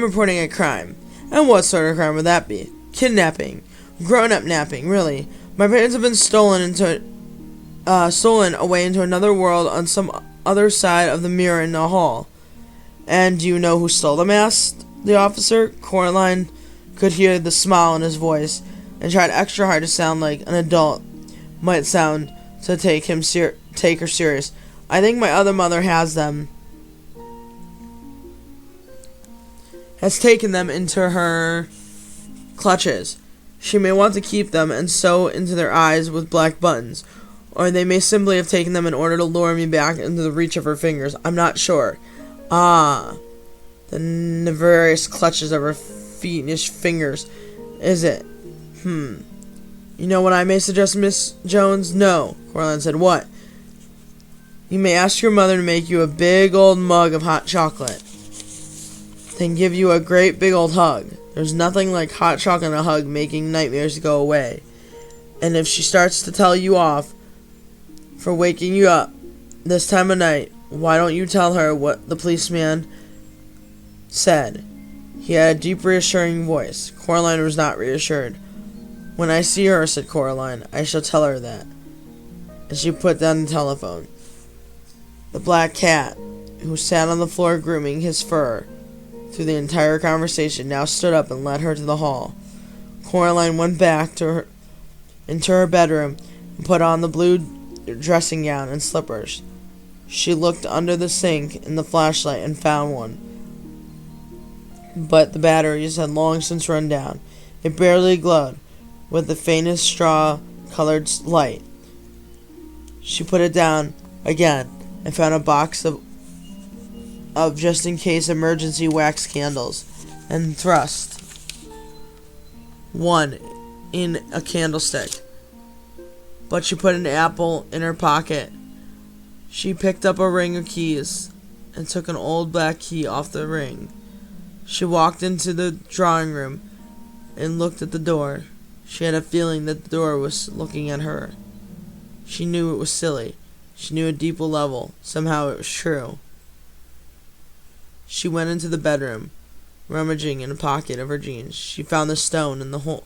reporting a crime." "And what sort of crime would that be?" "Kidnapping. Grown-up napping, really. My parents have been stolen away into another world on some other side of the mirror in the hall." "And do you know who stole them?" asked the officer. Coraline could hear the smile in his voice, and tried extra hard to sound like an adult might sound to take her serious. "I think my other mother has taken them into her clutches. She may want to keep them and sew into their eyes with black buttons, or they may simply have taken them in order to lure me back into the reach of her fingers. I'm not sure." "Ah, the nefarious clutches of her fiendish fingers, is it? You know what I may suggest, Miss Jones?" "No," Coraline said. "What?" "You may ask your mother to make you a big old mug of hot chocolate, then give you a great big old hug. There's nothing like hot chocolate and a hug making nightmares go away. And if she starts to tell you off for waking you up this time of night, why don't you tell her what the policeman said?" He had a deep, reassuring voice. Coraline was not reassured. "When I see her," said Coraline, "I shall tell her that." And she put down the telephone. The black cat, who sat on the floor grooming his fur through the entire conversation, now stood up and led her to the hall. Coraline went back into her bedroom and put on the blue dressing gown and slippers. She looked under the sink in the flashlight and found one, but the batteries had long since run down. It barely glowed with the faintest straw-colored light. She put it down again and found a box of just-in-case emergency wax candles and thrust one in a candlestick. But she put an apple in her pocket. She picked up a ring of keys and took an old black key off the ring. She walked into the drawing room and looked at the door. She had a feeling that the door was looking at her. She knew it was silly. She knew at a deeper level. Somehow it was true. She went into the bedroom, rummaging in a pocket of her jeans. She found the stone in the hole,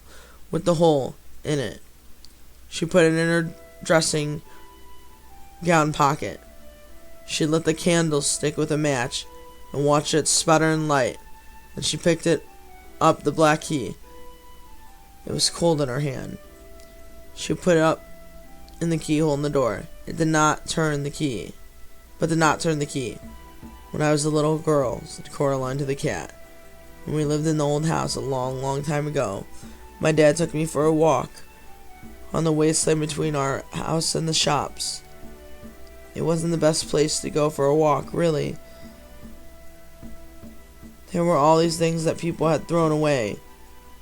with the hole in it. She put it in her dressing gown pocket. She lit the candlestick with a match and watched it sputter and light. Then she picked up the black key. It was cold in her hand. She put it up in the keyhole in the door. It did not turn the key. "When I was a little girl," said Coraline to the cat, "when we lived in the old house a long, long time ago, my dad took me for a walk on the wasteland between our house and the shops. It wasn't the best place to go for a walk, really. There were all these things that people had thrown away.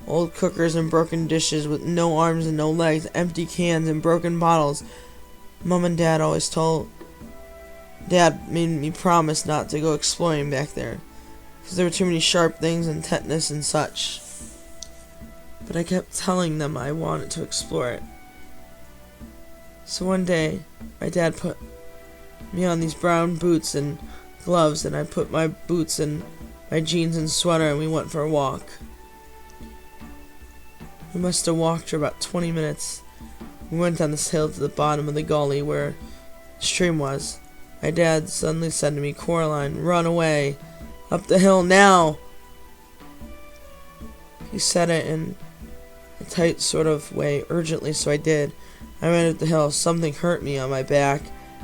Old cookers and broken dishes with no arms and no legs, empty cans and broken bottles. Mom and Dad made me promise not to go exploring back there, because there were too many sharp things and tetanus and such. But I kept telling them I wanted to explore it. So one day, my dad put me on these brown boots and gloves, and I put my boots and my jeans and sweater, and we went for a walk. We must have walked for about 20 minutes. We went down this hill to the bottom of the gully where the stream was. My dad suddenly said to me, 'Coraline, run away. Up the hill now!' He said it in a tight sort of way, urgently, so I did. I ran up the hill. Something hurt me on my back,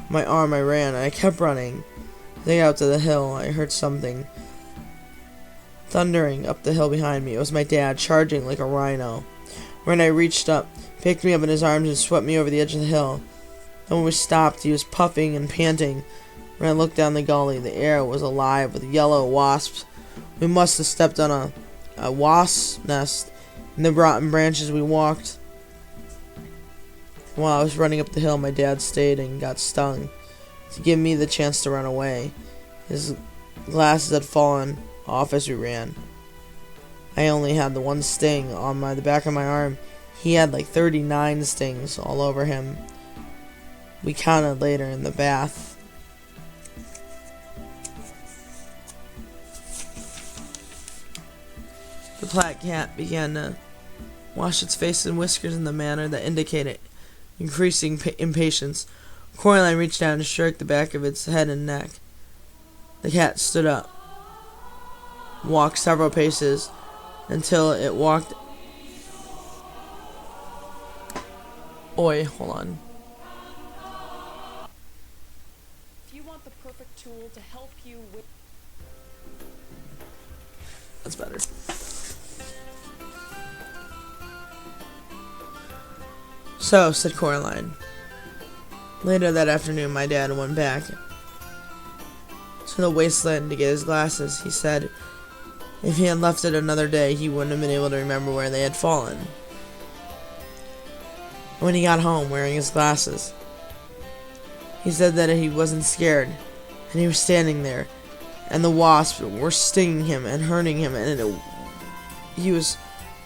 my arm. I ran, and I kept running. Then I got up to the hill. I heard something thundering up the hill behind me. It was my dad, charging like a rhino. When I reached up, picked me up in his arms and swept me over the edge of the hill. Then when we stopped, he was puffing and panting. When I looked down the gully, the air was alive with yellow wasps. We must have stepped on a wasp's nest. In the rotten branches we walked. While I was running up the hill, my dad stayed and got stung to give me the chance to run away. His glasses had fallen off as we ran. I only had the one sting on the back of my arm. He had like 39 stings all over him. We counted later in the bath. The black cat began to wash its face and whiskers in the manner that indicated increasing impatience. Coraline reached down and stroked the back of its head and neck. The cat stood up, walked several paces until it walked. Oi, hold on. If you want the perfect tool to help you with... That's better. So, said Coraline. Later that afternoon, my dad went back to the wasteland to get his glasses. He said if he had left it another day, he wouldn't have been able to remember where they had fallen. When he got home wearing his glasses, he said that he wasn't scared, and he was standing there, and the wasps were stinging him and hurting him, and he was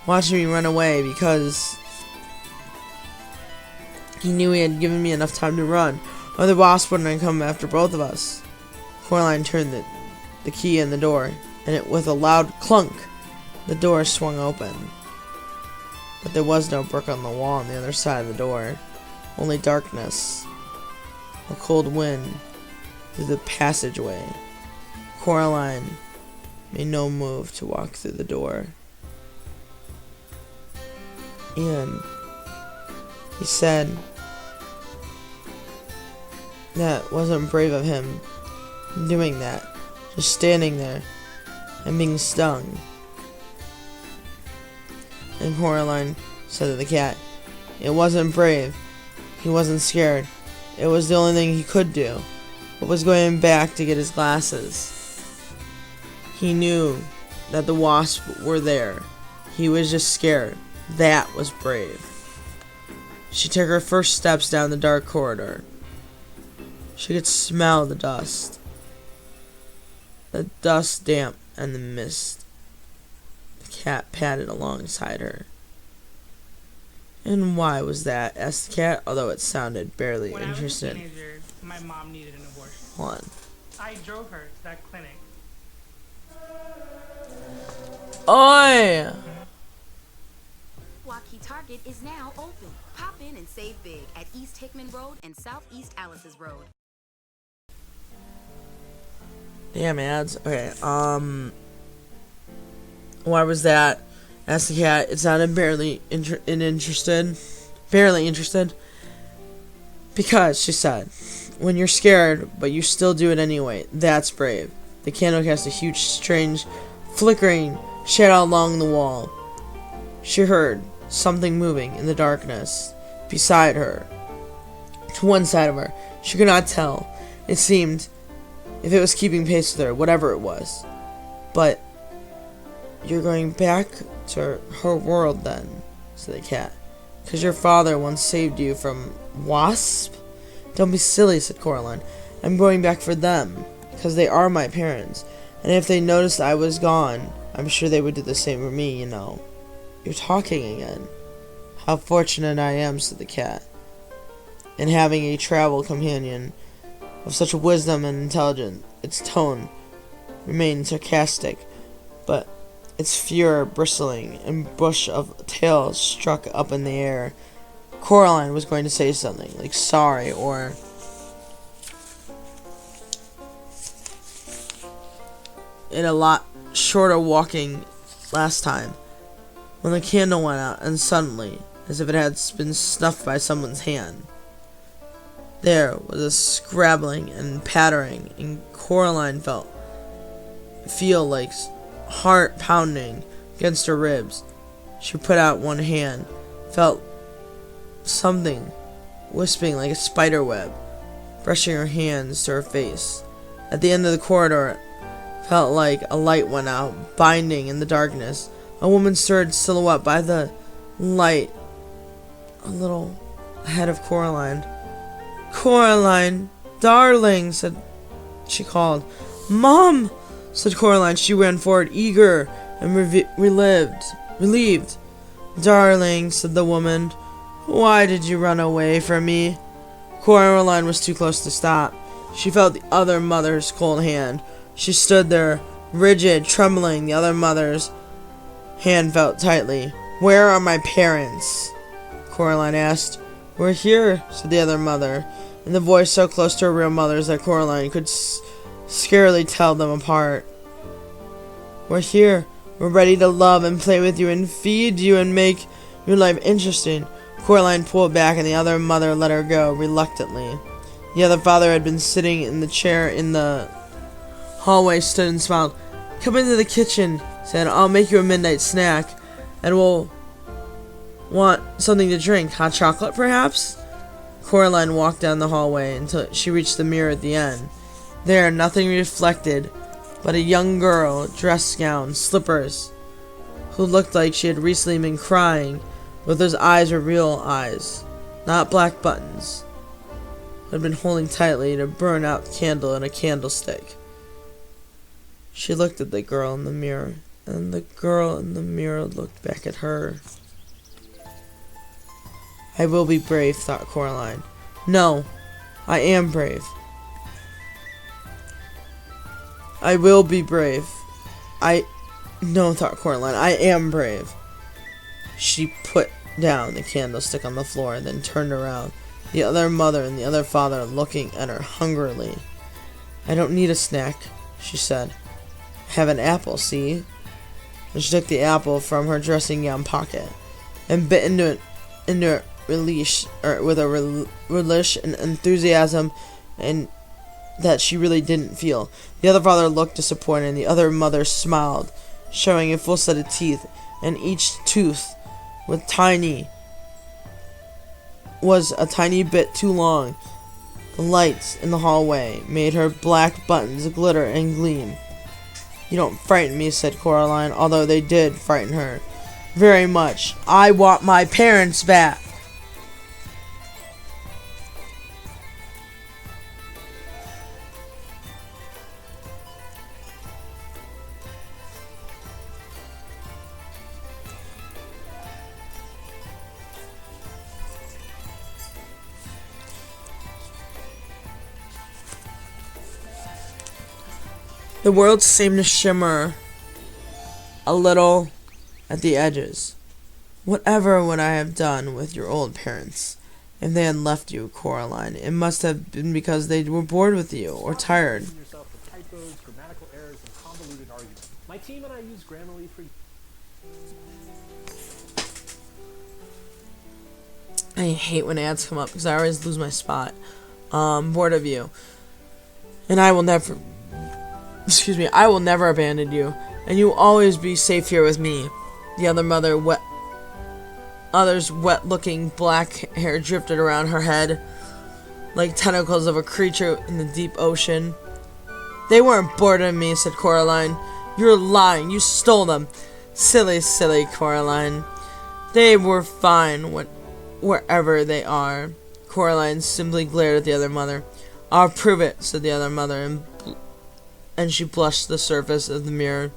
watching me run away because he knew he had given me enough time to run, or the wasp wouldn't come after both of us. Coraline turned the key in the door, and with a loud clunk, the door swung open. But there was no brick on the wall on the other side of the door, only darkness, a cold wind through the passageway. Coraline made no move to walk through the door. And he said that wasn't brave of him doing that, just standing there and being stung. And Coraline said to the cat, it wasn't brave, he wasn't scared, it was the only thing he could do. But was going back to get his glasses. He knew that the wasps were there. He was just scared. That was brave. She took her first steps down the dark corridor. She could smell the dust. The dust, damp, and the mist. The cat padded alongside her. And why was that? Asked the cat, although it sounded barely When interested. I was a teenager, my mom needed an abortion. Hold on. I drove her to that clinic. Oi! Waukee Target is now open. Pop in and save big at East Hickman Road and Southeast Alice's Road. Damn ads. Okay, why was that? Asked the cat. It sounded barely interested. Barely interested. Because, she said, when you're scared, but you still do it anyway, that's brave. The candle cast a huge, strange, flickering shadow along the wall. She heard something moving in the darkness beside her. To one side of her. She could not tell. It seemed if it was keeping pace with her, whatever it was. But you're going back to her world then, said the cat. Because your father once saved you from wasp? Don't be silly, said Coraline. I'm going back for them, because they are my parents. And if they noticed I was gone, I'm sure they would do the same for me, you know. You're talking again. How fortunate I am, said the cat, in having a travel companion of such wisdom and intelligence. Its tone remained sarcastic, but its furor bristling and bush of tail struck up in the air. Coraline was going to say something, like sorry, or in a lot shorter walking last time, when the candle went out, and suddenly, as if it had been snuffed by someone's hand, there was a scrabbling and pattering, and Coraline feel like heart pounding against her ribs. She put out one hand, felt something wisping like a spider web, brushing her hands to her face. At the end of the corridor, felt like a light went out, binding in the darkness. A woman stood silhouette by the light, a little ahead of Coraline. Coraline, darling, she called. Mom, said Coraline. She ran forward, eager and relieved. Darling, said the woman, why did you run away from me? Coraline was too close to stop. She felt the other mother's cold hand. She stood there, rigid, trembling. The other mother's hand felt tightly. Where are my parents? Coraline asked. We're here, said the other mother, in the voice so close to her real mother's that Coraline could scarcely tell them apart. We're here. We're ready to love and play with you and feed you and make your life interesting. Coraline pulled back and the other mother let her go, reluctantly. The other father had been sitting in the chair in the hallway, stood and smiled. Come into the kitchen, said. I'll make you a midnight snack, and we'll want something to drink. Hot chocolate, perhaps? Coraline walked down the hallway until she reached the mirror at the end. There, nothing reflected but a young girl, dress gown, slippers, who looked like she had recently been crying, but those eyes were real eyes, not black buttons, who had been holding tightly to burn out candle in a candlestick. She looked at the girl in the mirror, and the girl in the mirror looked back at her. I will be brave, thought Coraline. No, I am brave. I will be brave. No, thought Coraline, I am brave. She put down the candlestick on the floor and then turned around, the other mother and the other father looking at her hungrily. I don't need a snack, she said. I have an apple, see? And she took the apple from her dressing gown pocket and bit into it with a relish and enthusiasm and that she really didn't feel. The other father looked disappointed, and the other mother smiled, showing a full set of teeth, and each tooth was a tiny bit too long. The lights in the hallway made her black buttons glitter and gleam. You don't frighten me, said Coraline, although they did frighten her very much. I want my parents back. The world seemed to shimmer a little at the edges. Whatever would I have done with your old parents if they had left you, Coraline? It must have been because they were bored with you or tired. Yourself with typos, grammatical errors, and convoluted arguments. My team and I use Grammarly for. I hate when ads come up because I always lose my spot. Bored of you, and I will never abandon you, and you will always be safe here with me. The other's wet-looking black hair drifted around her head like tentacles of a creature in the deep ocean. They weren't bored of me, said Coraline. You're lying. You stole them. Silly, silly Coraline. They were fine wherever they are. Coraline simply glared at the other mother. I'll prove it, said the other mother, and she blushed the surface of the mirror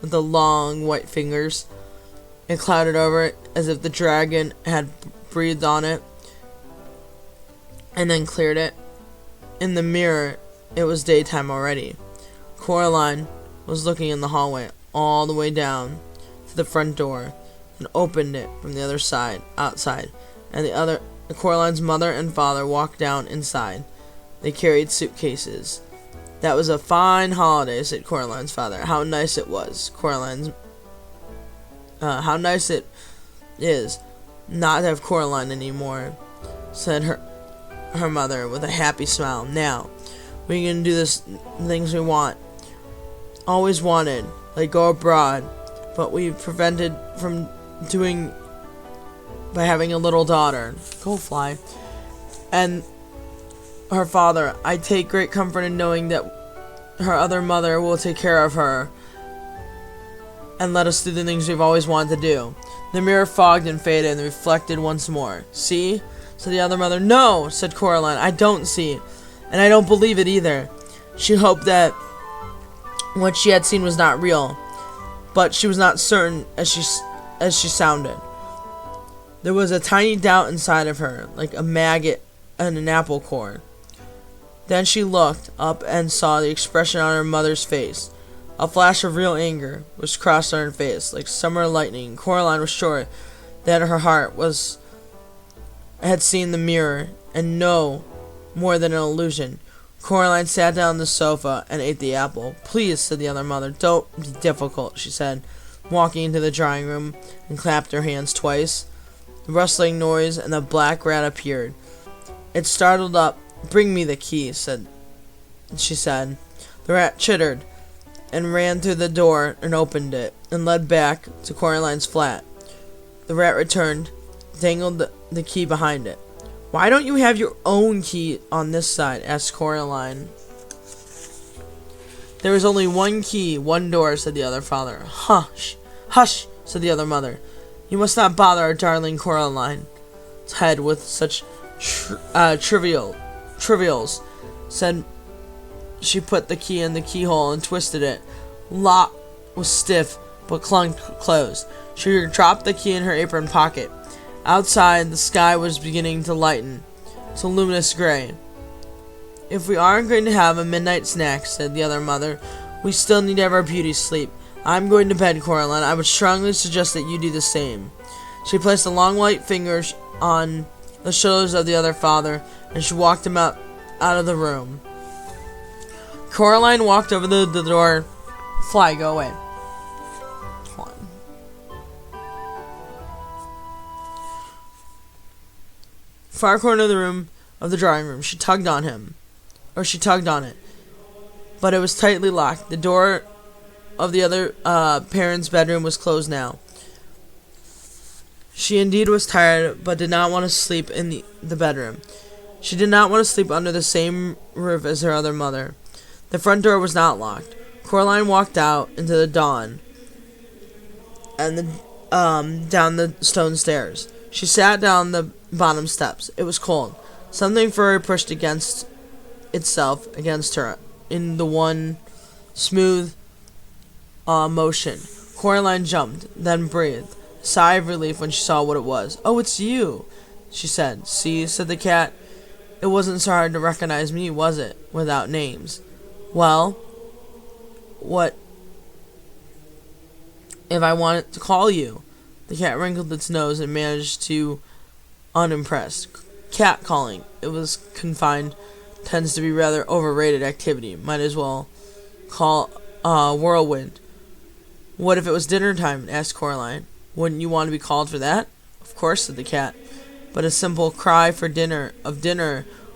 with the long white fingers. It clouded over it as if the dragon had breathed on it and then cleared it. In the mirror, it was daytime already. Coraline was looking in the hallway all the way down to the front door and opened it from the other side, outside, and Coraline's mother and father walked down inside. They carried suitcases. That was a fine holiday, said Coraline's father. How nice it was, how nice it is not to have Coraline anymore, said her mother with a happy smile. Now, we can do this things we always wanted, like go abroad, but we prevented from doing by having a little daughter. Go fly. And her father, I take great comfort in knowing that her other mother will take care of her and let us do the things we've always wanted to do. The mirror fogged and faded and reflected once more. See? Said the other mother. No, said Coraline. I don't see. And I don't believe it either. She hoped that what she had seen was not real, but she was not certain as she sounded. There was a tiny doubt inside of her, like a maggot in an apple core. Then she looked up and saw the expression on her mother's face. A flash of real anger was crossed on her face, like summer lightning. Coraline was sure that her heart had seen the mirror, and no more than an illusion. Coraline sat down on the sofa and ate the apple. "Please," said the other mother. "Don't be difficult," she said, walking into the drawing room and clapped her hands twice. The rustling noise and the black rat appeared. It startled up. "Bring me the key," she said. The rat chittered and ran through the door and opened it and led back to Coraline's flat. The rat returned, dangled the key behind it. "Why don't you have your own key on this side?" asked Coraline. "There is only one key, one door," said the other father. "Hush, hush," said the other mother. "You must not bother our darling Coraline's head with such trivials," said. She put the key in the keyhole and twisted it. Lock was stiff, but clung closed. She dropped the key in her apron pocket. Outside, the sky was beginning to lighten to luminous gray. "If we aren't going to have a midnight snack," said the other mother, "we still need to have our beauty sleep. I'm going to bed, Coraline. I would strongly suggest that you do the same." She placed the long white fingers on the shoulders of the other father, and she walked him out of the room. Coraline walked over the door. "Fly, go away." Hold on. Far corner of the room, of the drawing room, she tugged on it, but it was tightly locked. The door of the other parent's bedroom was closed now. She indeed was tired, but did not want to sleep in the bedroom. She did not want to sleep under the same roof as her other mother. The front door was not locked. Coraline walked out into the dawn and down the stone stairs. She sat down the bottom steps. It was cold. Something furry pushed itself against her in the one smooth motion. Coraline jumped, then breathed a sigh of relief when she saw what it was. "Oh, it's you," she said. "See," said the cat. "It wasn't so hard to recognize me, was it, without names?" "Well, what if I wanted to call you?" The cat wrinkled its nose and managed to unimpressed. "Cat calling," it was confined, "tends to be rather overrated activity. Might as well call whirlwind." "What if it was dinner time?" asked Coraline. "Wouldn't you want to be called for that?" "Of course," said the cat. "But a simple cry for dinner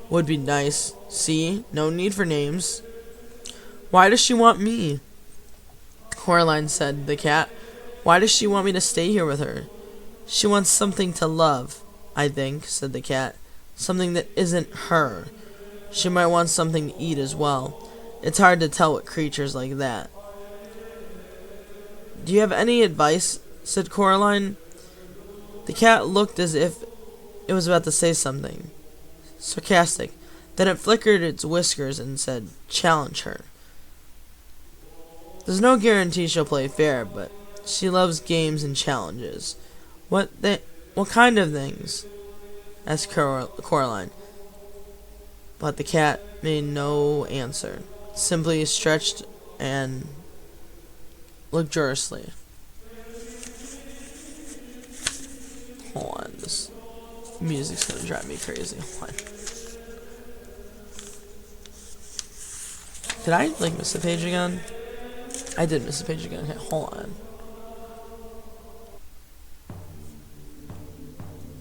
would be nice. See, no need for names." "Why does she want me?" Coraline said. The cat. "Why does she want me to stay here with her?" "She wants something to love, I think," said the cat. "Something that isn't her. She might want something to eat as well. It's hard to tell with creatures like that." "Do you have any advice?" said Coraline. The cat looked as if it was about to say something sarcastic. Then it flickered its whiskers and said, "Challenge her. There's no guarantee she'll play fair, but she loves games and challenges." What kind of things?" asked Coraline. But the cat made no answer, simply stretched and luxuriously. Hold on, this music's gonna drive me crazy. Hold on. Did I miss a page again? I did miss a page again. Okay, hold on.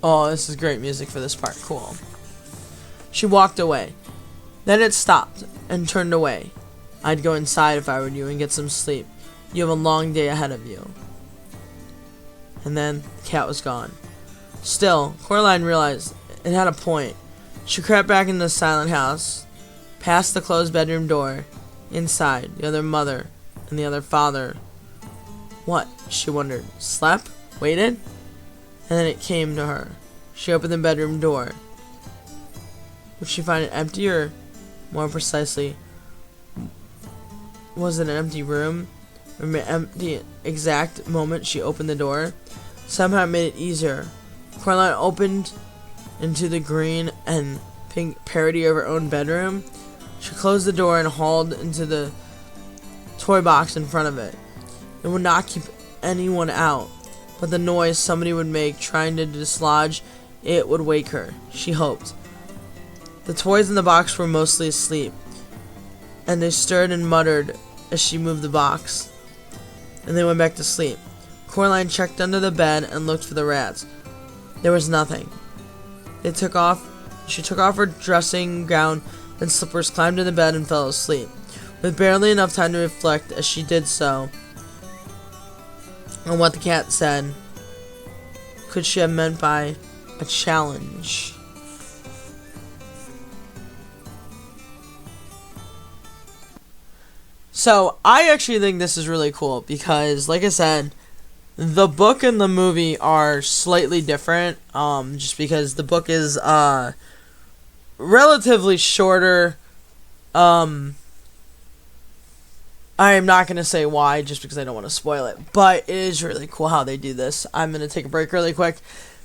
Oh, this is great music for this part. Cool. She walked away. Then it stopped and turned away. "I'd go inside if I were you and get some sleep. You have a long day ahead of you." And then the cat was gone. Still, Coraline realized it had a point. She crept back into the silent house, past the closed bedroom door. Inside, the other mother and the other father. What? She wondered. Slept? Waited? And then it came to her. She opened the bedroom door. Would she find it empty, or more precisely, was it an empty room? Or empty exact moment she opened the door? Somehow it made it easier. Coraline opened into the green and pink parody of her own bedroom. She closed the door and hauled into the toy box in front of it. It would not keep anyone out, but the noise somebody would make trying to dislodge it would wake her, she hoped. The toys in the box were mostly asleep, and they stirred and muttered as she moved the box, and they went back to sleep. Coraline checked under the bed and looked for the rats. There was nothing. She took off her dressing gown and slippers, climbed in the bed, and fell asleep, with barely enough time to reflect as she did so on what the cat said. Could she have meant by a challenge? So, I actually think this is really cool because, like I said, the book and the movie are slightly different, just because the book is, relatively shorter. I am not going to say why, just because I don't want to spoil it, but it is really cool how they do this. I'm going to take a break really quick,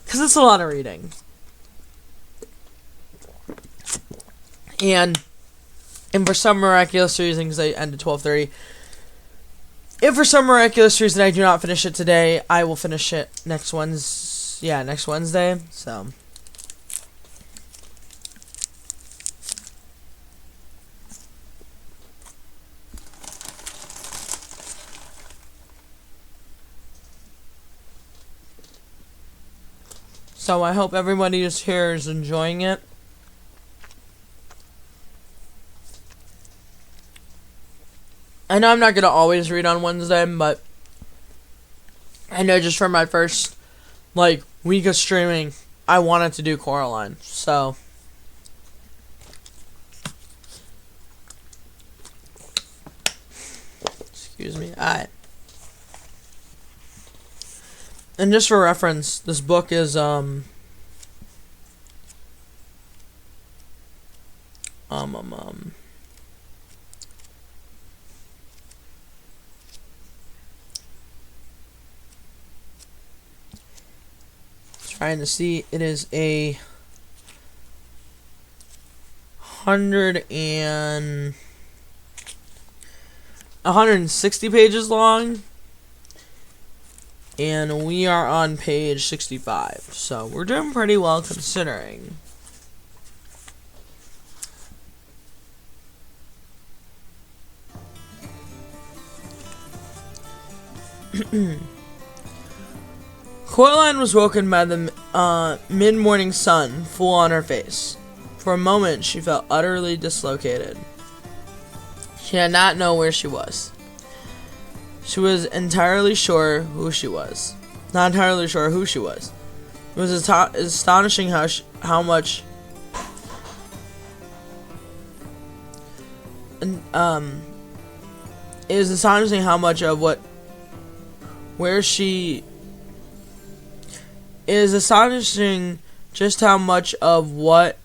because it's a lot of reading. And for some miraculous reason, because I end at 12:30, if for some miraculous reason I do not finish it today, I will finish it next Wednesday, so. So I hope everybody who's here is enjoying it. I know I'm not going to always read on Wednesday, but I know just from my first, week of streaming, I wanted to do Coraline, so. Excuse me. Alright. And just for reference, this book is, trying to see, it is 160 pages long, and we are on page 65, so we're doing pretty well considering. Coraline was woken by the mid-morning sun full on her face. For a moment, she felt utterly dislocated. She did not know where she was. She was entirely sure who she was. Not entirely sure who she was. It was astonishing how much. It was astonishing how much of where she. It is astonishing just how much of where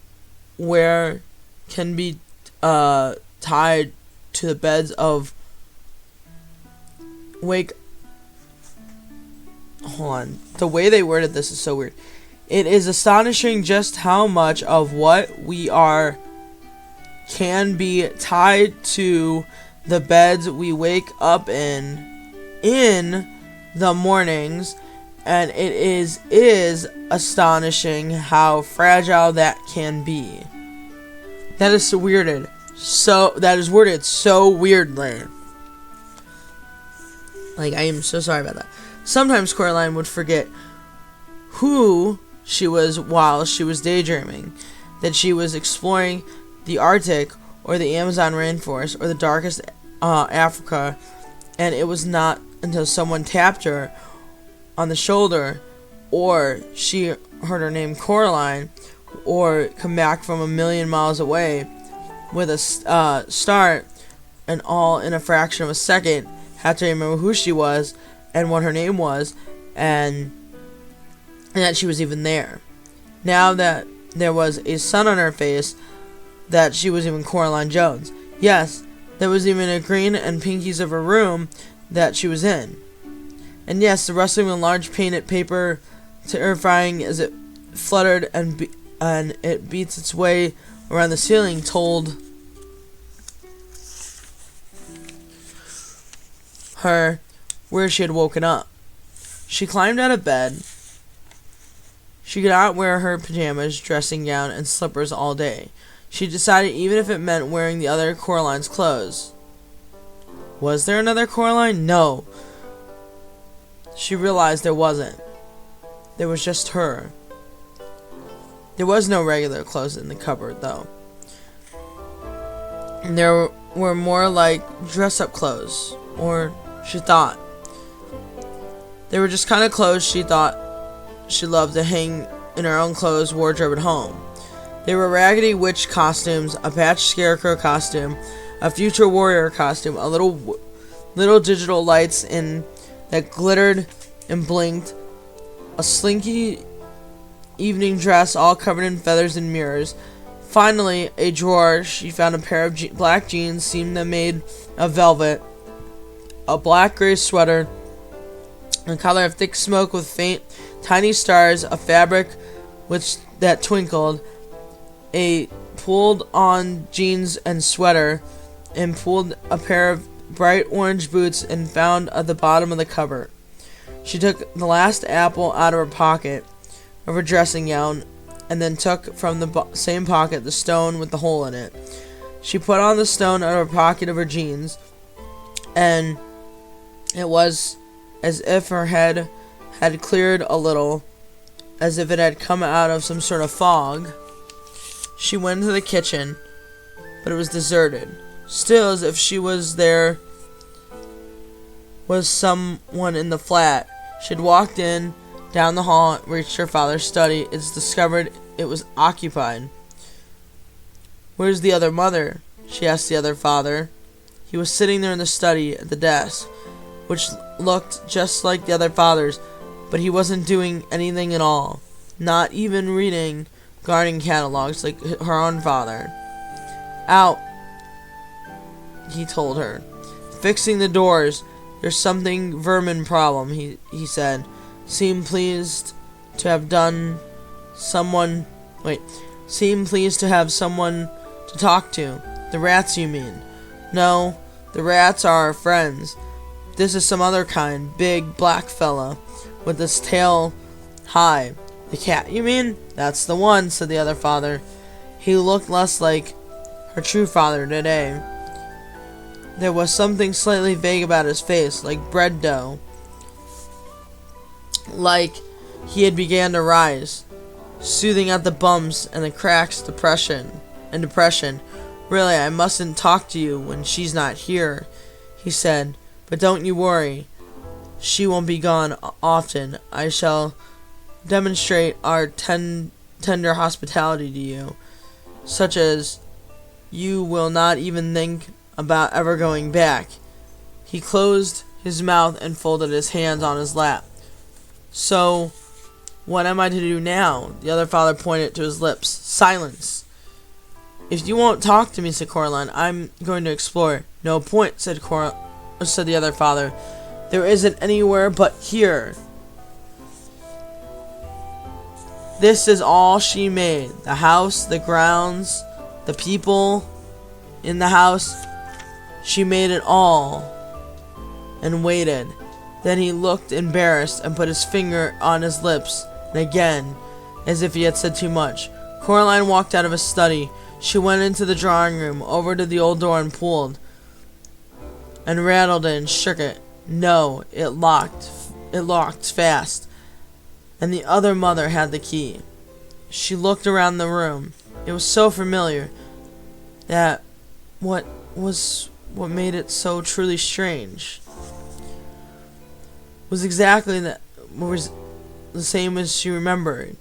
can be tied to the beds of hold on. The way they worded this is so weird. It is astonishing just how much of what we are can be tied to the beds we wake up in the mornings. And it is astonishing how fragile that can be. That is so weirded. That is worded so weirdly. I am so sorry about that. Sometimes Coraline would forget who she was while she was daydreaming. That she was exploring the Arctic or the Amazon rainforest or the darkest Africa. And it was not until someone tapped her on the shoulder, or she heard her name Coraline, or come back from a million miles away with a start, and all in a fraction of a second, had to remember who she was and what her name was, and that she was even there. Now that there was a sun on her face, that she was even Coraline Jones. Yes, there was even a green and pinkies of her room that she was in. And yes, the rustling of large painted paper, terrifying as it fluttered and it beats its way around the ceiling told her where she had woken up. She climbed out of bed. She could not wear her pajamas, dressing gown, and slippers all day. She decided even if it meant wearing the other Coraline's clothes. Was there another Coraline? No. She realized there wasn't. There was just her. There was no regular clothes in the cupboard, though. And there were more like dress-up clothes, or she thought. They were just kind of clothes she thought she loved to hang in her own clothes wardrobe at home. They were raggedy witch costumes, a patched scarecrow costume, a future warrior costume, a little digital lights that glittered and blinked, a slinky evening dress all covered in feathers and mirrors. Finally, a drawer, she found a pair of black jeans seemed made of velvet, a black-gray sweater, a color of thick smoke with faint, tiny stars, a fabric that twinkled, a pulled-on jeans and sweater, and pulled a pair of bright orange boots and found at the bottom of the cupboard. She took the last apple out of her pocket of her dressing gown and then took from the same pocket the stone with the hole in it. She put on the stone out of her pocket of her jeans, and it was as if her head had cleared a little, as if it had come out of some sort of fog. She went into the kitchen, but it was deserted. Still, as if she was there was someone in the flat. She had walked in, down the hall, reached her father's study. It's discovered it was occupied. "Where's the other mother?" she asked the other father. He was sitting there in the study at the desk, which looked just like the other father's, but he wasn't doing anything at all, not even reading gardening catalogs like her own father. "Out," he told her. "Fixing the doors. There's something vermin problem," he said. Seemed pleased to have someone to talk to. "The rats, you mean?" "No, the rats are our friends. This is some other kind, big black fella, with his tail high." "The cat, you mean?" "That's the one," said the other father. He looked less like her true father today. There was something slightly vague about his face, like bread dough. Like he had began to rise, soothing out the bumps and the cracks, depression. "Really, I mustn't talk to you when she's not here," he said. "But don't you worry. She won't be gone often. I shall demonstrate our tender hospitality to you, such as you will not even think about ever going back." He closed his mouth and folded his hands on his lap. "So, what am I to do now?" The other father pointed to his lips. "Silence." "If you won't talk to me," said Coraline, "I'm going to explore." "No point," said the other father. "There isn't anywhere but here." This is all she made. The house, the grounds, the people in the house. She made it all and waited. Then he looked embarrassed and put his finger on his lips, and again, as if he had said too much. Coraline walked out of his study. She went into the drawing room, over to the old door and pulled, and rattled it and shook it. No, it locked fast, and the other mother had the key. She looked around the room. It was so familiar that what made it so truly strange was the same as she remembered.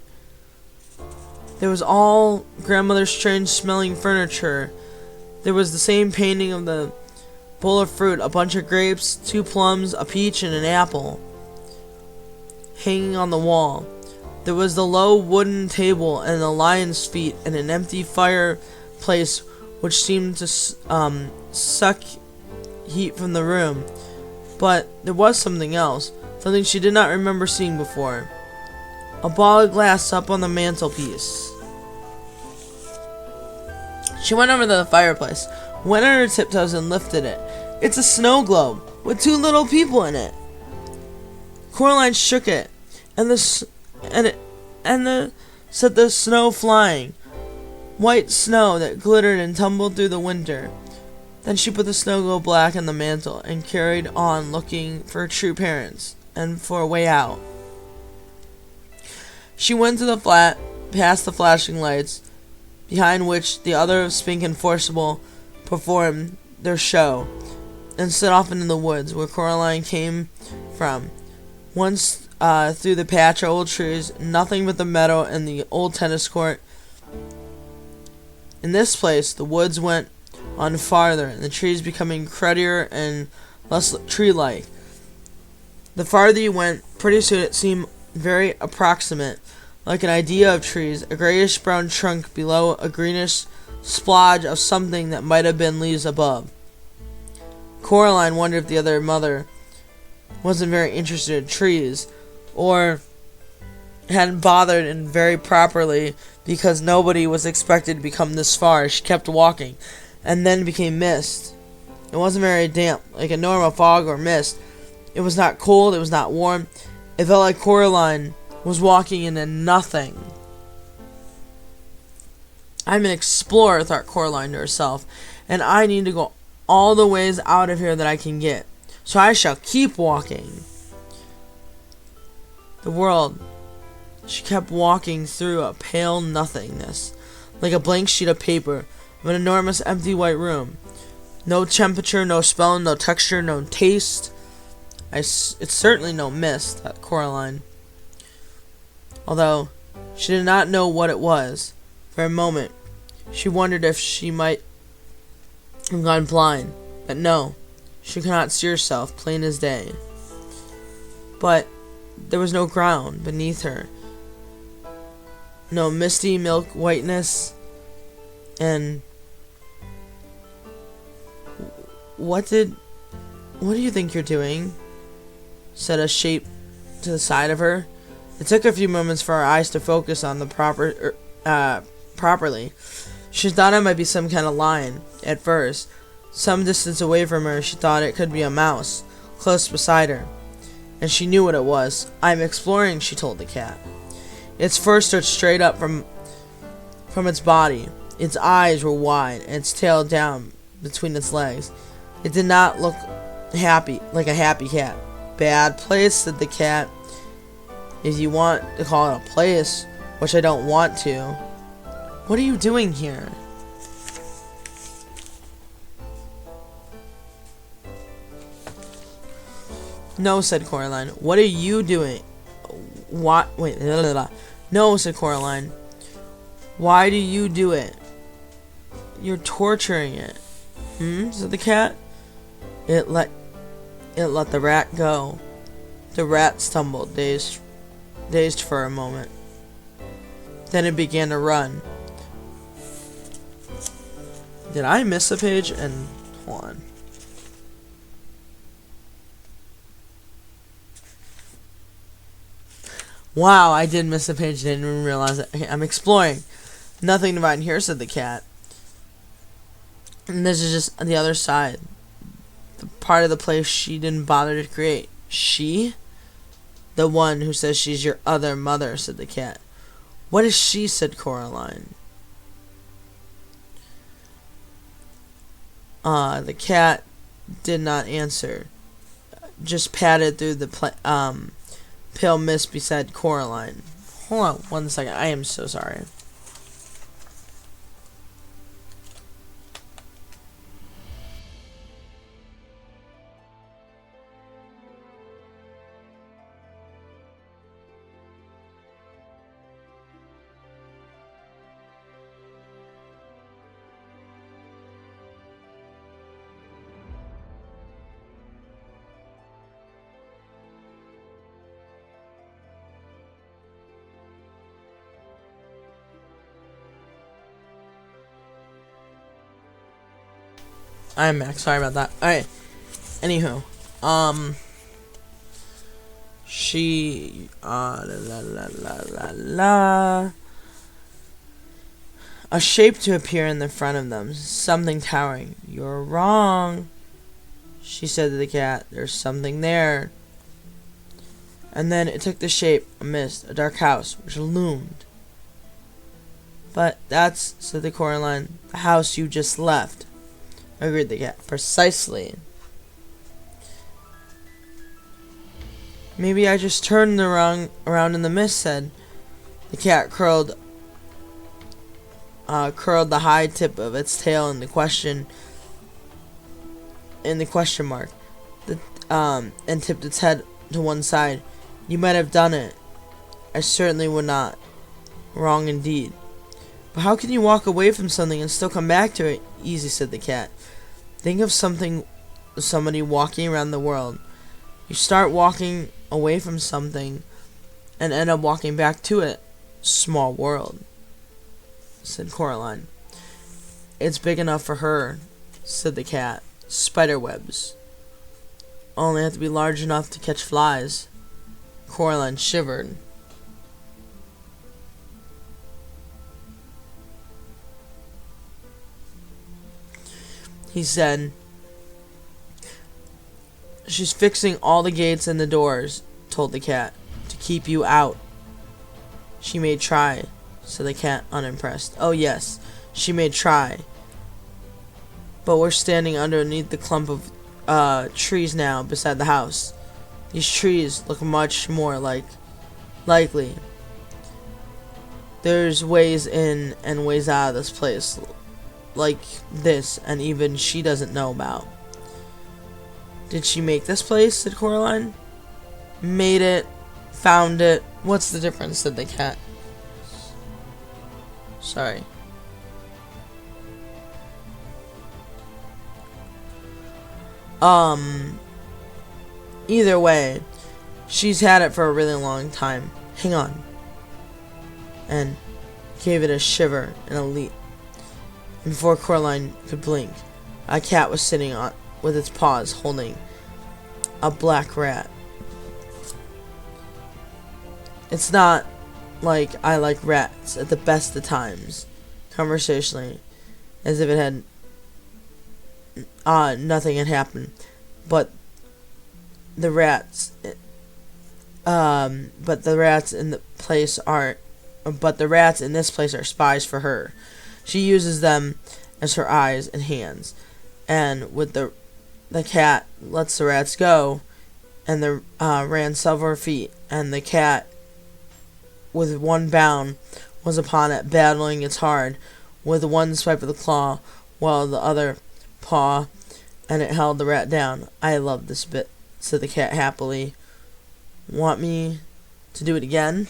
There was all grandmother's strange smelling furniture. There was the same painting of the bowl of fruit, a bunch of grapes, 2 plums, a peach, and an apple hanging on the wall. There was the low wooden table and the lion's feet and an empty fireplace which seemed to suck heat from the room. But there was something else, something she did not remember seeing before. a ball of glass up on the mantelpiece. She went over to the fireplace, went on her tiptoes and lifted it. It's a snow globe with 2 little people in it. Coraline shook it, and set the snow flying. White snow that glittered and tumbled through the winter. Then she put the snow globe back on the mantle and carried on looking for her true parents and for a way out. She went to the flat, past the flashing lights, behind which the other Spink and Forcible performed their show, and set off into the woods where Coraline came from. Once through the patch of old trees, nothing but the meadow and the old tennis court. In this place, the woods went on farther, and the trees becoming cruddier and less tree-like. The farther you went, pretty soon it seemed very approximate, like an idea of trees, a grayish-brown trunk below, a greenish splodge of something that might have been leaves above. Coraline wondered if the other mother wasn't very interested in trees, or hadn't bothered in very properly because nobody was expected to become this far. She kept walking, and then became mist. It wasn't very damp, like a normal fog or mist. It was not cold, it was not warm. It felt like Coraline was walking into nothing. I'm an explorer, thought Coraline to herself, and I need to go all the ways out of here that I can get. So I shall keep walking. The world. She kept walking through a pale nothingness, like a blank sheet of paper, of an enormous empty white room. No temperature, no smell, no texture, no taste. It's certainly no mist, thought Coraline. Although she did not know what it was. For a moment, she wondered if she might have gone blind. But no, she could not see herself, plain as day. But there was no ground beneath her. No misty milk whiteness. And what do you think you're doing? Said a shape to the side of her. It took a few moments for her eyes to focus on the properly. She thought it might be some kind of lion at first. Some distance away from her, she thought it could be a mouse, close beside her. And she knew what it was. I'm exploring, she told the cat. Its fur stood straight up from its body. Its eyes were wide, and its tail down between its legs. It did not look happy, like a happy cat. Bad place, said the cat. If you want to call it a place, which I don't want to. What are you doing here? No, said Coraline. What are you doing? What? Wait. Blah, blah, blah. No, said Coraline. Why do you do it? You're torturing it. Said the cat. It let the rat go. The rat stumbled, dazed for a moment. Then it began to run. Did I miss a page? And hold on. Wow, I did miss a page. Didn't even realize it. Okay, I'm exploring. Nothing divine here, said the cat. And this is just the other side. The part of the place she didn't bother to create. She? The one who says she's your other mother, said the cat. What is she, said Coraline. The cat did not answer. Just padded through the pale mist beside Coraline. Hold on 1 second. I am so sorry. I'm back. Sorry about that. Alright. Anywho. She, la la la la la. A shape to appear in the front of them, something towering. You're wrong, she said to the cat. There's something there. And then it took the shape, a mist, a dark house, which loomed. But that's, said the Coraline, the house you just left, agreed the cat. Precisely. Maybe I just turned around in the mist, said the cat. Curled the high tip of its tail in the question mark, and tipped its head to one side. You might have done it. I certainly would not. Wrong indeed. But how can you walk away from something and still come back to it? Easy, said the cat. Think of somebody walking around the world. You start walking away from something and end up walking back to it. Small world, said Coraline. It's big enough for her, said the cat. Spider webs. Only have to be large enough to catch flies. Coraline shivered. He said, she's fixing all the gates and the doors, told the cat, to keep you out. She may try, said the cat, unimpressed. Oh yes, she may try. But we're standing underneath the clump of trees now beside the house. These trees look much more likely. There's ways in and ways out of this place, like this, and even she doesn't know about. Did she make this place? Said Coraline. Made it, found it. What's the difference? Said the cat. Sorry. Either way, she's had it for a really long time. Hang on. And gave it a shiver and a leap. And before Coraline could blink, a cat was sitting on with its paws holding a black rat. It's not like I like rats at the best of times, conversationally, as if it had nothing had happened, but the rats in this place are spies for her. She uses them as her eyes and hands, and with the cat lets the rats go, and the ran several feet, and the cat with one bound was upon it, battling its hard with one swipe of the claw, while the other paw, and it held the rat down. I love this bit, said the cat happily. Want me to do it again?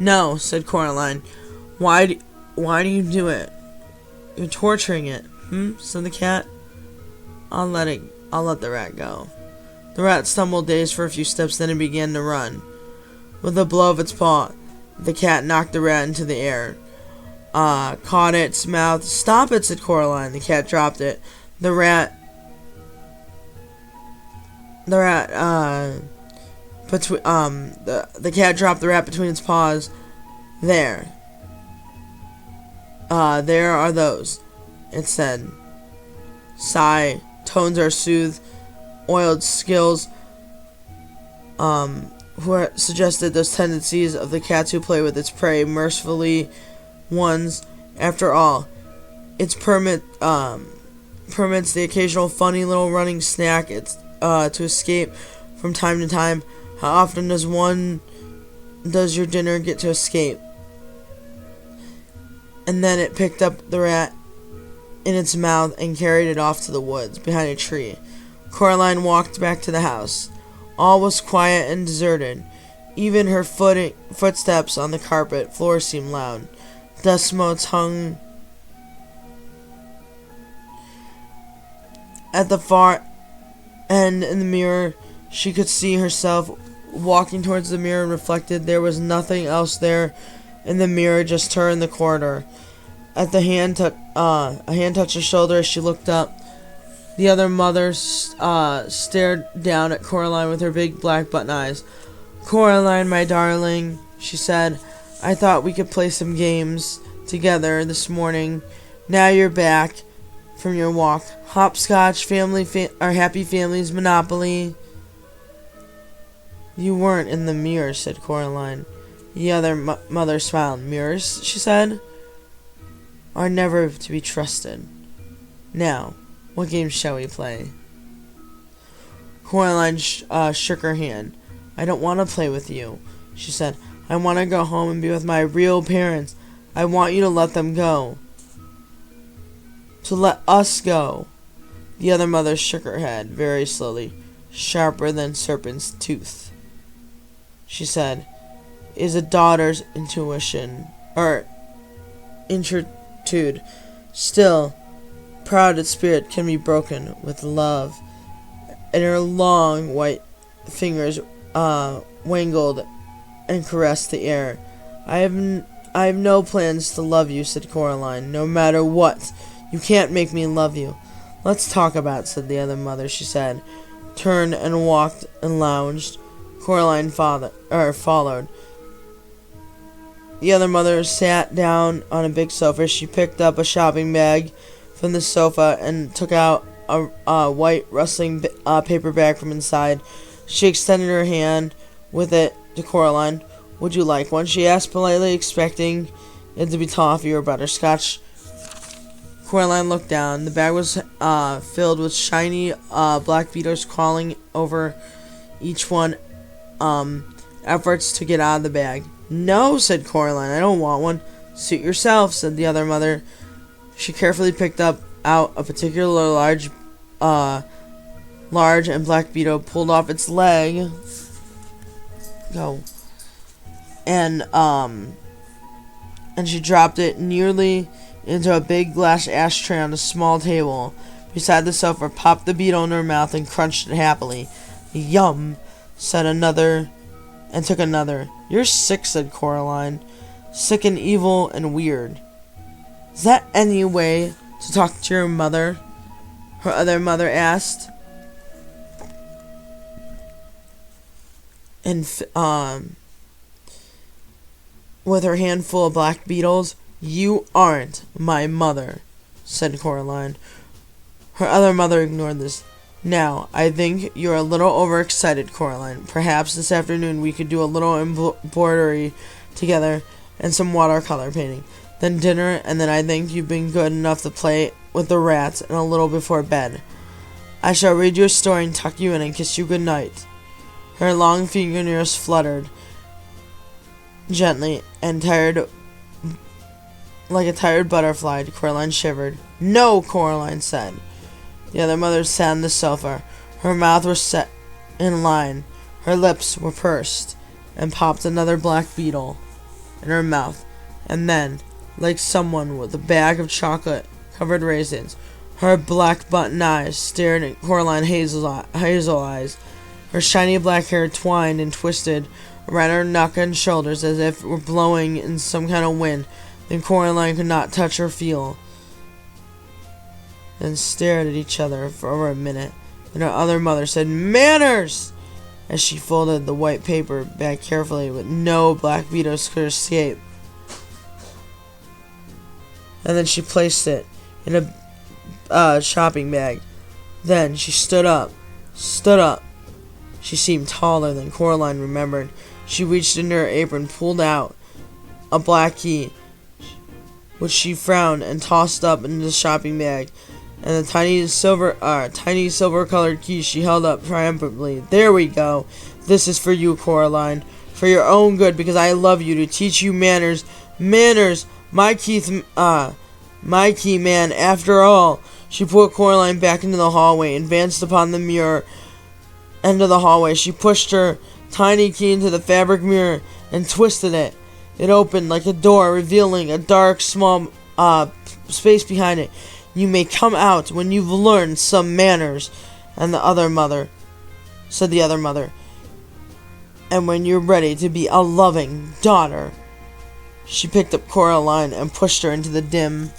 No, said Coraline. Why do you do it? You're torturing it. Said the cat. I'll let the rat go. The rat stumbled, dazed for a few steps, then it began to run. With a blow of its paw, the cat knocked the rat into the air. Caught its mouth. Stop it, said Coraline. The cat dropped it. The cat dropped the rat between its paws. There are those, it said. Sigh. Tones are soothed. Oiled skills, who suggested those tendencies of the cats who play with its prey, mercifully ones. After all, it permits the occasional funny little running snack to escape from time to time. How often does your dinner get to escape? And then it picked up the rat in its mouth and carried it off to the woods behind a tree. Coraline walked back to the house. All was quiet and deserted. Even her footsteps on the carpet floor seemed loud. Dust motes hung at the far end. In the mirror, she could see herself walking towards the mirror and reflected. There was nothing else there in the mirror, just her in the corridor. At the a hand touched her shoulder as she looked up. The other mother stared down at Coraline with her big black button eyes. "Coraline, my darling," she said, "I thought we could play some games together this morning. Now you're back from your walk. Hopscotch, or Happy Families, Monopoly." "You weren't in the mirror," said Coraline. The other mother smiled. "Mirrors," she said, "are never to be trusted. Now, what game shall we play?" Coraline shook her hand. "I don't want to play with you," she said. "I want to go home and be with my real parents. I want you to let them go. To let us go." The other mother shook her head very slowly, sharper than serpent's tooth. She said, "Is a daughter's intuitude. Still, proud its spirit can be broken with love." And her long white fingers wangled and caressed the air. I have no plans to love you," said Coraline, "no matter what. You can't make me love you." "Let's talk about it," said the other mother, she said. Turned and walked and lounged. Coraline followed. The other mother sat down on a big sofa. She picked up a shopping bag from the sofa and took out a white rustling paper bag from inside. She extended her hand with it to Coraline. "Would you like one?" she asked politely, expecting it to be toffee or butterscotch. Coraline looked down. The bag was filled with shiny black beetles crawling over each one. Efforts to get out of the bag. "No," said Coraline, "I don't want one." "Suit yourself," said the other mother. She carefully picked out a particular large and black beetle, pulled off its leg, and she dropped it nearly into a big glass ashtray on a small table beside the sofa, popped the beetle in her mouth, and crunched it happily. "Yum," said another, and took another. "You're sick," said Coraline. "Sick and evil and weird." "Is that any way to talk to your mother?" her other mother asked. And with her hand full of black beetles. "You aren't my mother," said Coraline. Her other mother ignored this. "Now, I think you're a little overexcited, Coraline. Perhaps this afternoon we could do a little embroidery together and some watercolor painting. Then dinner, and then I think you've been good enough to play with the rats and a little before bed. I shall read you a story and tuck you in and kiss you good night." Her long fingernails fluttered gently and like a tired butterfly. Coraline shivered. "No," Coraline said. The other mother sat on the sofa. Her mouth was set in line. Her lips were pursed, and popped another black beetle in her mouth. And then, like someone with a bag of chocolate-covered raisins, her black button eyes stared at Coraline hazel eyes. Her shiny black hair twined and twisted around her neck and shoulders as if it were blowing in some kind of wind. Then Coraline could not touch or feel. Then stared at each other for over a minute. Then her other mother said, "Manners!" as she folded the white paper bag carefully, with no black beetles could escape. And then she placed it in a shopping bag. Then she stood up. She seemed taller than Coraline remembered. She reached into her apron, pulled out a black key, which she frowned and tossed up into the shopping bag, and the tiny silver-colored key she held up triumphantly. "There we go. This is for you, Coraline, for your own good, because I love you, to teach you manners. Manners, my key, man. After all." She put Coraline back into the hallway and advanced upon the mirror end of the hallway. She pushed her tiny key into the fabric mirror and twisted it. It opened like a door, revealing a dark, small space behind it. "You may come out when you've learned some manners," and the other mother said. And when you're ready to be a loving daughter. She picked up Coraline and pushed her into the dim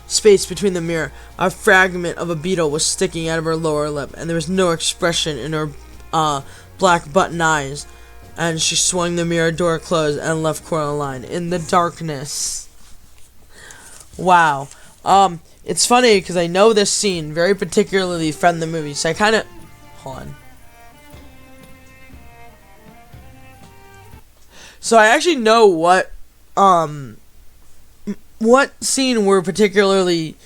space between the mirror. A fragment of a beetle was sticking out of her lower lip, and there was no expression in her black button eyes. And she swung the mirror door closed and left Coraline in the darkness. Wow. It's funny because I know this scene very particularly from the movie, so I kind of... Hold on. So I actually know what scene we're particularly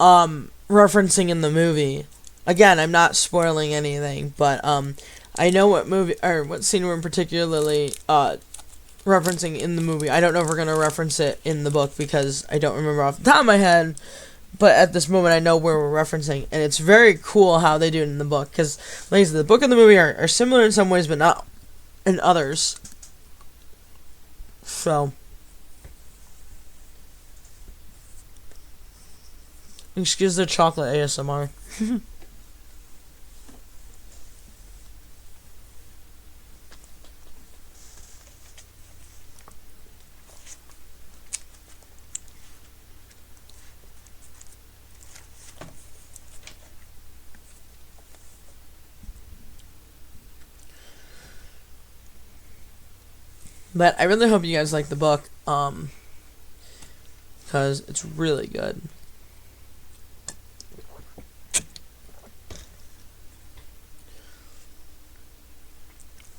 referencing in the movie. Again, I'm not spoiling anything, but I know what movie or what scene we're particularly referencing in the movie. I don't know if we're gonna reference it in the book because I don't remember off the top of my head. But at this moment, I know where we're referencing, and it's very cool how they do it in the book. Because, like I said, the book and the movie are similar in some ways, but not in others. So, excuse the chocolate ASMR. But I really hope you guys like the book, because it's really good.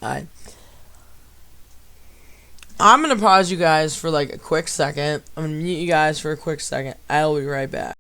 I'm gonna pause you guys for like a quick second. I'm gonna mute you guys for a quick second. I'll be right back.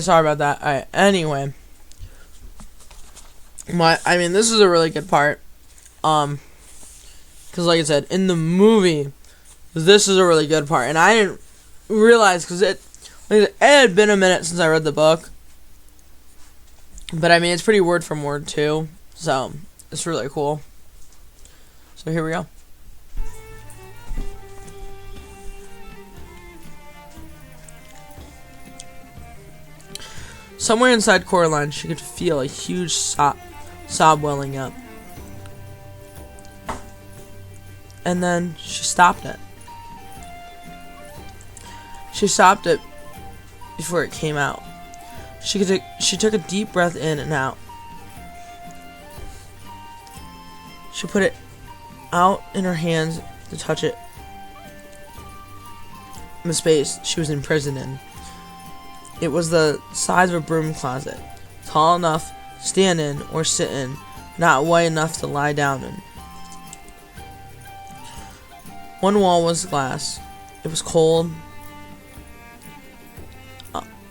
Sorry about that. Anyway, this is a really good part. Because like I said, in the movie, this is a really good part, and I didn't realize because it had been a minute since I read the book. But it's pretty word from word too, so it's really cool. So here we go. Somewhere inside Coraline, she could feel a huge sob welling up. And then she stopped it. She stopped it before it came out. She took a deep breath in and out. She put it out in her hands to touch it. The space she was imprisoned in. It was the size of a broom closet, tall enough to stand in or sit in, not wide enough to lie down in. One wall was glass. It was cold.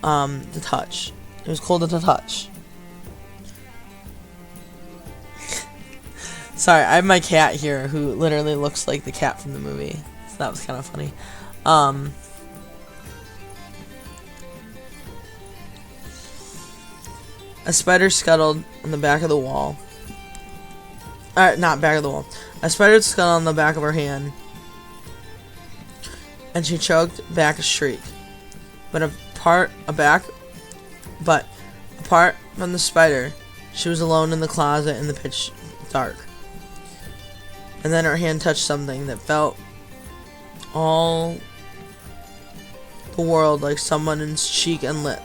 To touch. It was cold to touch. Sorry, I have my cat here who literally looks like the cat from the movie. So that was kind of funny. A spider scuttled on the back of the wall. Not back of the wall. A spider scuttled on the back of her hand. And she choked back a shriek. But apart from the spider, she was alone in the closet in the pitch dark. And then her hand touched something that felt all the world like someone's cheek and lip,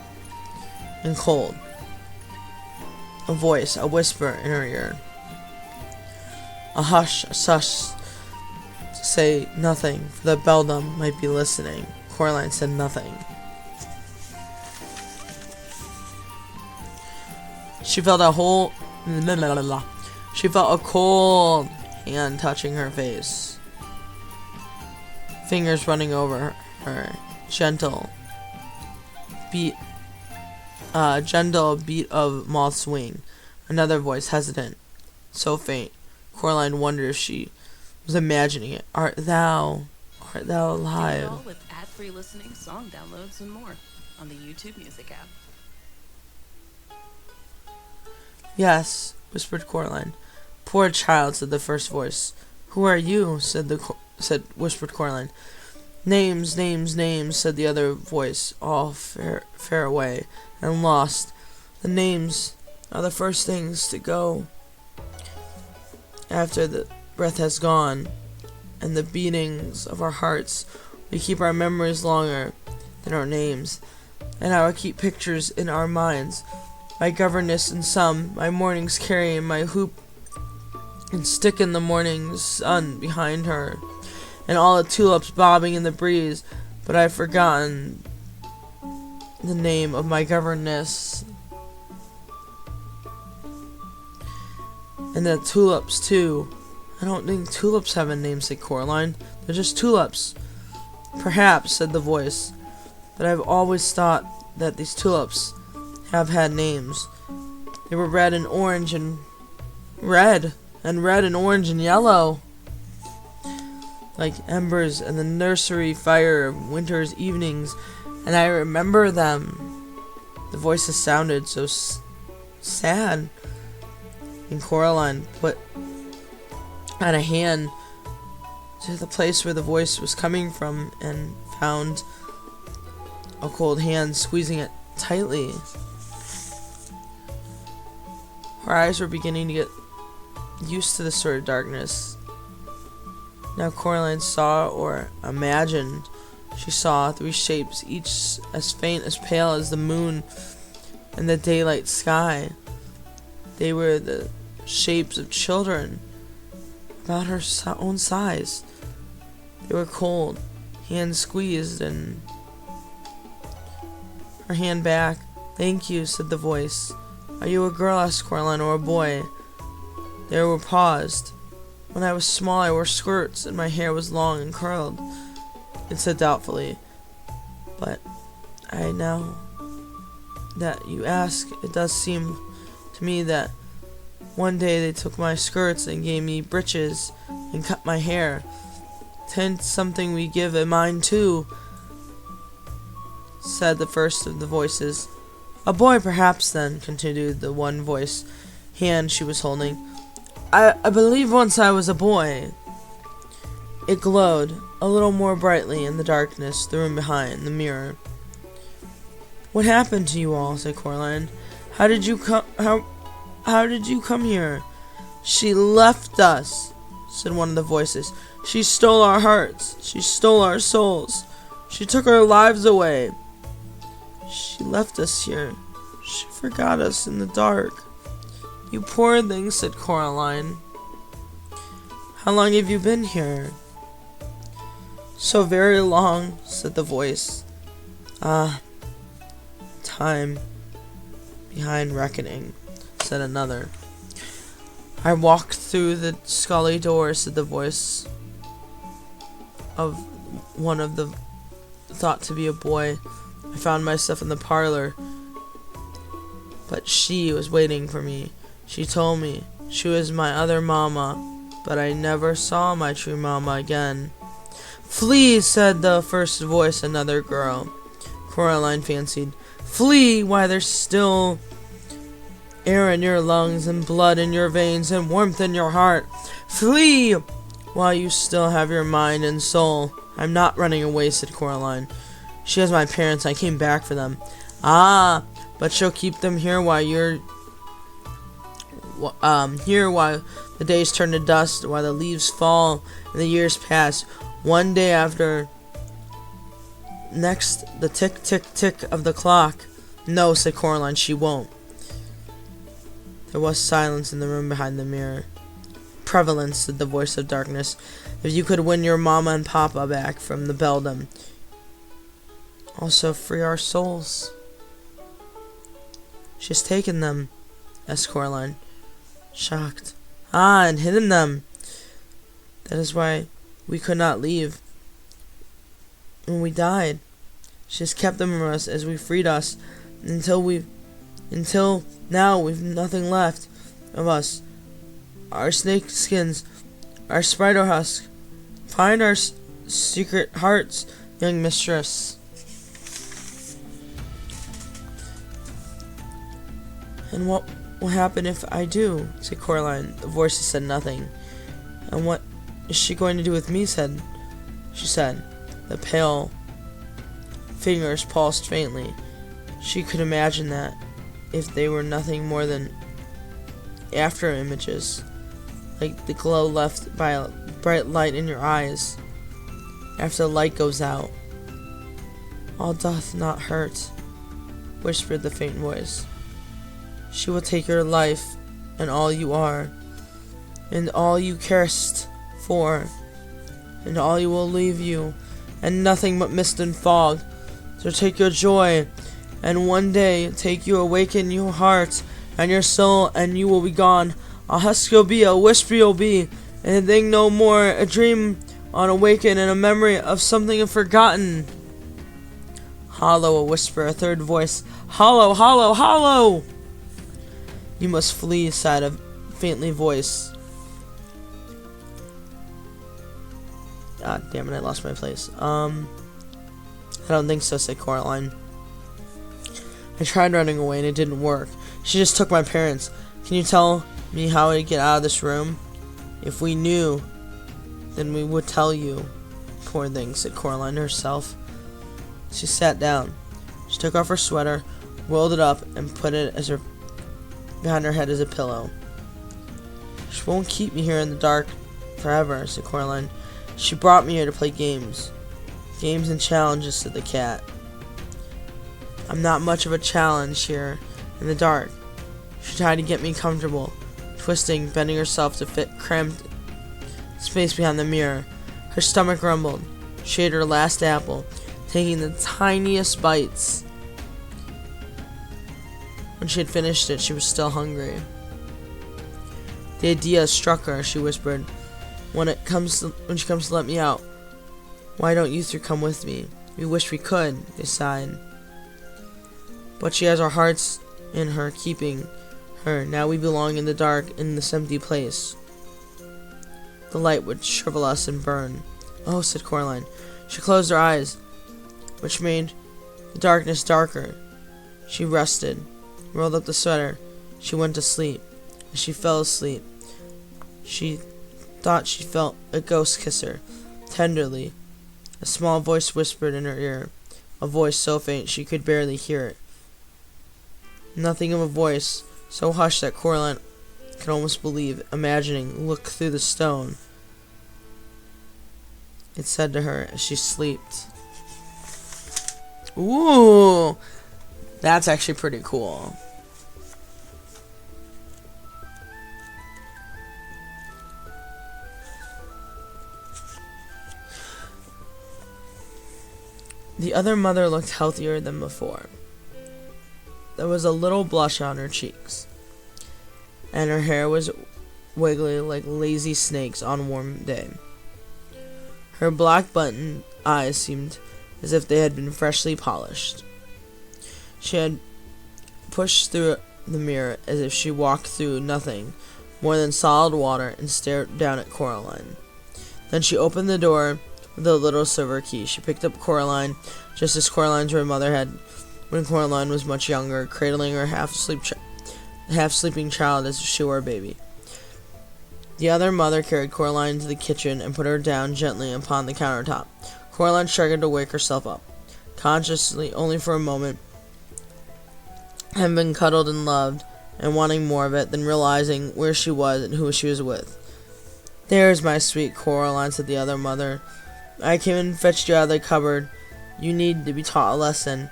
and cold. A voice, a whisper in her ear. A hush, a sush, to say nothing, for the beldam might be listening. Coraline said nothing. She felt a cold hand touching her face. Fingers running over her. Gentle beat of moth's wing. Another voice, hesitant, so faint. Coraline wondered if she was imagining it. Art thou Do it alive? all with ad-free listening, song downloads, and more on the YouTube Music app. Yes, whispered Coraline. Poor child, said the first voice. Who are you? whispered Coraline. Names, names, names, said the other voice, all far away and lost. The names are the first things to go after the breath has gone, and the beatings of our hearts. We keep our memories longer than our names, and I will keep pictures in our minds. My governess in some, my mornings carrying my hoop and stick in the morning sun behind her, and all the tulips bobbing in the breeze, but I've forgotten the name of my governess. And the tulips, too. I don't think tulips have a name, said Coraline. They're just tulips. Perhaps, said the voice, but I've always thought that these tulips have had names. They were red and orange and red and orange and yellow, like embers in the nursery fire of winter's evenings, and I remember them. The voices sounded so sad, and Coraline put out a hand to the place where the voice was coming from and found a cold hand squeezing it tightly. Her eyes were beginning to get used to this sort of darkness. Now Coraline saw, or imagined she saw, three shapes, each as faint, as pale as the moon in the daylight sky. They were the shapes of children, about her own size. They were cold, hands squeezed, and her hand back. Thank you, said the voice. Are you a girl, asked Coraline, or a boy? They were paused. When I was small, I wore skirts, and my hair was long and curled, it said doubtfully. But now that you ask, it does seem to me that one day they took my skirts and gave me breeches and cut my hair. 'Tain't something we give a mind to, said the first of the voices. A boy, perhaps, then, continued the one voice, hand she was holding. I believe once I was a boy. It glowed a little more brightly in the darkness, the room behind, the mirror. What happened to you all? Said Coraline. How did you come here? She left us, said one of the voices. She stole our hearts. She stole our souls. She took our lives away. She left us here. She forgot us in the dark. You poor thing, said Coraline. How long have you been here? So very long, said the voice. Time behind reckoning, said another. I walked through the scully door, said the voice of one of the thought to be a boy. I found myself in the parlor, but she was waiting for me. She told me she was my other mama, but I never saw my true mama again. Flee, said the first voice, another girl. Coraline fancied. Flee, why there's still air in your lungs and blood in your veins and warmth in your heart. Flee, while you still have your mind and soul. I'm not running away, said Coraline. She has my parents. I came back for them. Ah, but she'll keep them here while while the days turn to dust, while the leaves fall and the years pass. One day after next, the tick, tick, tick of the clock. No, said Coraline, she won't. There was silence in the room behind the mirror. Prevalence, said the voice of darkness. If you could win your mama and papa back from the beldam, also free our souls. She's taken them, asked Coraline, shocked. Ah, and hidden them. That is why we could not leave when we died. She has kept them from us as we freed us until now we've nothing left of us. Our snake skins, our spider husk. Find our secret hearts, young mistress. And what will happen if I do? Said Coraline. The voices said nothing. And what is she going to do with me? She said. The pale fingers pulsed faintly. She could imagine that if they were nothing more than after images, like the glow left by a bright light in your eyes after the light goes out. All doth not hurt, whispered the faint voice. She will take your life and all you are, and all you carest for, and all you will leave you, and nothing but mist and fog. So take your joy, and one day take you awaken your heart and your soul, and you will be gone. A husk you'll be, a whisper you'll be, and a thing no more, a dream on awaken, and a memory of something forgotten. Hollow, a whisper, a third voice. Hollow, hollow, hollow! You must flee, sighed a faintly voice. God damn it, I lost my place. I don't think so, said Coraline. I tried running away and it didn't work. She just took my parents. Can you tell me how to get out of this room? If we knew, then we would tell you. Poor thing, said Coraline to herself. She sat down. She took off her sweater, rolled it up, and put it behind her head as a pillow. She won't keep me here in the dark forever, said Coraline. She brought me here to play games. Games and challenges, said the cat. I'm not much of a challenge here in the dark. She tried to get me comfortable, twisting, bending herself to fit cramped space behind the mirror. Her stomach rumbled. She ate her last apple, taking the tiniest bites. When she had finished it, she was still hungry. The idea struck her. She whispered, when she comes to let me out, why don't you three come with me? We wish we could, they sighed. But she has our hearts in her keeping her. Now we belong in the dark in this empty place. The light would shrivel us and burn. Oh, said Coraline. She closed her eyes, which made the darkness darker. She rested, rolled up the sweater. She went to sleep. As she fell asleep, she thought she felt a ghost kiss her, tenderly. A small voice whispered in her ear, a voice so faint she could barely hear it. Nothing of a voice, so hushed that Coraline could almost believe, imagining, look through the stone. It said to her as she slept. Ooh, that's actually pretty cool. The other mother looked healthier than before. There was a little blush on her cheeks, and her hair was wiggly like lazy snakes on a warm day. Her black button eyes seemed as if they had been freshly polished. She had pushed through the mirror as if she walked through nothing more than solid water and stared down at Coraline. Then she opened the door with a little silver key. She picked up Coraline just as Coraline's mother had when Coraline was much younger, cradling her half-sleeping child as if she were a baby. The other mother carried Coraline into the kitchen and put her down gently upon the countertop. Coraline struggled to wake herself up, consciously only for a moment, having been cuddled and loved, and wanting more of it, then realizing where she was and who she was with. "There's my sweet Coraline," said the other mother. "I came and fetched you out of the cupboard. You need to be taught a lesson.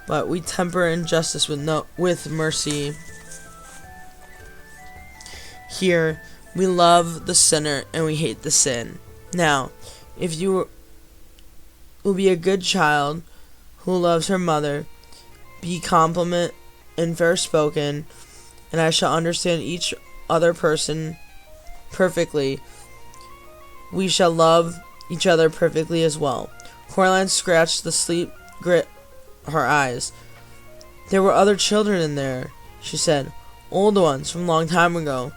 But we temper injustice with mercy. Here, we love the sinner and we hate the sin. Now, if you will be a good child who loves her mother, be competent and fair-spoken, and I shall understand each other person perfectly. We shall love each other perfectly as well." Coraline scratched the sleep grit her eyes. "There were other children in there," she said. "Old ones, from a long time ago."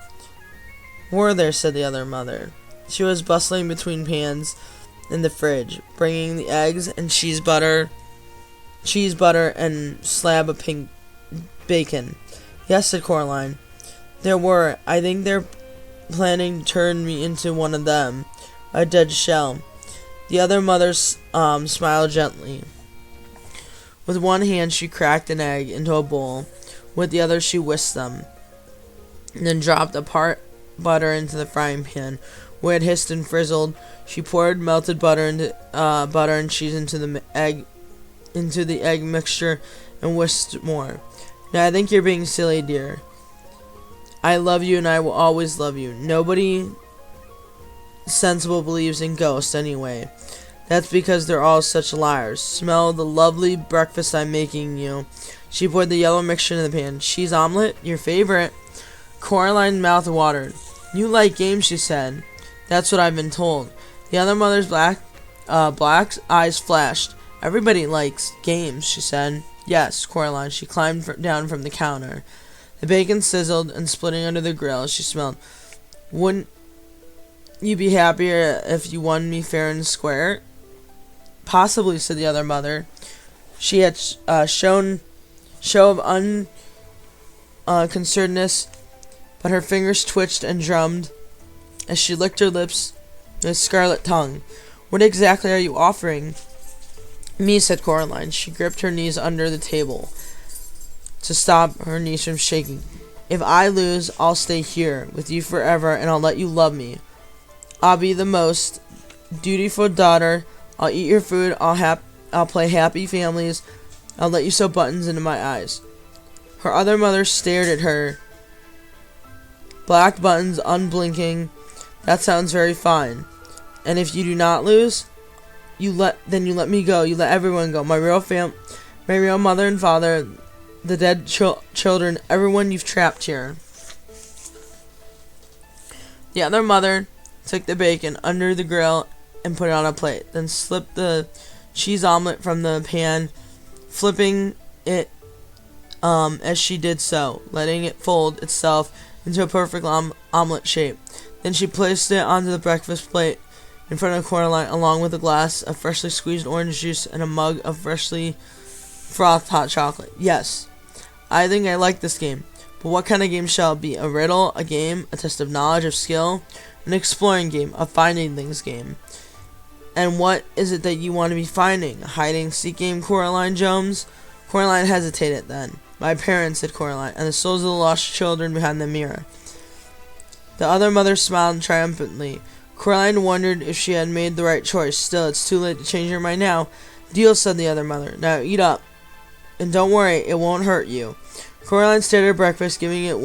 "Were there?" said the other mother. She was bustling between pans in the fridge, bringing the eggs and cheese butter, and slab of pink bacon. "Yes," said Coraline. "There were. I think they're planning to turn me into one of them, a dead shell." The other mother smiled gently. With one hand she cracked an egg into a bowl. With the other she whisked them, and then dropped a part butter into the frying pan, where it hissed and frizzled. She poured melted butter and cheese into the egg mixture, and whisked more. "Now I think you're being silly, dear. I love you, and I will always love you. Nobody sensible believes in ghosts anyway. That's because they're all such liars. Smell the lovely breakfast I'm making you." She poured the yellow mixture in the pan. "Cheese omelet? Your favorite?" Coraline's mouth watered. "You like games," she said. "That's what I've been told." The other mother's black eyes flashed. "Everybody likes games," she said. "Yes, Coraline." She climbed down from the counter. The bacon sizzled and splitting under the grill. She smelled. "Wouldn't you be happier if you won me fair and square?" "Possibly," said the other mother. She had show of unconcernedness, but her fingers twitched and drummed as she licked her lips with a scarlet tongue. "What exactly are you offering?" "Me," said Coraline. She gripped her knees under the table to stop her knees from shaking. "If I lose, I'll stay here with you forever, and I'll let you love me. I'll be the most dutiful daughter. I'll eat your food. I'll play happy families. I'll let you sew buttons into my eyes." Her other mother stared at her. "Black buttons, unblinking. That sounds very fine. And if you do not lose, you let me go. You let everyone go. My real mother and father, the dead children, everyone you've trapped here." The other mother took the bacon under the grill and put it on a plate, then slipped the cheese omelet from the pan, flipping it as she did so, letting it fold itself into a perfect omelet shape. Then she placed it onto the breakfast plate in front of Coraline, along with a glass of freshly squeezed orange juice and a mug of freshly frothed hot chocolate. "Yes, I think I like this game. But what kind of game shall it be? A riddle, a game, a test of knowledge, of skill, an exploring game, a finding things game?" And what is it that you want to be finding? A hide-and-seek game, Coraline Jones? Coraline hesitated then. My parents, said Coraline, and the souls of the lost children behind the mirror. The other mother smiled triumphantly. Coraline wondered if she had made the right choice. Still, it's too late to change her mind now. Deal, said the other mother. Now eat up. And don't worry, it won't hurt you. Coraline stared at her breakfast, giving it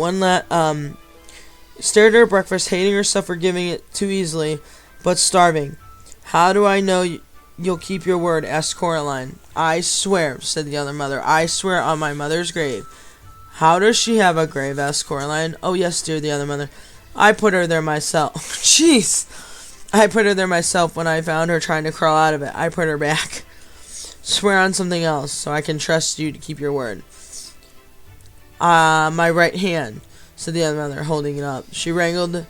stared at her breakfast, hating herself for giving it too easily, but starving. How do I know you'll keep your word? Asked Coraline. I swear, said the other mother. I swear on my mother's grave. How does she have a grave? Asked Coraline. Oh, yes, dear, the other mother. I put her there myself. Jeez. I put her there myself when I found her trying to crawl out of it. I put her back. Swear on something else so I can trust you to keep your word. My right hand, said the other mother, holding it up. She waggled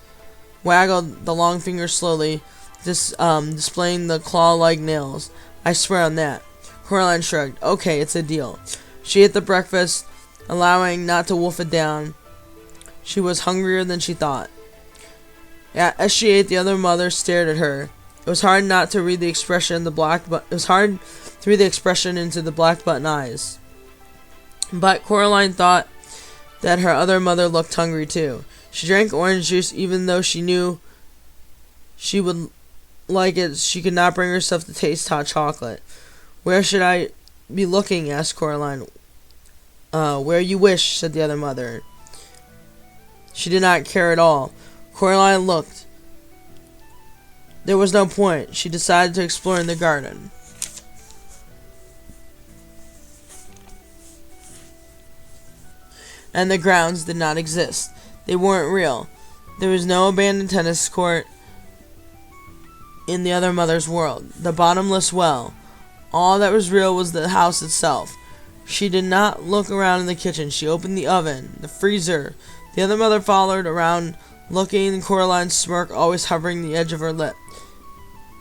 the long finger slowly, displaying the claw-like nails. I swear on that. Coraline shrugged. Okay, it's a deal. She ate the breakfast, allowing not to wolf it down. She was hungrier than she thought. As she ate, the other mother stared at her. It was hard not to read the expression in the into the black button eyes. But Coraline thought that her other mother looked hungry too. She drank orange juice even though she knew she would like it. She could not bring herself to taste hot chocolate. Where should I be looking? Asked Coraline. Where you wish, said the other mother. She did not care at all. Coraline looked. There was no point. She decided to explore in the garden. And the grounds did not exist. They weren't real. There was no abandoned tennis court in the other mother's world. The bottomless well. All that was real was the house itself. She did not look around in the kitchen. She opened the oven, the freezer. The other mother followed around, looking, Coraline's smirk always hovering the edge of her lip.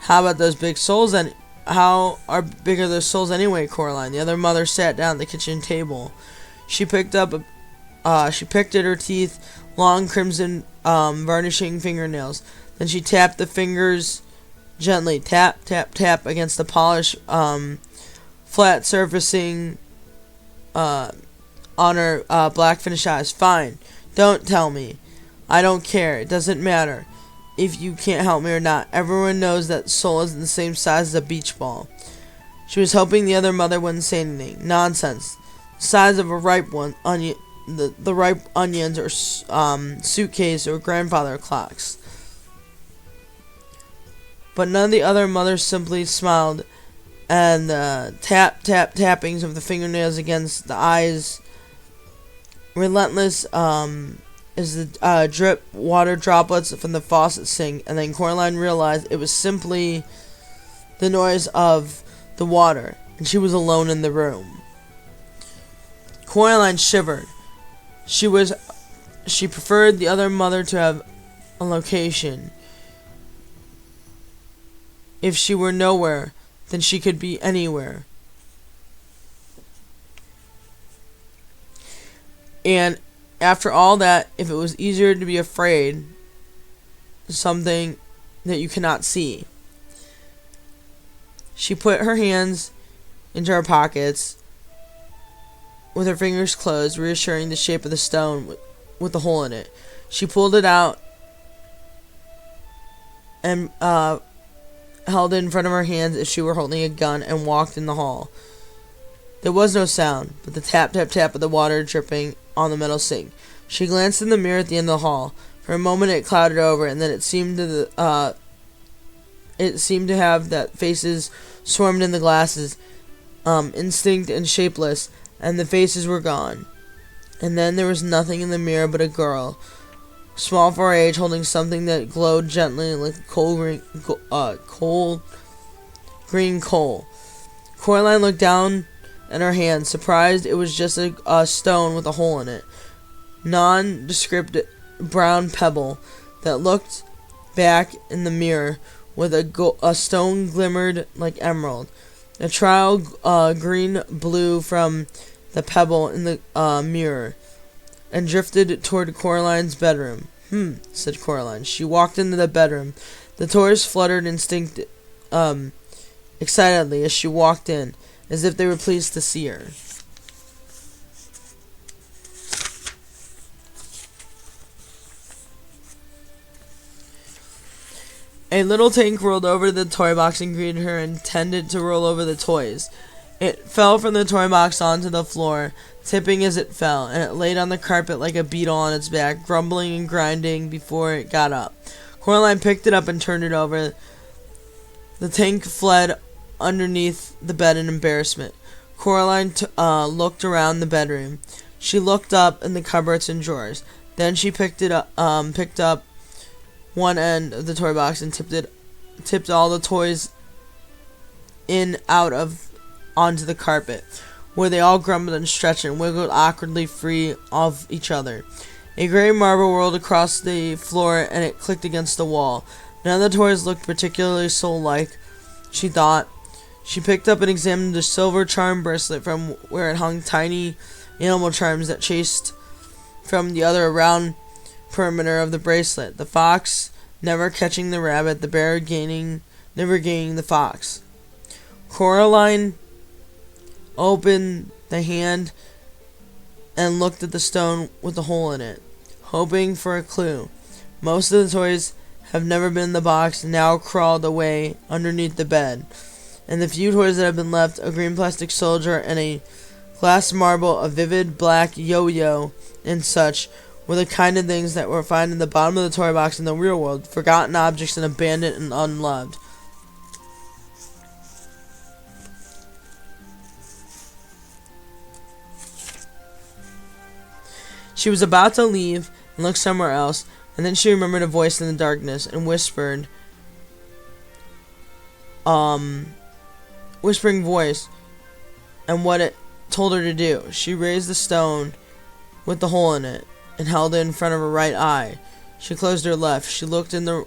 How about those big souls and how are big are those souls anyway, Coraline? The other mother sat down at the kitchen table. She picked at her teeth, long crimson varnishing fingernails. Then she tapped the fingers gently, tap, tap, tap against the polished, flat surfacing on her black finished eyes. Fine. Don't tell me. I don't care. It doesn't matter if you can't help me or not. Everyone knows that soul isn't the same size as a beach ball. She was hoping the other mother wouldn't say anything. Nonsense. The size of a ripe onion, the ripe onions or suitcase or grandfather clocks. But none of the other mothers simply smiled, and the tap, tap, tappings of the fingernails against the eyes relentless as the drip water droplets from the faucet sink, and then Coraline realized it was simply the noise of the water, and she was alone in the room. Coraline shivered. She preferred the other mother to have a location. If she were nowhere, then she could be anywhere. And after all that, if it was easier to be afraid of something that you cannot see. She put her hands into her pockets with her fingers closed, reassuring the shape of the stone with the hole in it. She pulled it out and held it in front of her hands as she were holding a gun and walked in the hall. There was no sound, but the tap, tap, tap of the water dripping on the metal sink. She glanced in the mirror at the end of the hall. For a moment it clouded over, and then it seemed to have that faces swarmed in the glasses, instinct and shapeless, and the faces were gone. And then there was nothing in the mirror but a girl, small for her age, holding something that glowed gently like cold green coal. Coraline looked down at her hand, surprised it was just a stone with a hole in it. Nondescript brown pebble that looked back in the mirror with a stone glimmered like emerald. A trial green blew from the pebble in the mirror and drifted toward Coraline's bedroom. Said Coraline. She walked into the bedroom. The toys fluttered excitedly as she walked in, as if they were pleased to see her. A little tank rolled over to the toy box and greeted her and tended to roll over the toys. It fell from the toy box onto the floor, tipping as it fell, and it laid on the carpet like a beetle on its back, grumbling and grinding before it got up. Coraline picked it up and turned it over. The tank fled underneath the bed in embarrassment. Coraline looked around the bedroom. She looked up in the cupboards and drawers. Then she picked up one end of the toy box and tipped all the toys onto the carpet, where they all grumbled and stretched and wiggled awkwardly free of each other. A gray marble rolled across the floor and it clicked against the wall. None of the toys looked particularly soul-like, she thought. She picked up and examined the silver charm bracelet from where it hung tiny animal charms that chased from the other around perimeter of the bracelet. The fox never catching the rabbit, the bear never gaining the fox. Coraline opened the hand and looked at the stone with the hole in it, hoping for a clue. Most of the toys have never been in the box and now crawled away underneath the bed. And the few toys that have been left, a green plastic soldier and a glass marble, a vivid black yo-yo, and such, were the kind of things that were found in the bottom of the toy box in the real world, forgotten objects and abandoned and unloved. She was about to leave and look somewhere else, and then she remembered a voice in the darkness and whispering voice, and what it told her to do. She raised the stone with the hole in it and held it in front of her right eye. She closed her left. She looked in her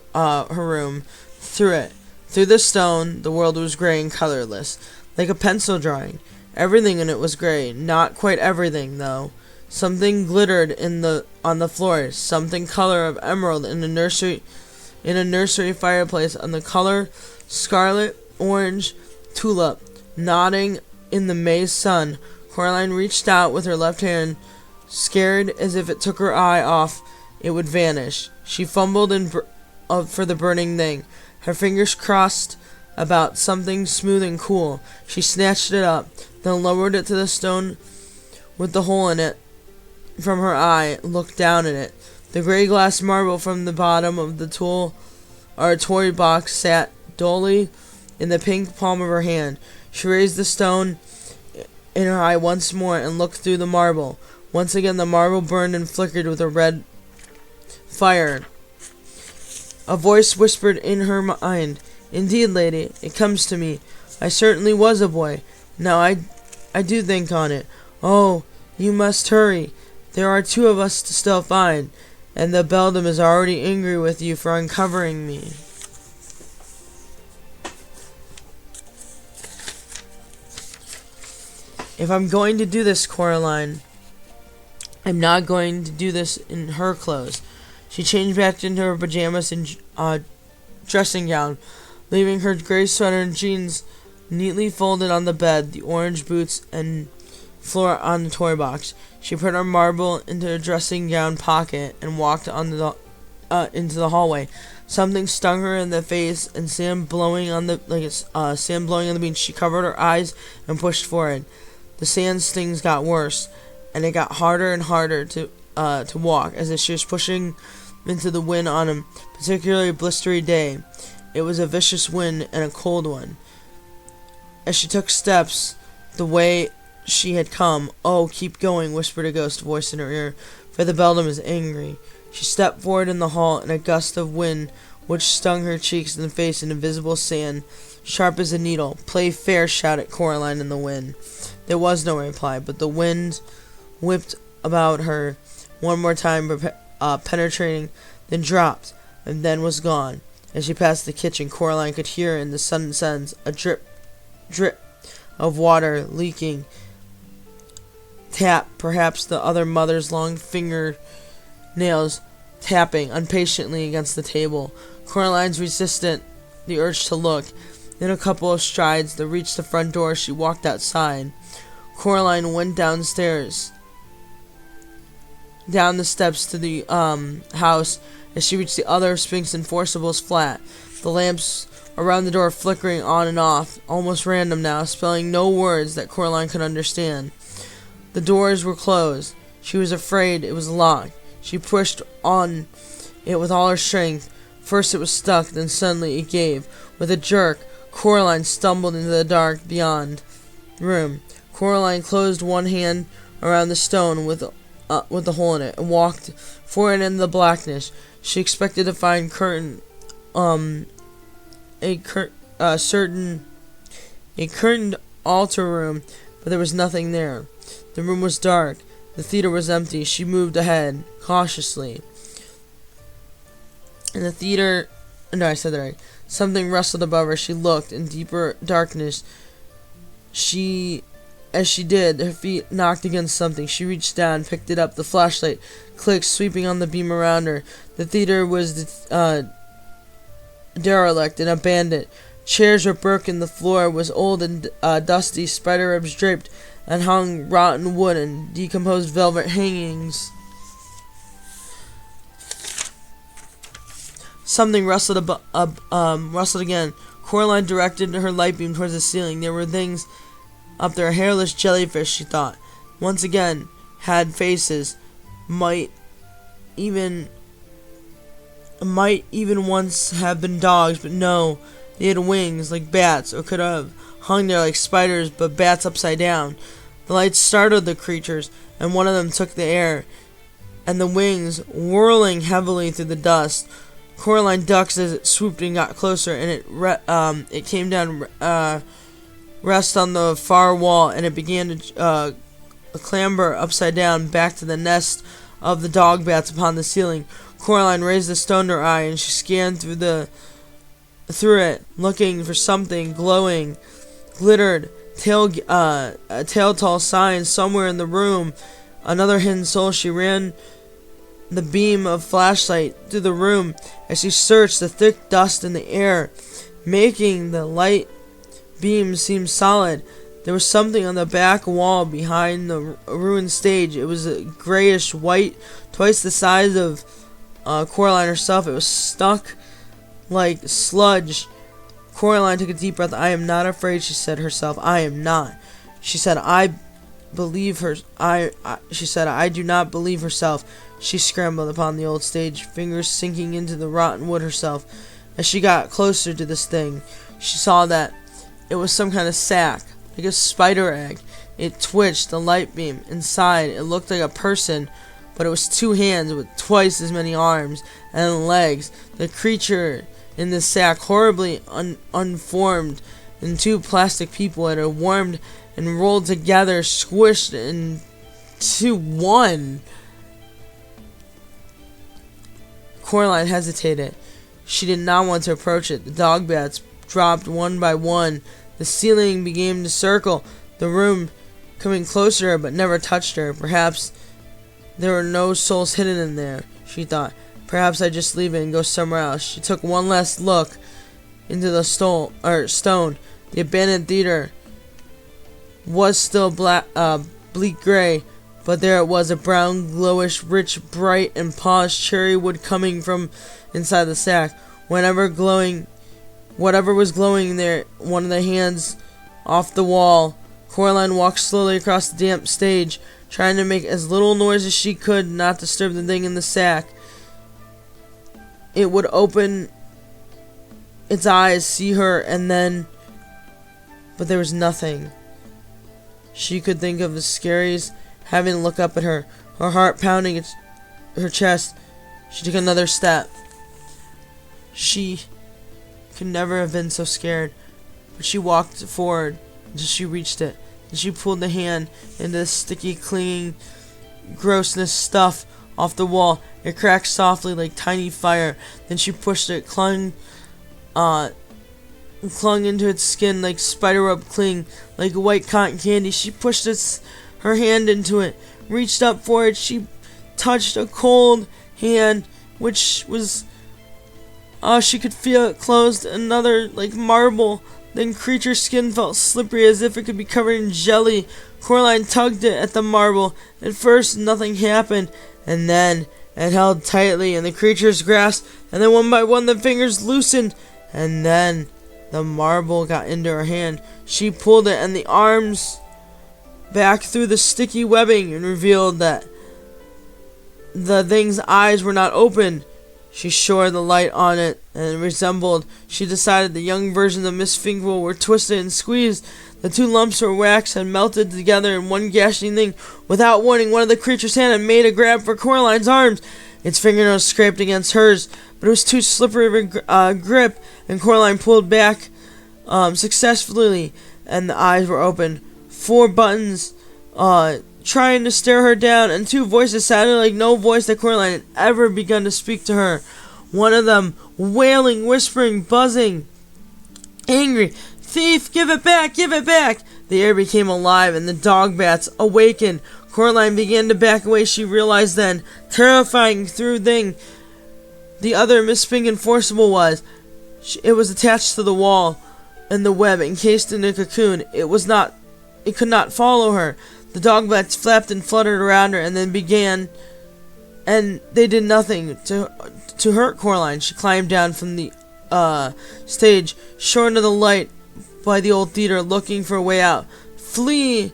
room. Through the stone, the world was gray and colorless, like a pencil drawing. Everything in it was gray. Not quite everything, though. Something glittered on the floor. Something color of emerald in a nursery fireplace on the color scarlet orange tulip nodding in the May sun. Coraline reached out with her left hand, scared as if it took her eye off it would vanish. She fumbled for the burning thing. Her fingers crossed about something smooth and cool. She snatched it up, then lowered it to the stone with the hole in it from her eye, looked down at it. The gray glass marble from the bottom of the toy box sat dully in the pink palm of her hand. She raised the stone in her eye once more and looked through the marble. Once again the marble burned and flickered with a red fire. A voice whispered in her mind, "Indeed, lady, it comes to me. I certainly was a boy. Now I do think on it. Oh, you must hurry. There are 2 of us to still find, and the beldam is already angry with you for uncovering me." If I'm going to do this, Coraline, I'm not going to do this in her clothes. She changed back into her pajamas and dressing gown, leaving her gray sweater and jeans neatly folded on the bed, the orange boots and floor on the toy box. She put her marble into her dressing gown pocket and walked into the hallway. Something stung her in the face, and sand blowing on the beach. She covered her eyes and pushed forward. The sand stings got worse, and it got harder and harder to walk, as if she was pushing into the wind on a particularly blistery day. It was a vicious wind and a cold one. As she took steps the way she had come, "Oh, keep going," whispered a ghost voice in her ear, "for the beldam is angry." She stepped forward in the hall, and a gust of wind which stung her cheeks and face in invisible sand, sharp as a needle. "Play fair," shouted Coraline in the wind. There was no reply, but the wind whipped about her one more time, penetrating, then dropped, and then was gone. As she passed the kitchen, Coraline could hear in the sudden sense a drip, drip of water leaking. Tap, perhaps the other mother's long fingernails tapping impatiently against the table. Coraline's resisted the urge to look. In a couple of strides, they reached the front door. She walked outside. Coraline went downstairs, down the steps to the house. As she reached the other Sphinx Enforcible's flat, the lamps around the door flickering on and off, almost random now, spelling no words that Coraline could understand. The doors were closed. She was afraid it was locked. She pushed on it with all her strength. First it was stuck, then suddenly it gave. With a jerk, Coraline stumbled into the dark beyond room. Coraline closed one hand around the stone with a hole in it and walked forward into the blackness. She expected to find a curtained altar room, but there was nothing there. The room was dark. The theater was empty. She moved ahead cautiously. In the theater, no, I said that right. Something rustled above her. She looked in deeper darkness. As she did, her feet knocked against something. She reached down, picked it up. The flashlight clicked, sweeping on the beam around her. The theater was derelict and abandoned. Chairs were broken. The floor was old and dusty. Spider webs draped and hung rotten wood and decomposed velvet hangings. Something rustled rustled again. Coraline directed her light beam towards the ceiling. There were things up there, hairless jellyfish, she thought. Once again, had faces. Might even once have been dogs, but no. They had wings like bats, or could have hung there like spiders, but bats upside down. The light startled the creatures, and one of them took the air, and the wings whirling heavily through the dust. Coraline ducked as it swooped and got closer, and it came down, rest on the far wall, and it began to clamber upside down back to the nest of the dog bats upon the ceiling. Coraline raised the stone to her eye, and she scanned through it, looking for something glowing, glittered, a telltale sign somewhere in the room. Another hidden soul. She ran the beam of flashlight through the room as she searched the thick dust in the air, making the light beam seem solid. There was something on the back wall behind the ruined stage. It was a grayish white, twice the size of Coraline herself. It was stuck like sludge. Coraline took a deep breath. I am not afraid, she said herself. I am not. She said, I believe her. She said, I do not believe herself. She scrambled upon the old stage, fingers sinking into the rotten wood herself. As she got closer to this thing, she saw that it was some kind of sack, like a spider egg. It twitched, the light beam. Inside, it looked like a person, but it was two hands with twice as many arms and legs. The creature in the sack, horribly unformed, and two plastic people had warmed and rolled together, squished into one. Coraline hesitated. She did not want to approach it. The dog bats dropped one by one. The ceiling began to circle, the room coming closer but never touched her. Perhaps there were no souls hidden in there, she thought. Perhaps I just leave it and go somewhere else. She took one last look into the stone. The abandoned theater was still bleak gray, but there it was, a brown, glowish, rich, bright, and polished cherry wood coming from inside the sack. Whatever was glowing there, one of the hands off the wall. Coraline walked slowly across the damp stage, trying to make as little noise as she could, not disturb the thing in the sack. It would open its eyes, see her, and then... But there was nothing. She could think of the scariest having to look up at her, her heart pounding her chest. She took another step. She could never have been so scared, but she walked forward until she reached it. And she pulled the hand into the sticky, clinging grossness stuff off the wall. It cracked softly like tiny fire. Then she pushed it, clung into its skin like spiderweb cling, like white cotton candy. She pushed her hand into it, reached up for it. She touched a cold hand, which was... she could feel it closed. Another, like marble. Then creature's skin felt slippery as if it could be covered in jelly. Coraline tugged it at the marble. At first, nothing happened, and then it held tightly in the creature's grasp, and then one by one the fingers loosened, and then the marble got into her hand. She pulled it and the arms back through the sticky webbing and revealed that the thing's eyes were not open. She shone the light on it, and it resembled, she decided, the young versions of Miss Finkel were twisted and squeezed. The two lumps of wax had melted together in one gashing thing. Without warning, one of the creature's hand had made a grab for Coraline's arms. Its fingernails scraped against hers, but it was too slippery of a grip, and Coraline pulled back successfully, and the eyes were open. 4 buttons trying to stare her down, and 2 voices sounded like no voice that Coraline had ever begun to speak to her. One of them wailing, whispering, buzzing, angry. "Thief, give it back, give it back!" The air became alive, and the dog bats awakened. Coraline began to back away. She realized then, terrifying through thing, the other Miss Fink Enforceable was. It was attached to the wall, and the web encased in a cocoon. It could not follow her. The dog bats flapped and fluttered around her, and then began, and they did nothing to hurt Coraline. She climbed down from the stage, short into the light by the old theater, looking for a way out. "Flee,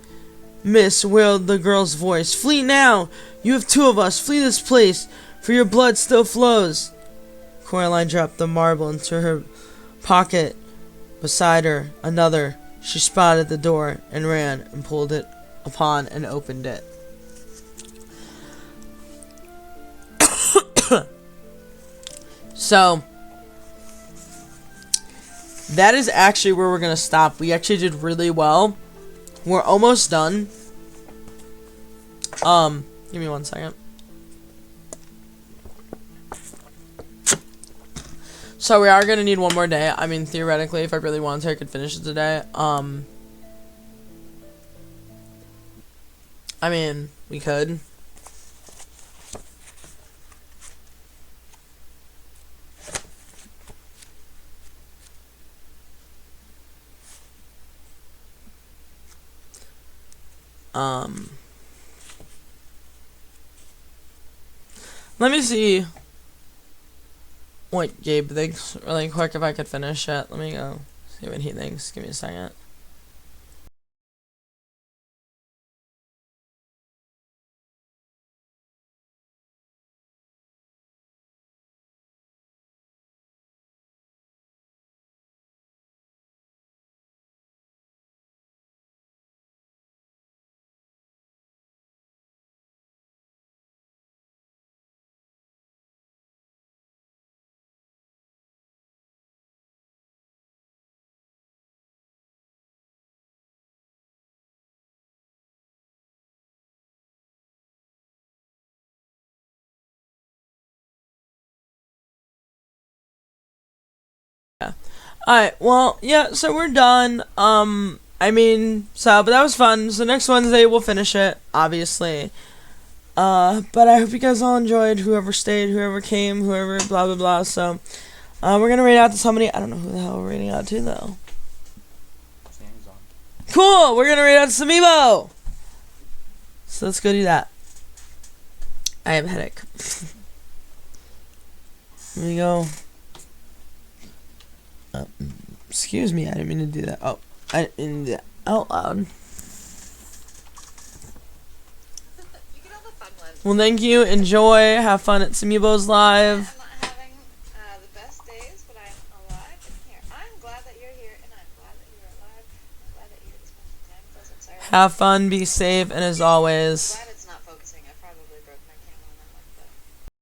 miss," wailed the girl's voice. "Flee now! You have 2 of us. Flee this place, for your blood still flows." Coraline dropped the marble into her pocket. Beside her, another. She spotted the door and ran and pulled it upon and opened it. So, that is actually where we're going to stop. We actually did really well. We're almost done. Give me 1 second. So we are going to need 1 more day. I mean, theoretically, if I really wanted to, I could finish it today. I mean, we could. Let me see what Gabe thinks really quick if I could finish it. Let me go see what he thinks. Give me a second. Alright, well, yeah, so we're done. But that was fun. So next Wednesday we'll finish it, obviously. But I hope you guys all enjoyed, whoever stayed, whoever came, whoever, blah, blah, blah. So, we're gonna rate out to somebody. I don't know who the hell we're rating out to, though. Cool! We're gonna rate out to Samibo! So let's go do that. I have a headache. Here we go. Excuse me, I didn't mean to do that. Oh, I didn't mean to do that out loud. You get all the fun ones. Well, thank you. Enjoy. Have fun at Samibo's Live. I'm not having the best days, but I'm alive and here. I'm glad that you're here, and I'm glad that you're alive. I'm glad that you're here to spend some time with us. I'm sorry. Have fun. Be safe. And as always,